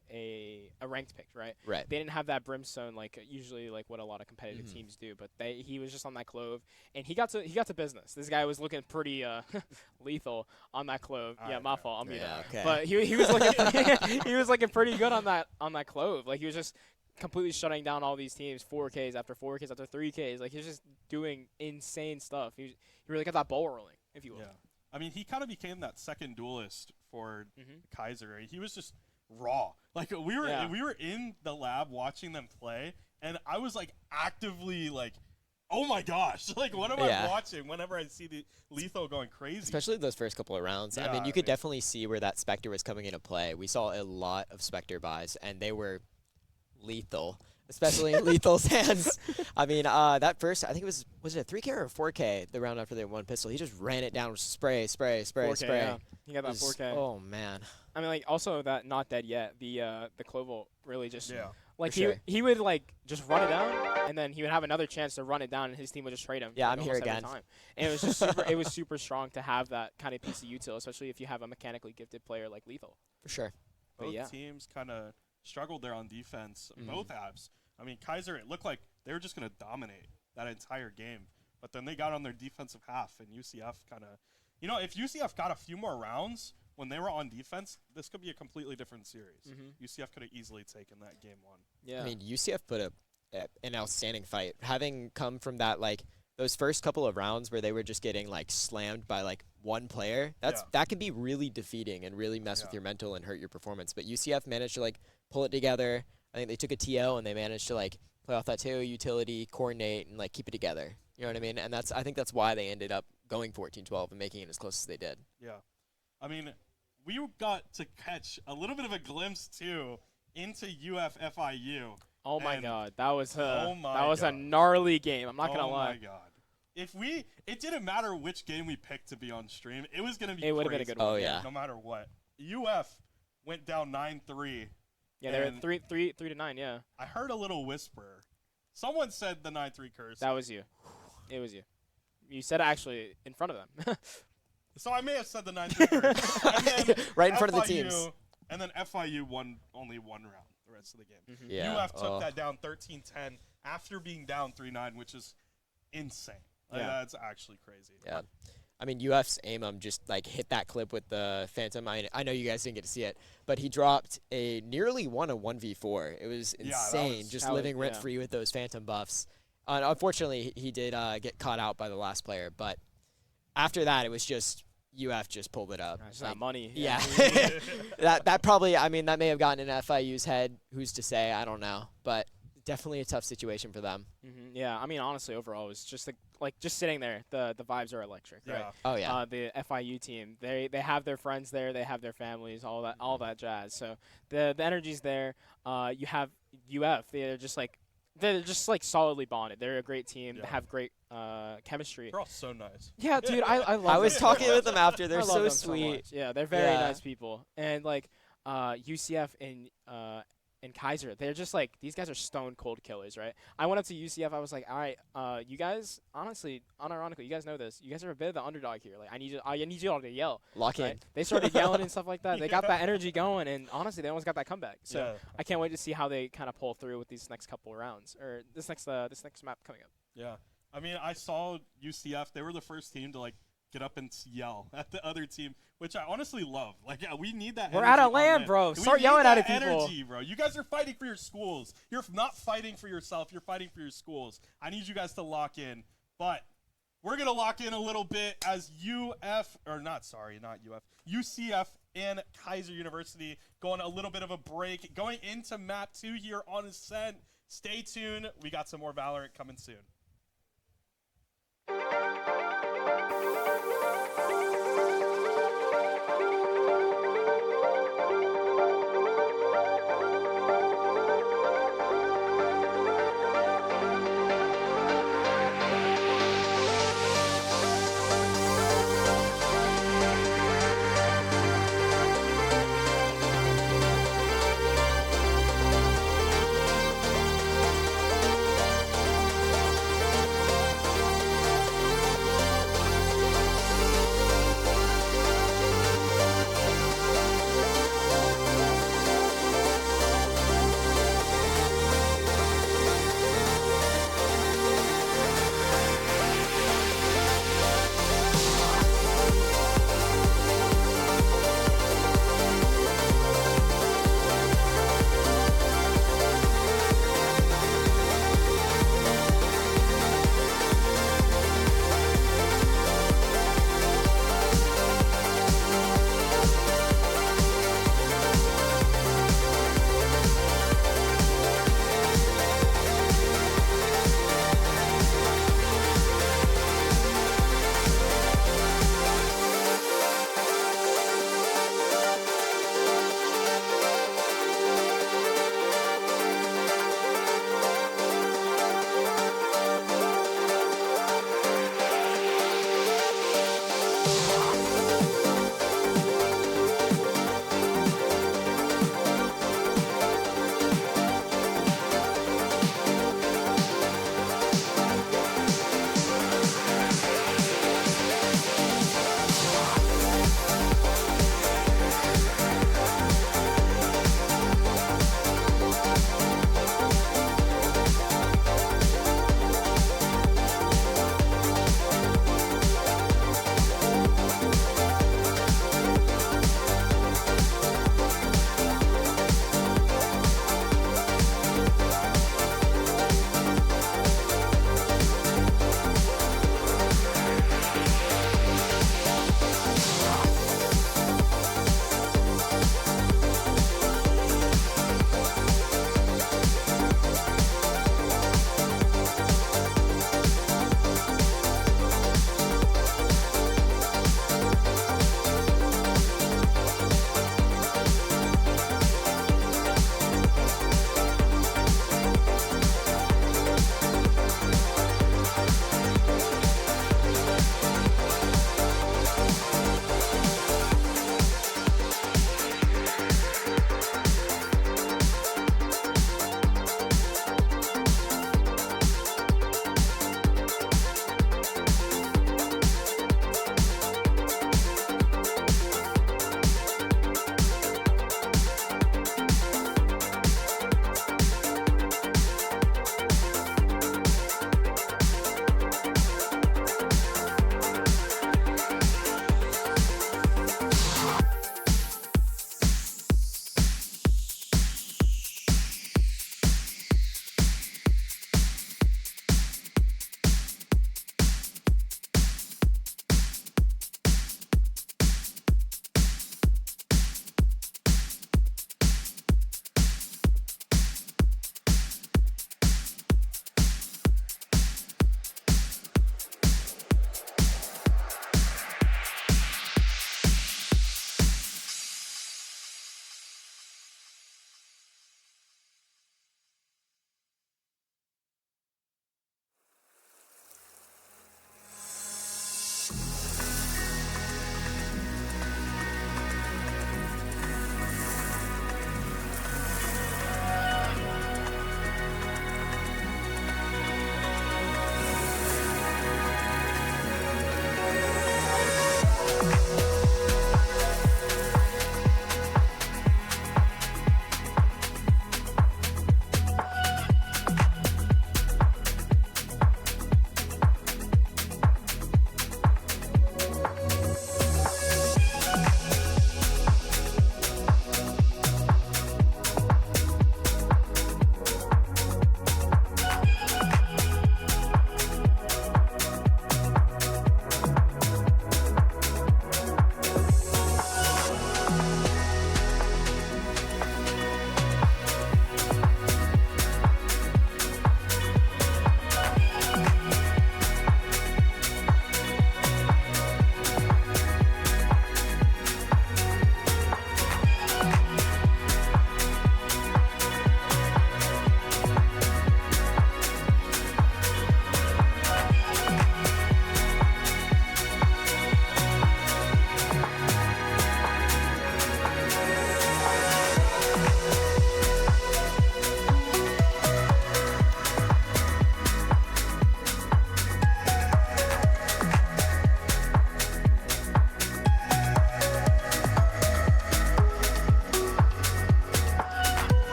ranked pick, right? Right. They didn't have that brimstone like usually like what a lot of competitive teams do, but he was just on that Clove, and he got to business. This guy was looking pretty lethal on that Clove. Yeah, my fault. I'll mute Yeah, him. okay. But he was looking he was looking pretty good on that Clove. Like he was just completely shutting down all these teams, 4Ks after 4Ks after 3Ks. Like he was just doing insane stuff. He really got that ball rolling, if you will. Yeah. I mean, he kind of became that second duelist for Keiser. He was just raw. Like we were in the lab watching them play, and I was like actively like, oh my gosh, like what am I watching whenever I see the lethal going crazy? Especially those first couple of rounds. I mean, you could definitely see where that Spectre was coming into play. We saw a lot of Spectre buys, and they were lethal, especially in Lethal's hands. I mean, that first, I think it was it a 3K or a 4K, the round after they won pistol? He just ran it down with spray. 4K, yeah. He got that 4K. Oh, man. I mean, like, also that not dead yet. The Cloval really just like For he would like just run it down, and then he would have another chance to run it down, and his team would just trade him. Yeah, like, I'm here almost every again. time. And it was just super, it was super strong to have that kind of PC util, especially if you have a mechanically gifted player like Lethal. For sure. But Both yeah. teams kind of struggled there on defense. Both halves. I mean, Keiser, it looked like they were just going to dominate that entire game. But then they got on their defensive half, and UCF kind of, if UCF got a few more rounds when they were on defense, this could be a completely different series. UCF could have easily taken that game 1. Yeah. I mean, UCF put an outstanding fight. Having come from that, like, those first couple of rounds where they were just getting, like, slammed by, like, one player, that can be really defeating and really mess with your mental and hurt your performance. But UCF managed to, like, pull it together. I think they took a TO and they managed to, like, play off that TO utility, coordinate, and, like, keep it together. You know what I mean? And I think that's why they ended up going 14-12 and making it as close as they did. Yeah. I mean, we got to catch a little bit of a glimpse, too, into UF FIU. Oh, my God. That was God. a gnarly game. I'm not going to lie. Oh, my God. It didn't matter which game we picked to be on stream. It was going to be It would have been a good one. Oh, yeah. No matter what. UF went down 9-3. Yeah, they were 3-9, yeah. I heard a little whisper. Someone said the 9-3 curse. That was you. It was you. You said it actually in front of them. So I may have said the 9-3 curse. And then right in front of the teams. And then FIU won only one round the rest of the game. Yeah. UF took that down 13-10 after being down 3-9, which is insane. Like, that's actually crazy. Yeah. I mean, UF's Amum just, like, hit that clip with the Phantom. I know you guys didn't get to see it, but he dropped nearly won a 1v4. It was insane, just living rent-free with those Phantom buffs. Unfortunately, he did get caught out by the last player, but after that, it was just UF just pulled it up. It's not money. Yeah. that probably, I mean, that may have gotten in FIU's head. Who's to say? I don't know. But definitely a tough situation for them. Yeah, I mean, honestly, overall, it was just like just sitting there. The vibes are electric, right? Oh yeah. The FIU team, they have their friends there, they have their families, all that jazz. So the energy's there. You have UF. They're just like solidly bonded. They're a great team. They have great chemistry. They're all so nice. Yeah, dude, I love. I was talking with them after. They're I love so them sweet. much. Yeah, they're very nice people. And like UCF and Keiser, they're just like, these guys are stone cold killers, right? I went up to UCF. I was like, all right, you guys, honestly, unironically, you guys know this. You guys are a bit of the underdog here. Like, I need you all to yell. Lock right? in. They started yelling and stuff like that. They got that energy going, and honestly, they almost got that comeback. So I can't wait to see how they kind of pull through with these next couple of rounds, or this next map coming up. Yeah. I mean, I saw UCF. They were the first team to, like, get up and yell at the other team, which I honestly love. Like, yeah, we need that. We're out of land, bro. Start yelling at people. Energy, bro. You guys are fighting for your schools. You're not fighting for yourself. You're fighting for your schools. I need you guys to lock in. But we're gonna lock in a little bit as UCF and Keiser University going a little bit of a break, going into map 2 here on Ascent. Stay tuned. We got some more Valorant coming soon.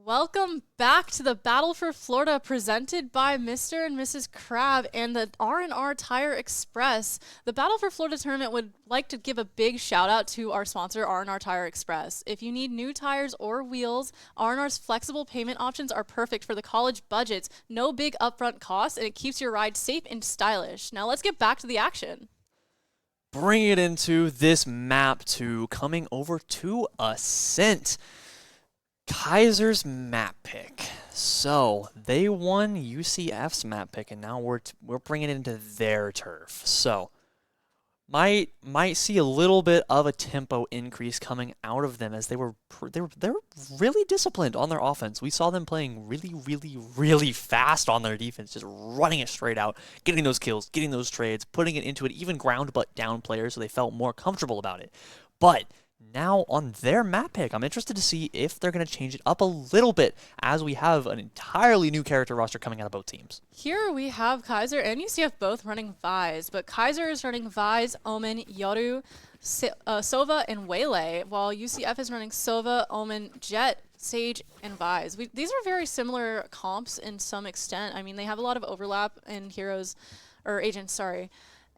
Welcome back to the Battle for Florida presented by Mr. and Mrs. Crab and the R&R Tire Express. The Battle for Florida tournament would like to give a big shout out to our sponsor, R&R Tire Express. If you need new tires or wheels, R&R's flexible payment options are perfect for the college budgets. No big upfront costs, and it keeps your ride safe and stylish. Now let's get back to the action. Bring it into this map 2, coming over to Ascent. Keiser's map pick. So they won UCF's map pick, and now we're bringing it into their turf. So might see a little bit of a tempo increase coming out of them, as they were really disciplined on their offense. We saw them playing really fast on their defense, just running it straight out, getting those kills, getting those trades, putting it into an even ground but down player, so they felt more comfortable about it. But now on their map pick, I'm interested to see if they're going to change it up a little bit, as we have an entirely new character roster coming out of both teams. Here we have Keiser and UCF both running Vise, but Keiser is running Vise, Omen, Yoru, Sova, and Waylay, while UCF is running Sova, Omen, Jet, Sage, and Vise. These are very similar comps in some extent. I mean, they have a lot of overlap in heroes, or agents, sorry.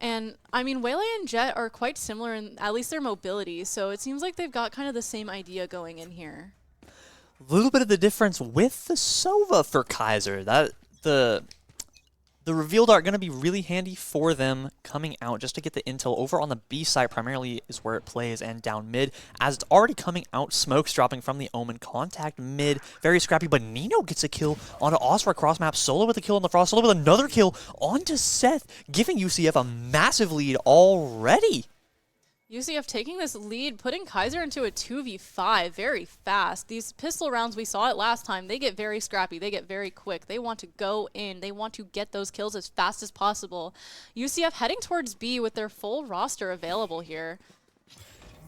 And, I mean, Waylay and Jet are quite similar in at least their mobility, so it seems like they've got kind of the same idea going in here. A little bit of the difference with the Sova for Keiser. That the reveal dart going to be really handy for them coming out, just to get the intel over on the B side primarily is where it plays, and down mid, as it's already coming out. Smokes dropping from the Omen, contact mid, very scrappy, but Nino gets a kill onto Osra cross map, Solo with a kill on the Frost, Solo with another kill onto Seth, giving UCF a massive lead already. UCF taking this lead, putting Keiser into a 2v5 very fast. These pistol rounds, we saw it last time, they get very scrappy, they get very quick. They want to go in, they want to get those kills as fast as possible. UCF heading towards B with their full roster available here.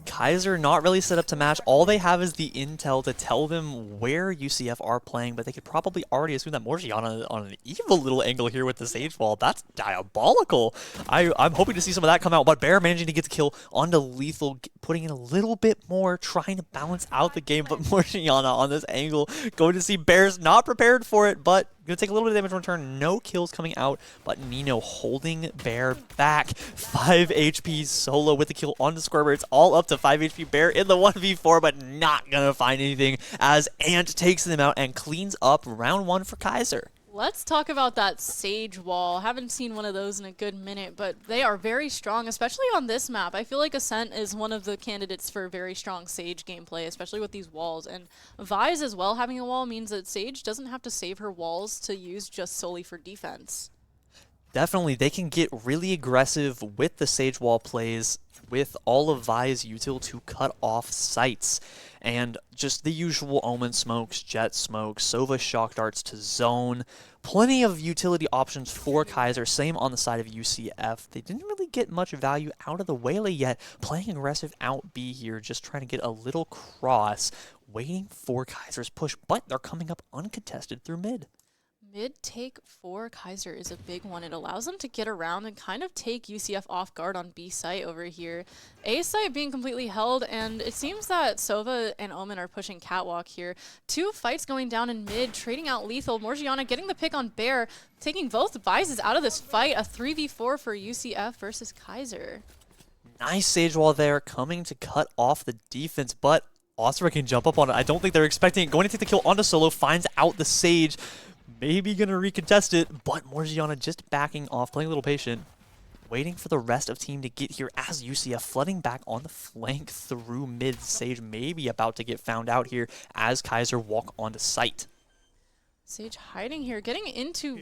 Keiser not really set up to match. All they have is the intel to tell them where UCF are playing, but they could probably already assume that Morgiana on an evil little angle here with the Sage Wall. That's diabolical. I'm hoping to see some of that come out, but Bear managing to get the kill onto Lethal, putting in a little bit more, trying to balance out the game, but Morgiana on this angle, going to see Bear's not prepared for it, but going to take a little bit of damage in return. No kills coming out, but Nino holding Bear back. 5 HP Solo with the kill on the Squirber. It's all up to 5 HP Bear in the 1v4, but not going to find anything, as Ant takes them out and cleans up round 1 for Keiser. Let's talk about that Sage Wall. Haven't seen one of those in a good minute, but they are very strong, especially on this map. I feel like Ascent is one of the candidates for very strong Sage gameplay, especially with these walls. And Vise as well having a wall means that Sage doesn't have to save her walls to use just solely for defense. Definitely, they can get really aggressive with the Sage Wall plays, with all of Vi's util to cut off sights. And just the usual Omen smokes, Jet smokes, Sova shock darts to zone. Plenty of utility options for Keiser. Same on the side of UCF. They didn't really get much value out of the Waylay yet. Playing aggressive out B here, just trying to get a little cross. Waiting for Keiser's push, but they're coming up uncontested through mid. Mid take for Keiser is a big one. It allows them to get around and kind of take UCF off guard on B site over here. A site being completely held, and it seems that Sova and Omen are pushing Catwalk here. 2 fights going down in mid, trading out Lethal. Morgiana getting the pick on Bear, taking both Vises out of this fight. A 3v4 for UCF versus Keiser. Nice Sage Wall there, coming to cut off the defense, but Osra can jump up on it. I don't think they're expecting it. Going to take the kill onto Solo, finds out the Sage. Maybe going to recontest it, but Morgiana just backing off, playing a little patient, waiting for the rest of team to get here as UCF flooding back on the flank through mid. Sage maybe about to get found out here as Keiser walk onto site. Sage hiding here, getting into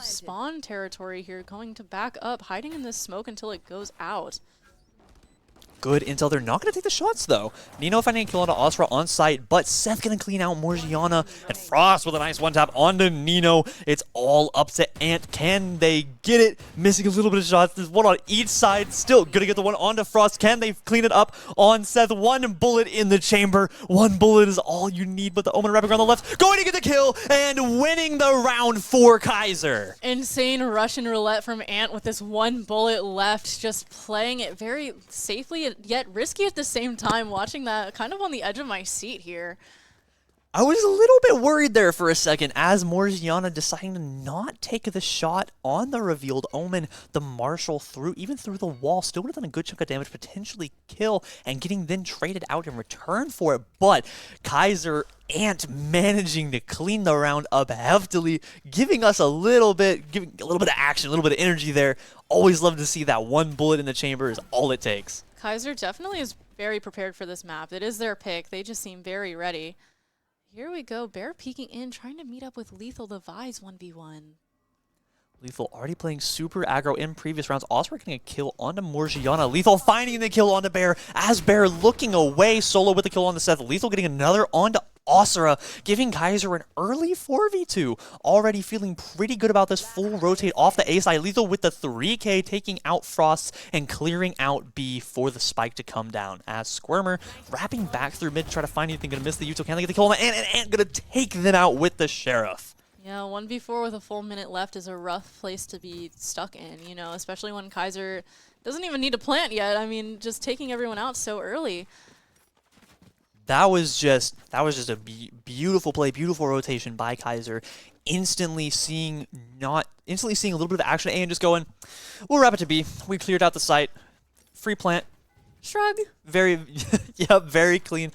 spawn territory here, going to back up, hiding in this smoke until it goes out. Good intel. They're not going to take the shots, though. Nino finding a kill onto Osra on site, but Seth going to clean out Morgiana, and Frost with a nice one-tap onto Nino. It's all up to Ant. Can they get it? Missing a little bit of shots. There's one on each side. Still going to get the one onto Frost. Can they clean it up on Seth? 1 bullet in the chamber. 1 bullet is all you need, but the Omen wrapping around the left. Going to get the kill and winning the round for Keiser. Insane Russian roulette from Ant with this 1 bullet left, just playing it very safely yet risky at the same time. Watching that kind of on the edge of my seat here. I was a little bit worried there for a second as Morgiana deciding to not take the shot on the revealed Omen. The Marshal even through the wall, still would have done a good chunk of damage, potentially kill, and getting then traded out in return for it. But Keiser Ant managing to clean the round up heftily, giving us a little bit of action, a little bit of energy there. Always love to see that one bullet in the chamber is all it takes. Keiser definitely is very prepared for this map. It is their pick. They just seem very ready. Here we go. Bear peeking in, trying to meet up with Lethal the Vise 1v1. Lethal already playing super aggro in previous rounds. Also getting a kill onto Morgiana. Lethal finding the kill onto Bear as Bear looking away. Solo with the kill onto Seth. Lethal getting another onto Osira, giving Keiser an early 4v2. Already feeling pretty good about this full rotate off the A side. Lethal with the 3K taking out Frost and clearing out B for the spike to come down. As Squirmer wrapping back through mid to try to find anything. Gonna miss the Yuto. Can they get the kill on Ant? And Ant gonna take them out with the Sheriff. Yeah, 1v4 with a full minute left is a rough place to be stuck in, you know, especially when Keiser doesn't even need to plant yet. I mean, just taking everyone out so early. That was just a beautiful play, beautiful rotation by Keiser. Instantly seeing a little bit of action and just going, we'll wrap it to B. We cleared out the site. Free plant. Shrug. Very clean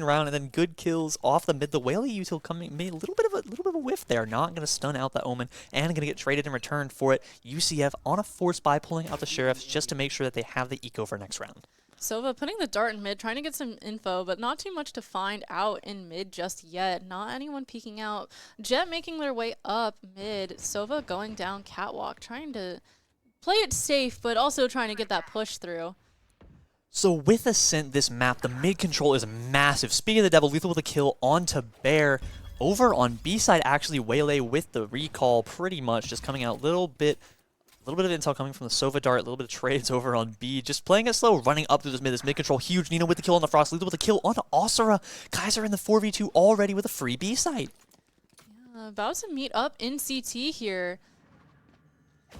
round, and then good kills off the mid. The Whaley util made a little bit of a whiff there. Not going to stun out the Omen, and going to get traded in return for it. UCF on a force buy, pulling out the Sheriffs just to make sure that they have the eco for next round. Sova putting the dart in mid, trying to get some info, but not too much to find out in mid just yet. Not anyone peeking out. Jet making their way up mid. Sova going down catwalk, trying to play it safe, but also trying to get that push through. So with Ascent, this map, the mid control is massive. Speaking of the Devil, Lethal with a kill onto Bear. Over on B side, actually, Waylay with the recall pretty much just coming out a little bit of intel coming from the Sova dart, a little bit of trades over on B. Just playing it slow, running up through this mid control. Huge Nino with the kill on the Frost. Lethal with a kill onto Osira. Keiser in the 4v2 already with a free B site. Yeah, about to meet up in CT here. A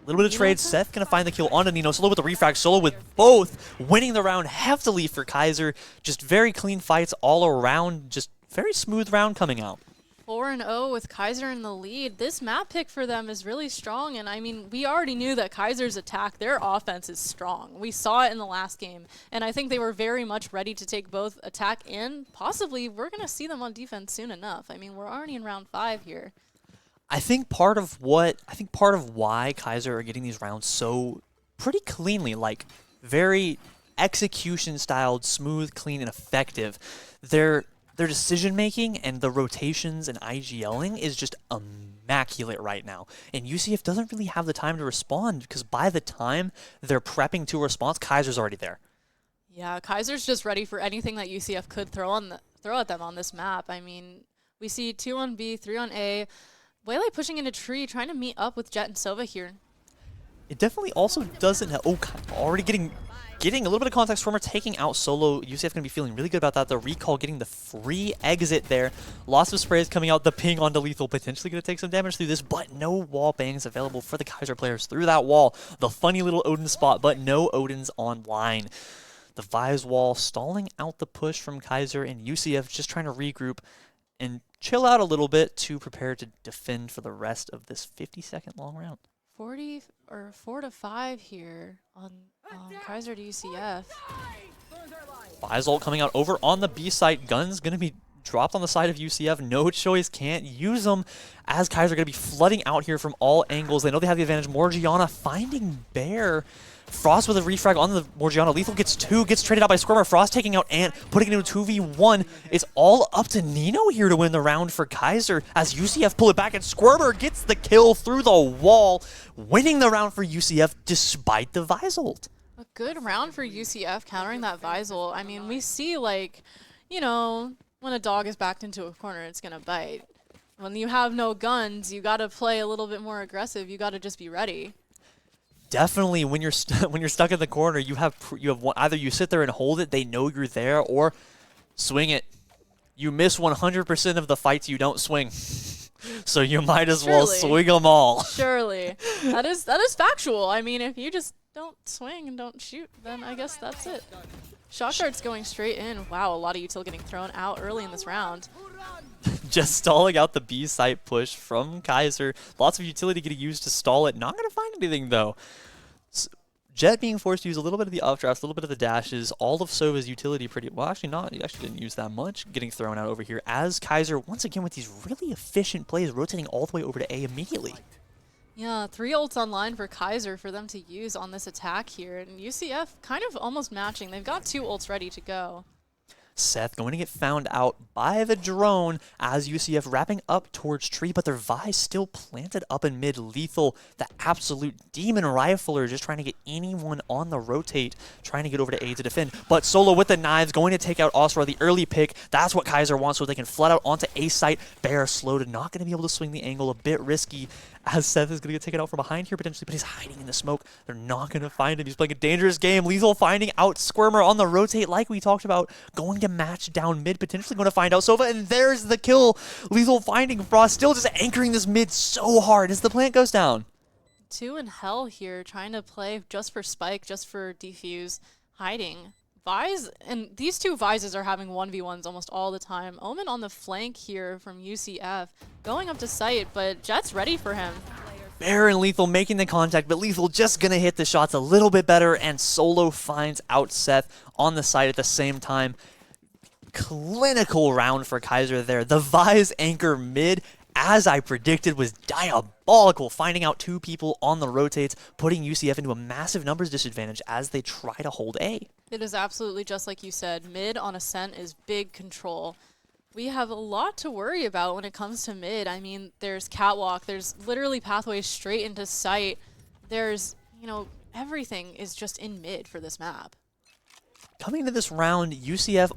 little bit of trade. Seth going to find the kill onto Nino. Solo with the refrag. Solo with both. Winning the round heftily for Keiser. Just very clean fights all around. Just very smooth round coming out. 4-0 with Keiser in the lead. This map pick for them is really strong, and I mean, we already knew that Keiser's attack, their offense is strong. We saw it in the last game, and I think they were very much ready to take both attack and possibly we're going to see them on defense soon enough. I mean, we're already in round 5 here. I think part of why Keiser are getting these rounds so pretty cleanly, like very execution styled, smooth, clean, and effective. Their decision making and the rotations and IGLing is just immaculate right now. And UCF doesn't really have the time to respond because by the time they're prepping to response, Kaiser's already there. Yeah, Kaiser's just ready for anything that UCF could throw at them on this map. I mean, we see 2 on B, 3 on A. Waylay pushing into tree, trying to meet up with Jet and Sova here. It definitely also doesn't have... Oh, already getting a little bit of context from her, taking out Solo. UCF going to be feeling really good about that. The recall getting the free exit there. Lots of sprays coming out. The ping onto Lethal. Potentially going to take some damage through this, but no wall bangs available for the Keiser players through that wall. The funny little Odin spot, but no Odins online. The Vise wall stalling out the push from Keiser, and UCF just trying to regroup and chill out a little bit to prepare to defend for the rest of this 50-second long round. 4-5 here on Keiser to UCF. Vise ult coming out over on the B site. Guns going to be dropped on the side of UCF. No choice, can't use them as Keiser going to be flooding out here from all angles. They know they have the advantage. Morgiana finding Bear. Frost with a refrag on the Morgiana. Lethal gets 2, gets traded out by Squirmer. Frost taking out Ant, putting it into a 2v1. It's all up to Nino here to win the round for Keiser as UCF pull it back, and Squirmer gets the kill through the wall, winning the round for UCF despite the Vise ult. A good round for UCF countering that Vise ult. I mean, we see, like, you know, when a dog is backed into a corner, it's going to bite. When you have no guns, you got to play a little bit more aggressive. You got to just be ready. Definitely, when you're stuck in the corner, you have one, either you sit there and hold it, they know you're there, or swing it. You miss 100% of the fights you don't swing, so you might as well swing them all. Surely, that is factual. I mean, if you just don't swing and don't shoot, then I guess that's it. Shock darts going straight in. Wow, a lot of util getting thrown out early in this round. Just stalling out the B site push from Keiser. Lots of utility getting used to stall it. Not going to find anything, though. Jet being forced to use a little bit of the updrafts, a little bit of the dashes, all of Sova's utility pretty well. Actually, not. He actually didn't use that much. Getting thrown out over here as Keiser, once again, with these really efficient plays, rotating all the way over to A immediately. Yeah, 3 ults online for Keiser for them to use on this attack here. And UCF kind of almost matching. They've got 2 ults ready to go. Seth going to get found out by the drone as UCF wrapping up towards tree, but their Vi's still planted up in mid. Lethal, the absolute demon rifler, just trying to get anyone on the rotate, trying to get over to A to defend. But Solo with the knives, going to take out Osra, the early pick. That's what Keiser wants, so they can flood out onto A site. Bear slowed, not going to be able to swing the angle, a bit risky, as Seth is going to get taken out from behind here potentially, but he's hiding in the smoke. They're not going to find him. He's playing a dangerous game. Lethal finding out Squirmer on the rotate like we talked about. Going to match down mid, potentially going to find out Sova, and there's the kill. Lethal finding Frost, still just anchoring this mid so hard as the plant goes down. 2 in hell here, trying to play just for spike, just for defuse, hiding. Vise, and these 2 Vises are having 1v1s almost all the time. Omen on the flank here from UCF, going up to site, but Jet's ready for him. Bear and Lethal making the contact, but Lethal just going to hit the shots a little bit better, and Solo finds out Seth on the side at the same time. Clinical round for Keiser there. The Vise anchor mid, as I predicted, was diabolical, finding out 2 people on the rotates, putting UCF into a massive numbers disadvantage as they try to hold A. It is absolutely just like you said. Mid on Ascent is big control. We have a lot to worry about when it comes to mid. I mean, there's catwalk, there's literally pathways straight into site. There's, you know, everything is just in mid for this map. Coming into this round, UCF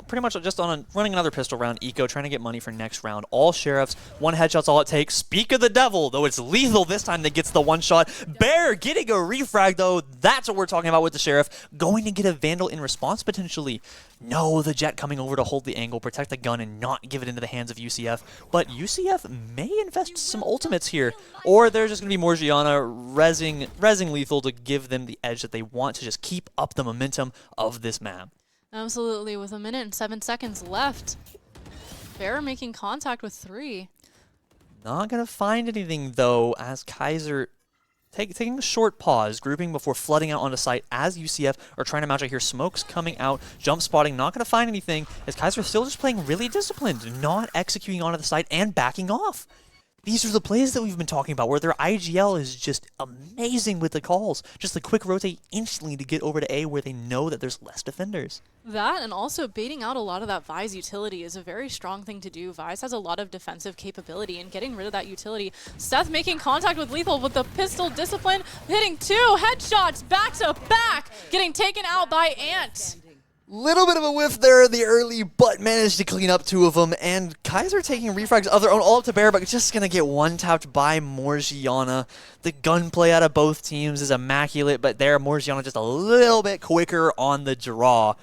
pretty much just running another pistol round, eco, trying to get money for next round. All sheriffs, 1 headshot's all it takes. Speak of the devil, though it's Lethal this time that gets the 1 shot. Bear getting a refrag, though. That's what we're talking about with the sheriff. Going to get a Vandal in response, potentially. No, the Jet coming over to hold the angle, protect the gun, and not give it into the hands of UCF. But UCF may invest some ultimates here, or there's just going to be Morgiana rezzing Lethal to give them the edge that they want to just keep up the momentum of this map. Absolutely, with 1 minute and 7 seconds left. Bear making contact with 3. Not going to find anything, though, as Keiser taking a short pause, grouping before flooding out onto site as UCF are trying to match out here. Smoke's coming out, jump spotting, not going to find anything, as Keiser still just playing really disciplined, not executing onto the site and backing off. These are the plays that we've been talking about, where their IGL is just amazing with the calls. Just a quick rotate instantly to get over to A where they know that there's less defenders. That, and also baiting out a lot of that Vise utility is a very strong thing to do. Vise has a lot of defensive capability, and getting rid of that utility. Seth making contact with Lethal with the pistol discipline, hitting 2 headshots back to back, getting taken out by Ant. Little bit of a whiff there in the early, but managed to clean up 2 of them. And Keiser taking refrags of their own all up to Bear, but just going to get 1-tapped by Morgiana. The gunplay out of both teams is immaculate, but there, Morgiana just a little bit quicker on the draw.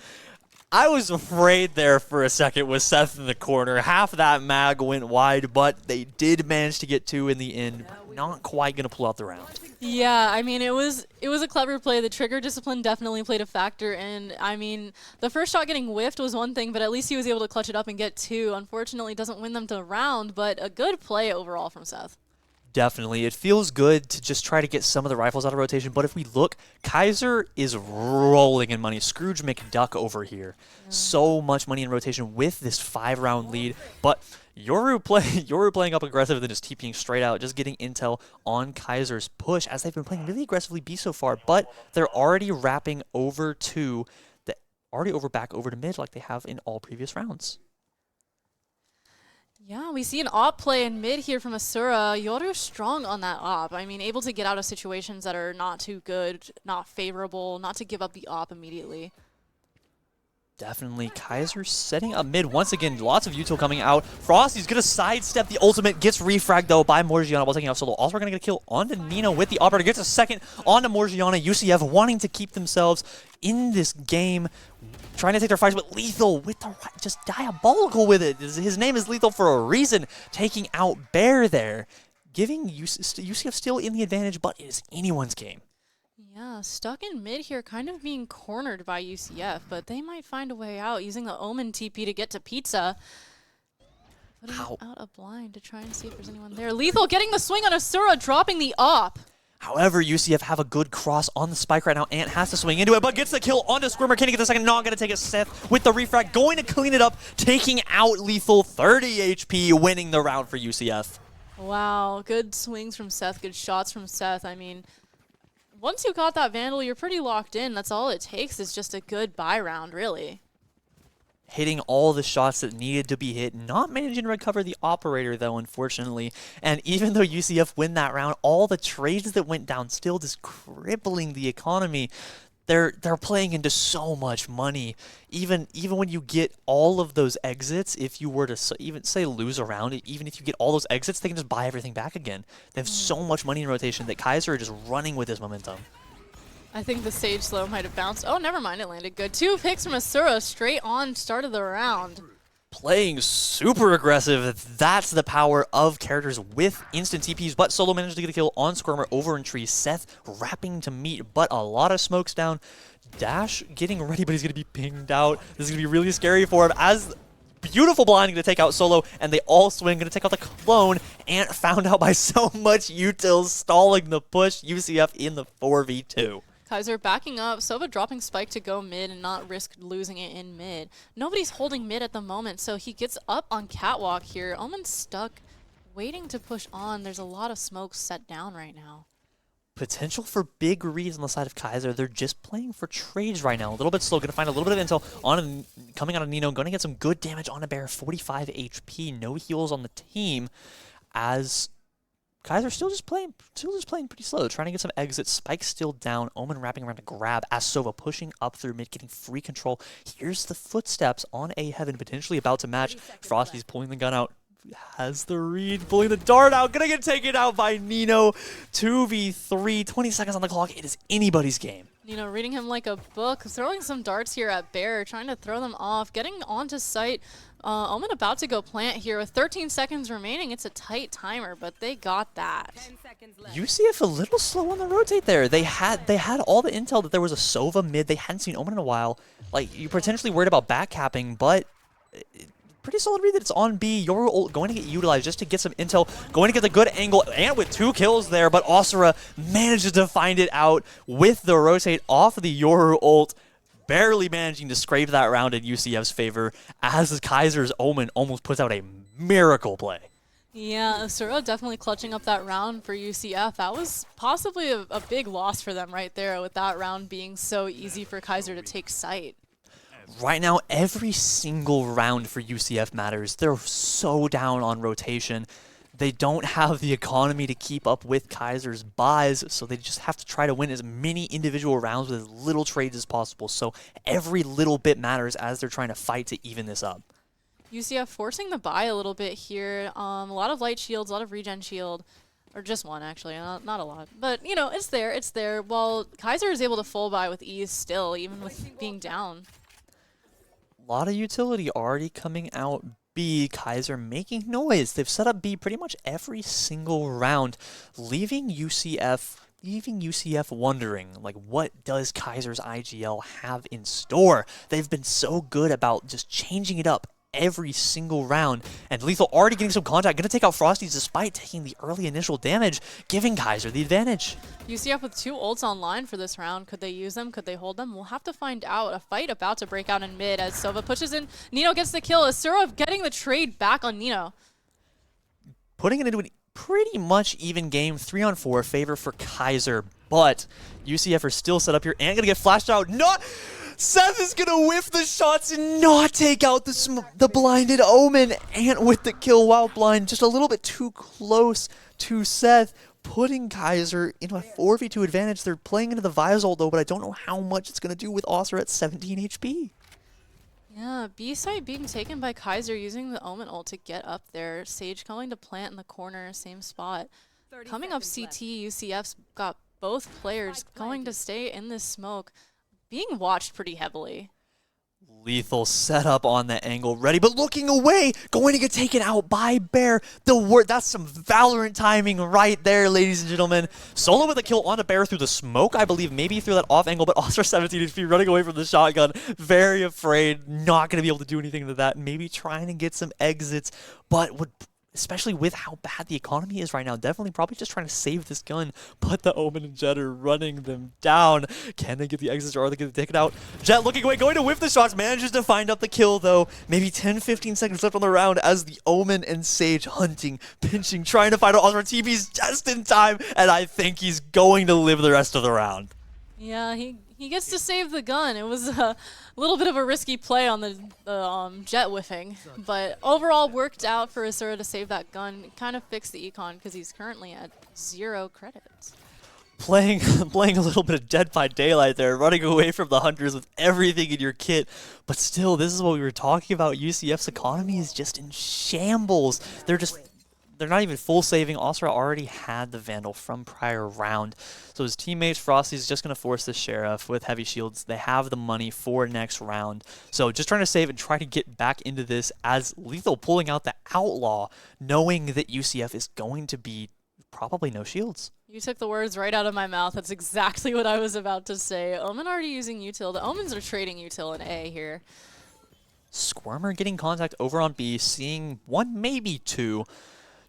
I was afraid there for a second with Seth in the corner. Half that mag went wide, but they did manage to get 2 in the end. Not quite going to pull out the round. Yeah, I mean, it was a clever play. The trigger discipline definitely played a factor, and I mean, the first shot getting whiffed was one thing, but at least he was able to clutch it up and get 2. Unfortunately, doesn't win them to the round, but a good play overall from Seth. Definitely. It feels good to just try to get some of the rifles out of rotation, but if we look, Keiser is rolling in money. Scrooge McDuck over here. So much money in rotation with this 5-round lead, but Yoru playing up aggressive and then just TPing straight out, just getting intel on Kaiser's push as they've been playing really aggressively B so far, but they're already wrapping over back over to mid like they have in all previous rounds. Yeah, we see an op play in mid here from Asura. Yoru strong on that op. I mean, able to get out of situations that are not too good, not favorable, not to give up the op immediately. Definitely. Keiser setting up mid once again. Lots of util coming out. Frosty's going to sidestep the ultimate. Gets refragged, though, by Morgiana while taking out Solo. Also, we're going to get a kill onto Nino with the operator. Gets a second onto Morgiana. UCF wanting to keep themselves in this game. Trying to take their fights, but Lethal with the right, just diabolical with it. His name is Lethal for a reason. Taking out Bear there. Giving UCF still in the advantage, but it is anyone's game. Yeah, stuck in mid here, kind of being cornered by UCF, but they might find a way out using the Omen TP to get to Pizza. Putting How? out a blind to try and see if there's anyone there. Lethal getting the swing on Asura, dropping the op. However, UCF have a good cross on the spike right now. Ant has to swing into it, but gets the kill onto Squirmer. Can he get the second? Not going to take it. Seth with the refrag, going to clean it up, taking out Lethal. 30 HP, winning the round for UCF. Wow, good swings from Seth, good shots from Seth. I mean, once you got that Vandal, you're pretty locked in. That's all it takes is just a good buy round, really. Hitting all the shots that needed to be hit, not managing to recover the operator though, unfortunately. And even though UCF win that round, all the trades that went down still just crippling the economy. They're playing into so much money. Even when you get all of those exits, if you were to even say lose a round, even if you get all those exits, they can just buy everything back again. They have so much money in rotation that Keiser are just running with this momentum. I think the Sage Slow might have bounced. Oh, never mind. It landed good. 2 picks from Asura straight on start of the round. Playing super aggressive. That's the power of characters with instant TPs, but Solo managed to get a kill on Squirmer over in tree. Seth wrapping to meet, but a lot of smokes down. Dash getting ready, but he's going to be pinged out. This is going to be really scary for him as beautiful blind going to take out Solo, and they all swing, going to take out the clone. Ant found out by so much utils, stalling the push. UCF in the 4v2. Keiser backing up, Sova dropping Spike to go mid and not risk losing it in mid. Nobody's holding mid at the moment, so he gets up on Catwalk here. Omen's stuck, waiting to push on. There's a lot of smoke set down right now. Potential for big reads on the side of Keiser. They're just playing for trades right now. A little bit slow. Going to find a little bit of intel on coming out of Nino. Going to get some good damage on a bear. 45 HP. No heals on the team as Keiser still just playing pretty slow, trying to get some exits. Spike still down. Omen wrapping around to grab. As Sova pushing up through mid, getting free control. Here's the footsteps on A Heaven, potentially about to match. Frosty's pulling the gun out. Has the read, pulling the dart out. Gonna get taken out by Nino. 2v3, 20 seconds on the clock. It is anybody's game. You know, reading him like a book, throwing some darts here at Bear, trying to throw them off, getting onto site. Omen about to go plant here with 13 seconds remaining. It's a tight timer, but they got that. UCF a little slow on the rotate there. They had all the intel that there was a Sova mid. They hadn't seen Omen in a while. Like, you potentially worried about backcapping, but pretty solid read that it's on B. You're going to get utilized just to get some intel, going to get the good angle, and with 2 kills there, but Asura manages to find it out with the rotate off of the Yoru ult, barely managing to scrape that round in UCF's favor, as Kaiser's Omen almost puts out a miracle play. Yeah, Asura definitely clutching up that round for UCF. That was possibly a big loss for them right there, with that round being so easy for Keiser to take sight. Right now, every single round for UCF matters. They're so down on rotation. They don't have the economy to keep up with Kaiser's buys, so they just have to try to win as many individual rounds with as little trades as possible. So every little bit matters as they're trying to fight to even this up. UCF forcing the buy a little bit here. A lot of light shields, a lot of regen shield. Or just one, actually, not a lot. But, you know, it's there. While Keiser is able to full buy with ease still, even with being down. A lot of utility already coming out B. Keiser making noise. They've set up B pretty much every single round, leaving UCF wondering, like, what does Kaiser's IGL have in store? They've been so good about just changing it up every single round, and Lethal already getting some contact, gonna take out Frosty's despite taking the early initial damage, giving Keiser the advantage. UCF with 2 ults online for this round. Could they use them? Could they hold them? We'll have to find out. A fight about to break out in mid as Sova pushes in. Nino gets the kill. Asura getting the trade back on Nino. Putting it into a pretty much even game, 3-on-4, favor for Keiser, but UCF are still set up here and gonna get flashed out. Seth is going to whiff the shots and not take out the blinded Omen. Ant with the kill while blind, just a little bit too close to Seth, putting Keiser into a 4v2 advantage. They're playing into the Vias ult though, but I don't know how much it's going to do with Asura at 17 HP. Yeah, B site being taken by Keiser using the Omen ult to get up there. Sage going to plant in the corner, same spot. Coming up CT, UCF's got both players going to stay in this smoke, being watched pretty heavily. Lethal set up on the angle, ready, but looking away, going to get taken out by Bear. That's some Valorant timing right there, ladies and gentlemen. Solo with a kill onto Bear through the smoke, I believe, maybe through that off angle, but Oscar 17 HP running away from the shotgun, very afraid, not going to be able to do anything to that, maybe trying to get some exits, but would, especially with how bad the economy is right now, definitely probably just trying to save this gun, but the Omen and Jet are running them down. Can they get the exits or are they going to take it out? Jet looking away, going to whiff the shots, manages to find up the kill though. Maybe 10-15 seconds left on the round as the Omen and Sage hunting, pinching, trying to find out Oscar. TV's just in time, and I think he's going to live the rest of the round. Yeah, he gets to save the gun. It was a little bit of a risky play on the Jet whiffing, but overall worked out for Asura to save that gun. It kind of fixed the econ because he's currently at 0 credits. Playing a little bit of Dead by Daylight there, running away from the Hunters with everything in your kit. But still, this is what we were talking about. UCF's economy is just in shambles. They're not even full saving. Osra already had the Vandal from prior round. So his teammates, Frosty's just going to force the Sheriff with heavy shields. They have the money for next round. So just trying to save and try to get back into this as Lethal pulling out the Outlaw, knowing that UCF is going to be probably no shields. You took the words right out of my mouth. That's exactly what I was about to say. Omen already using util. The Omens are trading util in A here. Squirmer getting contact over on B, seeing one, maybe two.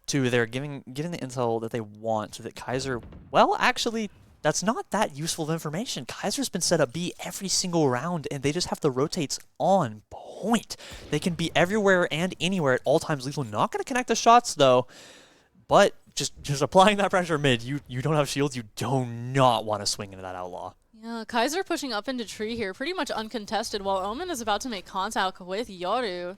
They're getting the intel that they want, so that Keiser, well, actually, that's not that useful of information. Kaiser's been set up B every single round, and they just have the rotates on point. They can be everywhere and anywhere at all times. Lethal not going to connect the shots, though, but just applying that pressure mid. You don't have shields. You do not want to swing into that Outlaw. Yeah, Keiser pushing up into tree here, pretty much uncontested, while Omen is about to make contact with Yoru.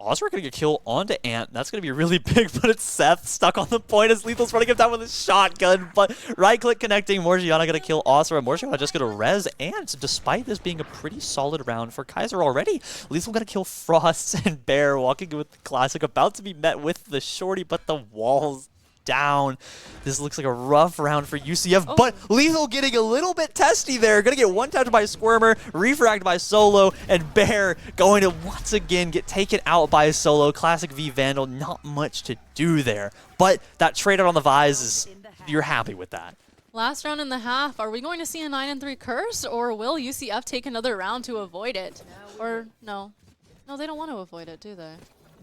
Oscar going to get kill onto Ant. That's going to be really big, but it's Seth stuck on the point as Lethal's running him down with a shotgun. But right-click connecting. Morgiana going to kill Oscar. Morgiana just going to res Ant, despite this being a pretty solid round for Keiser already. Lethal going to kill Frost and Bear, walking with the classic, about to be met with the shorty, but the walls down. This looks like a rough round for UCF, but Lethal getting a little bit testy there. Going to get one touch by Squirmer, refragged by Solo, and Bear going to once again get taken out by Solo. Classic V Vandal, not much to do there. But that trade out on the Vise is, you're happy with that. Last round in the half, are we going to see a 9-3 curse, or will UCF take another round to avoid it? Or no? No, they don't want to avoid it, do they?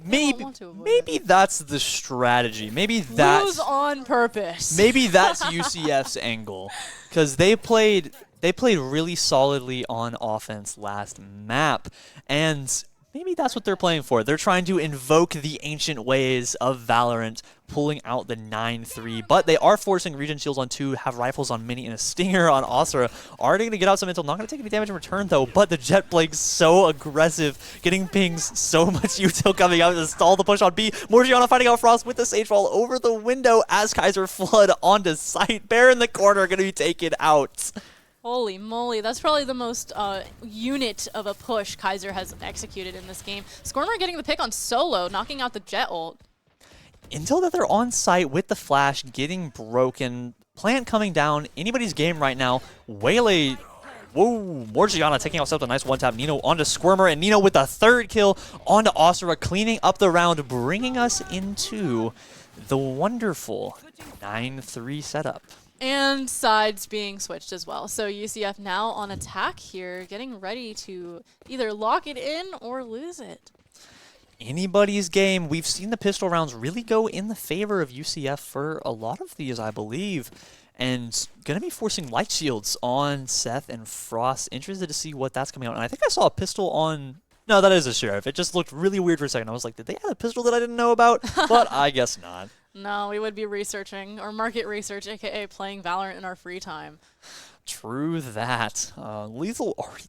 Maybe that's the strategy. Maybe that's lose on purpose. Maybe that's UCF's angle, because they played really solidly on offense last map, and maybe that's what they're playing for. They're trying to invoke the ancient ways of Valorant, pulling out the 9-3, but they are forcing regen shields on 2, have rifles on Mini, and a stinger on Osra. Already going to get out some intel, not going to take any damage in return though, but the Jet playing so aggressive, getting pings, so much util coming out to stall the push on B. Morgiana fighting out Frost with the Sage Fall over the window as Keiser flood onto site. Bear in the corner going to be taken out. Holy moly, that's probably the most unit of a push Keiser has executed in this game. Squirmer getting the pick on Solo, knocking out the Jet ult. Until that they're on site with the flash getting broken, plant coming down, anybody's game right now. Waylay, whoa, Morgiana taking out a nice one-tap. Nino onto Squirmer, and Nino with the third kill onto Osura, cleaning up the round, bringing us into the wonderful 9-3 setup. And sides being switched as well. So UCF now on attack here, getting ready to either lock it in or lose it. Anybody's game. We've seen the pistol rounds really go in the favor of UCF for a lot of these, I believe. And going to be forcing light shields on Seth and Frost. Interested to see what that's coming out. And I think I saw a pistol on... No, that is a Sheriff. It just looked really weird for a second. I was like, did they have a pistol that I didn't know about? But I guess not. No, we would be researching, or market research, aka playing Valorant in our free time. True that. Lethal already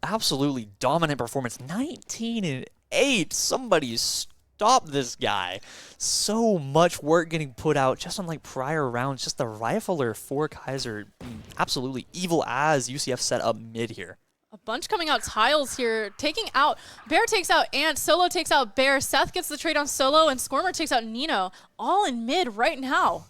absolutely dominant performance. 19-8. Somebody stop this guy. So much work getting put out just on like prior rounds. Just the rifler for Keiser absolutely evil as UCF set up mid here. A bunch coming out tiles here, taking out, Bear takes out Ant, Solo takes out Bear, Seth gets the trade on Solo, and Squirmer takes out Nino, all in mid right now.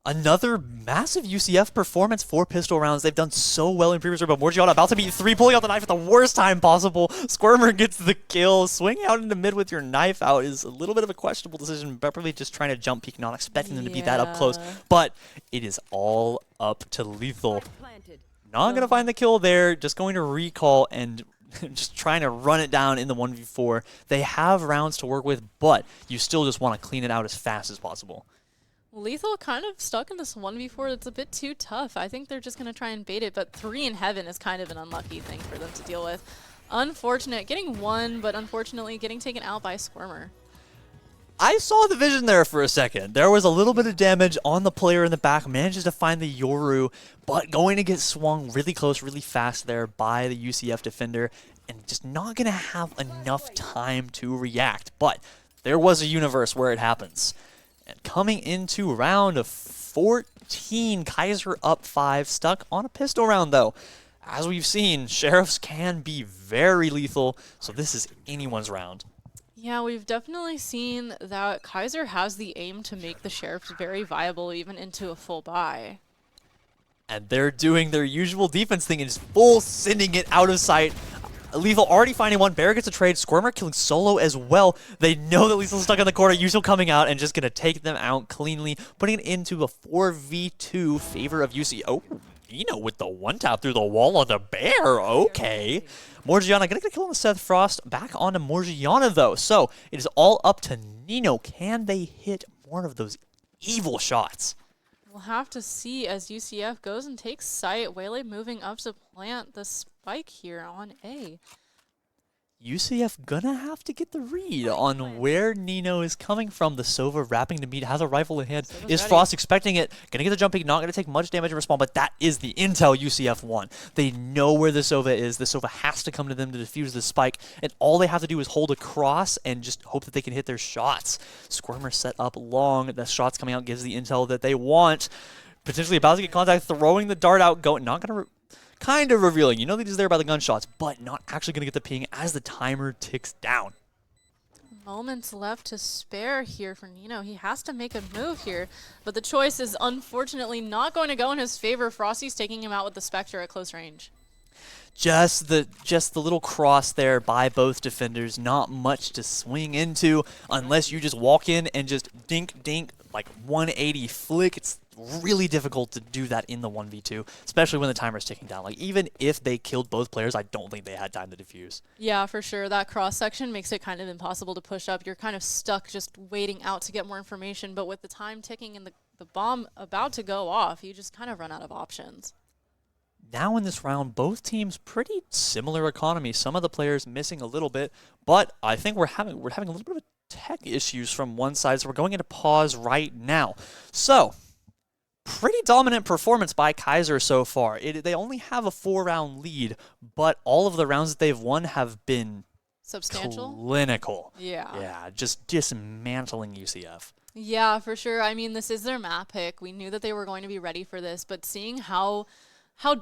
Another massive UCF performance for pistol rounds. They've done so well in previous round, but Morgiana about to beat 3, pulling out the knife at the worst time possible. Squirmer gets the kill. Swinging out into mid with your knife out is a little bit of a questionable decision. Probably just trying to jump peek, not expecting them to be that up close. But it is all up to Lethal. Not going to find the kill there, just going to recall and just trying to run it down in the 1v4. They have rounds to work with, but you still just want to clean it out as fast as possible. Lethal kind of stuck in this 1v4. It's a bit too tough. I think they're just going to try and bait it, but 3 in heaven is kind of an unlucky thing for them to deal with. Unfortunate. Getting 1, but unfortunately getting taken out by Squirmer. I saw the vision there for a second. There was a little bit of damage on the player in the back, manages to find the Yoru, but going to get swung really close, really fast there by the UCF defender, and just not going to have enough time to react. But there was a universe where it happens. And coming into round of 14, Keiser up 5, stuck on a pistol round though. As we've seen, Sheriffs can be very lethal, so this is anyone's round. Yeah, we've definitely seen that Keiser has the aim to make the Sheriffs very viable even into a full buy. And they're doing their usual defense thing and just full sending it out of sight. Lethal already finding one. Bear gets a trade. Squirmer killing solo as well. They know that Lethal's stuck in the corner. Usual coming out and just going to take them out cleanly, putting it into a 4v2 favor of UC. Oh, Nino with the one tap through the wall on the Bear. Okay. Morgiana going to get a kill on the Seth Frost. Back onto Morgiana though. So it is all up to Nino. Can they hit more of those evil shots? We'll have to see as UCF goes and takes site. Waylay moving up to plant the spike here on A. UCF gonna have to get the read on where Nino is coming from. The Sova wrapping the meat, has a rifle in hand. Sova's Is ready. Frost expecting it? Gonna get the jump peek, not gonna take much damage in respawn, but that is the intel UCF won. They know where the Sova is. The Sova has to come to them to defuse the spike, and all they have to do is hold across and just hope that they can hit their shots. Squirmer set up long. The shots coming out gives the intel that they want. Potentially about to get contact, throwing the dart out, going, not gonna kind of revealing. You know that he's there by the gunshots, but not actually going to get the ping as the timer ticks down. Moments left to spare here for Nino. He has to make a move here, but the choice is unfortunately not going to go in his favor. Frosty's taking him out with the Spectre at close range. Just the little cross there by both defenders. Not much to swing into unless you just walk in and just dink, dink, like 180 flick. It's really difficult to do that in the 1v2, especially when the timer's ticking down. Like, even if they killed both players, I don't think they had time to defuse. Yeah, for sure. That cross-section makes it kind of impossible to push up. You're kind of stuck just waiting out to get more information, but with the time ticking and the bomb about to go off, you just kind of run out of options. Now in this round, both teams pretty similar economy. Some of the players missing a little bit, but I think we're having a little bit of tech issues from one side, so we're going into pause right now. So, pretty dominant performance by Keiser so far. They only have a 4-round lead, but all of the rounds that they've won have been Substantial? clinical. Yeah. Yeah, just dismantling UCF. Yeah, for sure. I mean, this is their map pick. We knew that they were going to be ready for this, but seeing how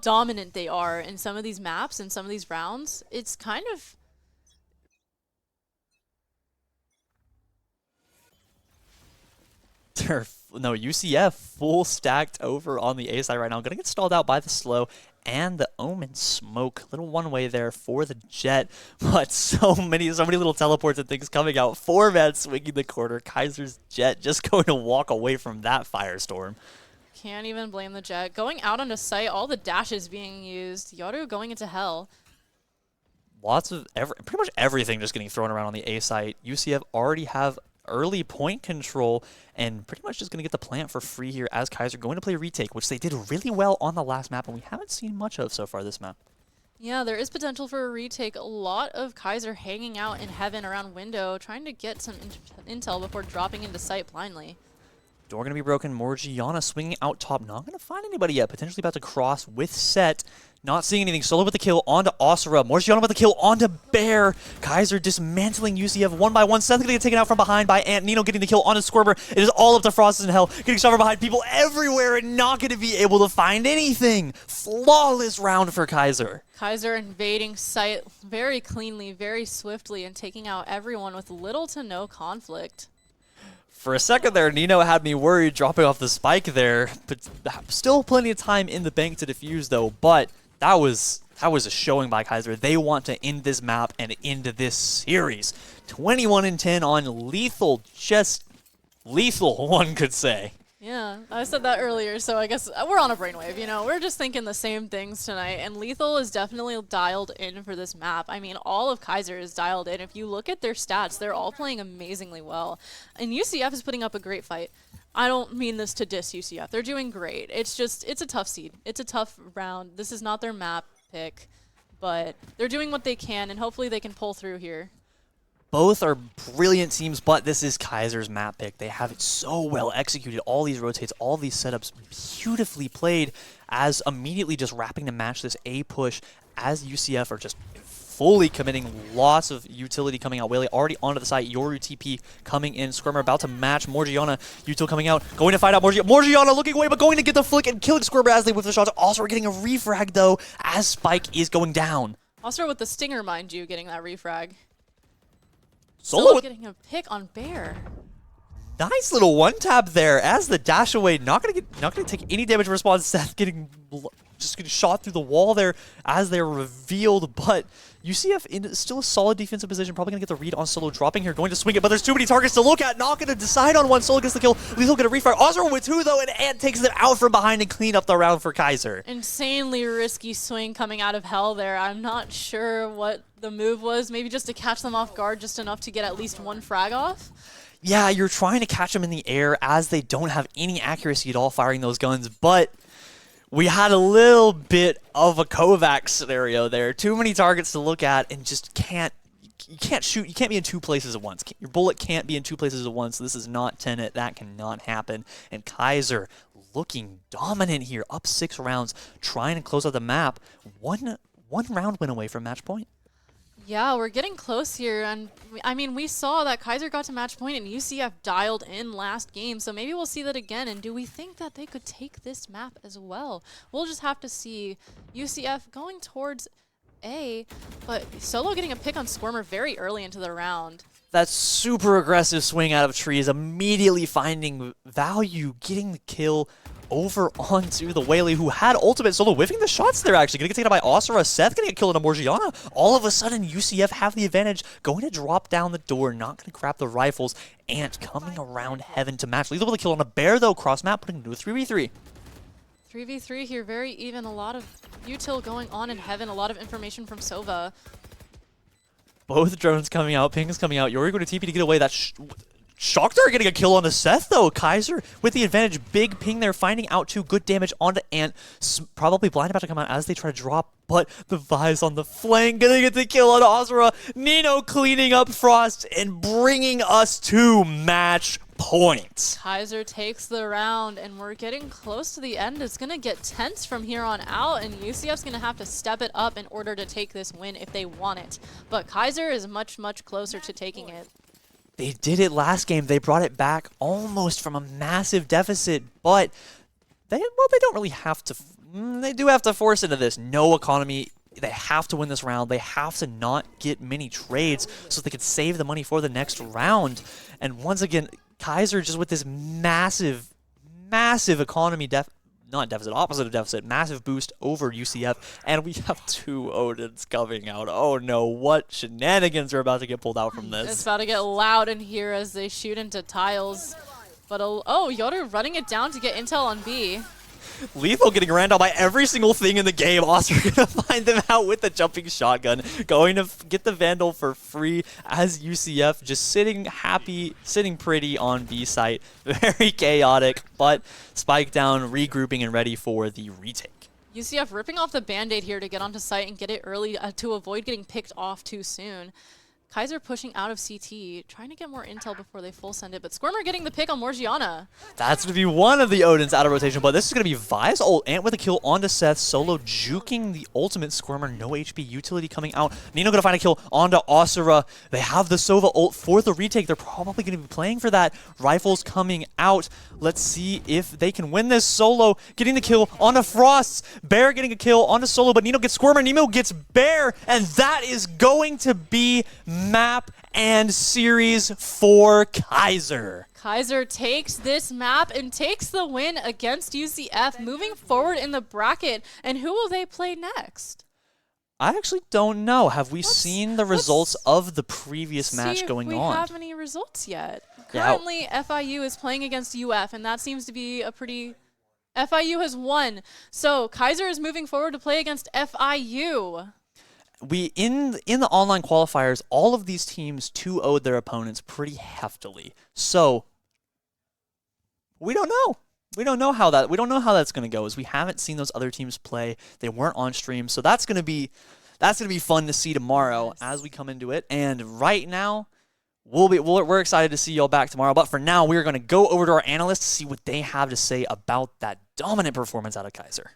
dominant they are in some of these maps and some of these rounds, it's kind of... No, UCF full stacked over on the A side right now. Gonna get stalled out by the slow and the Omen smoke. Little one-way there for the Jet, but so many little teleports and things coming out. 4-man swinging the corner. Kaiser's Jet just going to walk away from that firestorm. Can't even blame the Jet. Going out onto site, all the dashes being used. Yoru going into hell. Lots of pretty much everything just getting thrown around on the A site. UCF already have early point control and pretty much just going to get the plant for free here as Keiser going to play retake, which they did really well on the last map and we haven't seen much of so far this map. Yeah, there is potential for a retake. A lot of Keiser hanging out in heaven around window, trying to get some intel before dropping into sight blindly. Door going to be broken. Morgiana swinging out top. Not going to find anybody yet. Potentially about to cross with Set. Not seeing anything. Solo with the kill onto Osura. Morgiana with the kill onto Bear. Keiser dismantling UCF one by one. Seth going to get taken out from behind by Ant. Nino getting the kill onto Squirmer. It is all up to Frost in Hell. Getting shot from behind. People everywhere and not going to be able to find anything. Flawless round for Keiser. Keiser invading site very cleanly, very swiftly, and taking out everyone with little to no conflict. For a second there, Nino had me worried dropping off the spike there, but still plenty of time in the bank to defuse though, but that was a showing by Keiser. They want to end this map and end this series. 21-10 on lethal, just lethal, one could say. Yeah, I said that earlier, so I guess we're on a brainwave, you know. We're just thinking the same things tonight, and Lethal is definitely dialed in for this map. I mean, all of Keiser is dialed in. If you look at their stats, they're all playing amazingly well. And UCF is putting up a great fight. I don't mean this to diss UCF. They're doing great. It's just, it's a tough seed. It's a tough round. This is not their map pick, but they're doing what they can, and hopefully they can pull through here. Both are brilliant teams, but this is Keiser's map pick. They have it so well executed. All these rotates, all these setups beautifully played as immediately just wrapping to match this A push as UCF are just fully committing lots of utility coming out. Whaley already onto the site. Yoru TP coming in. Squirmer about to match. Morgiana, Util coming out. Going to find out Morgiana looking away, but going to get the flick and killing Squirmer as they whip the shots. Also, we're getting a refrag though as Spike is going down. Also with the Stinger, mind you, getting that refrag. Solo getting a pick on Bear. Nice little one tap there as the dash away. Not gonna take any damage response. Seth getting shot through the wall there as they're revealed, but UCF in still a solid defensive position. Probably gonna get the read on Solo dropping here, going to swing it, but there's too many targets to look at. Not gonna decide on one. Solo gets the kill. Lethal get a refire. Oscar with two though, and Ant takes them out from behind and clean up the round for Keiser. Insanely risky swing coming out of hell there. I'm not sure what the move was. Maybe just to catch them off guard just enough to get at least one frag off. Yeah, you're trying to catch them in the air as they don't have any accuracy at all firing those guns, but we had a little bit of a Kovac scenario there. Too many targets to look at and just you can't shoot. You can't be in two places at once. Your bullet can't be in two places at once. This is not Tenet. That cannot happen. And Keiser looking dominant here, up 6 rounds, trying to close out the map. One round win away from match point. Yeah, we're getting close here, and I mean, we saw that Keiser got to match point and UCF dialed in last game, so maybe we'll see that again, and do we think that they could take this map as well? We'll just have to see. UCF going towards A, but Solo getting a pick on Squirmer very early into the round. That super aggressive swing out of trees, immediately finding value, getting the kill over onto the Whaley, who had ultimate. Solo whiffing the shots there, actually. Gonna get taken out by Osara. Seth gonna get killed on Morgiana. All of a sudden, UCF have the advantage. Going to drop down the door, not gonna grab the rifles. Ant coming around Heaven to match. Lethal with a kill on a Bear, though. Cross map, putting into a 3v3. 3v3 here, very even. A lot of util going on in Heaven. A lot of information from Sova. Both drones coming out. Ping's coming out. Yori going to TP to get away. That's Shockdart getting a kill on the Seth, though. Keiser with the advantage. Big ping there, finding out 2. Good damage onto Ant. Probably blind about to come out as they try to drop, but the Vi's on the flank. Gonna get the kill on Ozra. Nino cleaning up Frost and bringing us to match point. Keiser takes the round, and we're getting close to the end. It's gonna get tense from here on out, and UCF's gonna have to step it up in order to take this win if they want it. But Keiser is much, much closer to taking it. They did it last game. They brought it back almost from a massive deficit, but they don't really have to. They do have to force into this. No economy. They have to win this round. They have to not get many trades so they can save the money for the next round. And once again, Keiser just with this massive economy not deficit, opposite of deficit, massive boost over UCF, and we have 2 Odins coming out. Oh no, what shenanigans are about to get pulled out from this? It's about to get loud in here as they shoot into tiles. But oh, Yoru running it down to get intel on B. Lethal getting ran down by every single thing in the game. Oscar gonna find them out with the jumping shotgun. Going to get the Vandal for free as UCF just sitting happy, sitting pretty on B site. Very chaotic, but Spike down, regrouping and ready for the retake. UCF ripping off the band-aid here to get onto site and get it early to avoid getting picked off too soon. Keiser pushing out of CT, trying to get more intel before they full send it, but Squirmer getting the pick on Morgiana. That's going to be one of the Odins out of rotation, but this is going to be Vi's ult. Ant with a kill onto Seth. Solo juking the ultimate. Squirmer, no HP. Utility coming out. Nino going to find a kill onto Osura. They have the Sova ult for the retake. They're probably going to be playing for that. Rifles coming out. Let's see if they can win this. Solo getting the kill onto Frosts. Bear getting a kill onto Solo, but Nino gets Squirmer. Nemo gets Bear, and that is going to be map and series for Keiser. Keiser takes this map and takes the win against UCF, moving forward in the bracket. And who will they play next? I actually don't know. Have we seen the results of the previous match going we on? have any results yet. Yeah. Currently, FIU is playing against UF, and that seems to be a pretty... FIU has won. So Keiser is moving forward to play against FIU. We in the online qualifiers, all of these teams 2-0'd their opponents pretty heftily. So we don't know. We don't know how that's going to go, as we haven't seen those other teams play. They weren't on stream, so that's going to be fun to see tomorrow as we come into it. And right now, we're excited to see y'all back tomorrow. But for now, we're going to go over to our analysts to see what they have to say about that dominant performance out of Keiser.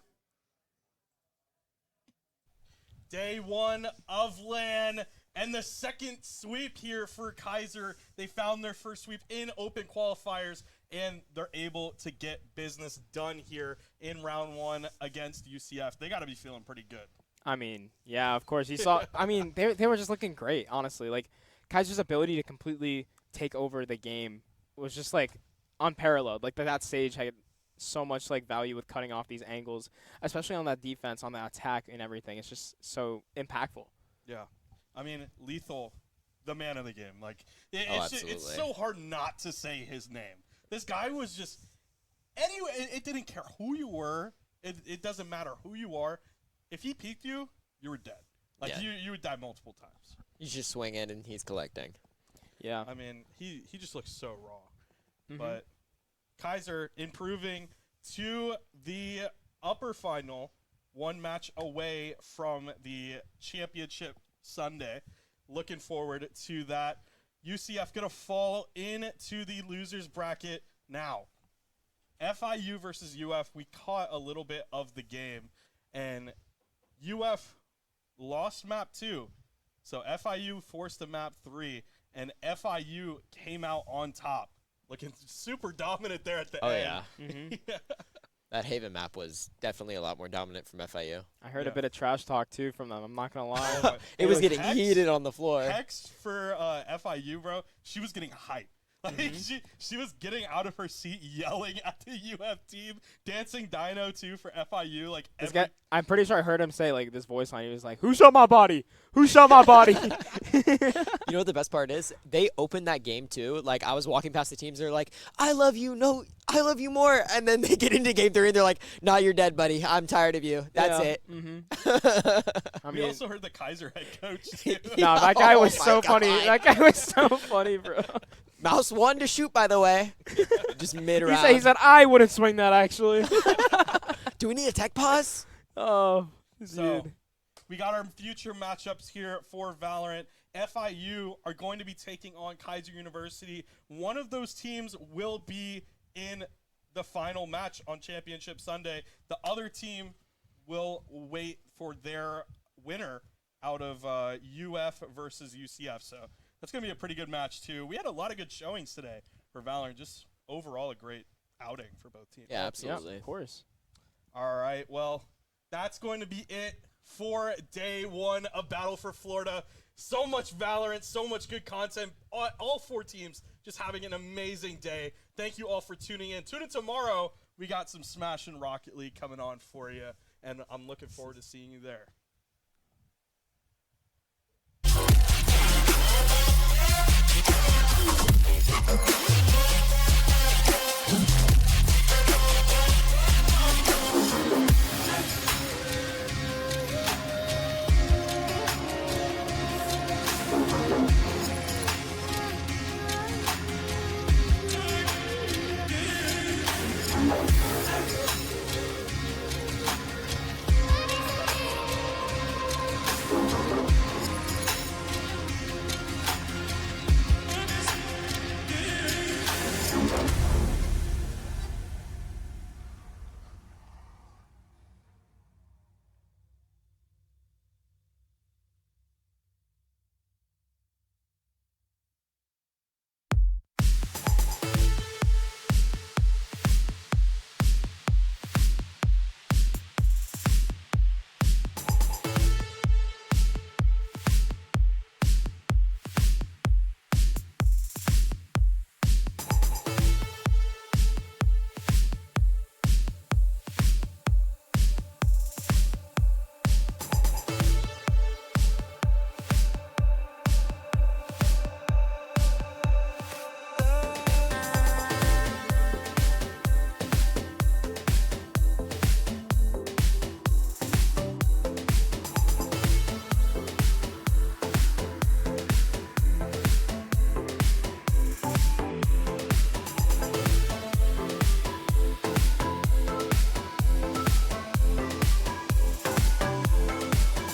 Day one of LAN and the second sweep here for Keiser. They found their first sweep in open qualifiers, and they're able to get business done here in round one against UCF. They got to be feeling pretty good. I mean, yeah, of course. You saw. I mean, they were just looking great, honestly. Like, Kaiser's ability to completely take over the game was just like unparalleled. Like that stage had so much like value with cutting off these angles, especially on that defense, on that attack, and everything. It's just so impactful. Yeah, I mean, Lethal, the man of the game. Like, it's so hard not to say his name. This guy was just anyway. It didn't care who you were. It doesn't matter who you are. If he peeked you, you were dead. Like you would die multiple times. You just swing in and he's collecting. Yeah. I mean, he just looks so raw. But Keiser improving to the upper final, one match away from the championship Sunday. Looking forward to that. UCF going to fall into the losers bracket now. FIU versus UF, we caught a little bit of the game, and UF lost map 2. So FIU forced to map 3, and FIU came out on top, looking super dominant there at the end. Yeah. That Haven map was definitely a lot more dominant from FIU. I heard a bit of trash talk, too, from them. I'm not going to lie. It was getting heated on the floor. Hex for FIU, bro, she was getting hyped. Like she was getting out of her seat, yelling at the UF team, dancing Dino too for FIU. Like this guy, I'm pretty sure I heard him say like this voice line. He was like, "Who shot my body? Who shot my body?" You know what the best part is? They opened that game too. Like I was walking past the teams, they're like, "I love you, no, I love you more," and then they get into game 3 and they're like, "Nah, you're dead, buddy. I'm tired of you. That's it." I we also heard the Keiser head coach. Too. No, that guy was so funny. That guy was so funny, bro. Mouse wanted to shoot, by the way. Just mid-round. He said, I wouldn't swing that, actually. Do we need a tech pause? Oh, so we got our future matchups here for Valorant. FIU are going to be taking on Keiser University. One of those teams will be in the final match on Championship Sunday. The other team will wait for their winner out of UF versus UCF. So that's going to be a pretty good match, too. We had a lot of good showings today for Valorant. Just overall a great outing for both teams. Yeah, absolutely. Yeah, of course. All right, well, that's going to be it for day one of Battle for Florida. So much Valorant, so much good content. All 4 teams just having an amazing day. Thank you all for tuning in. Tune in tomorrow. We got some Smash and Rocket League coming on for you, and I'm looking forward to seeing you there.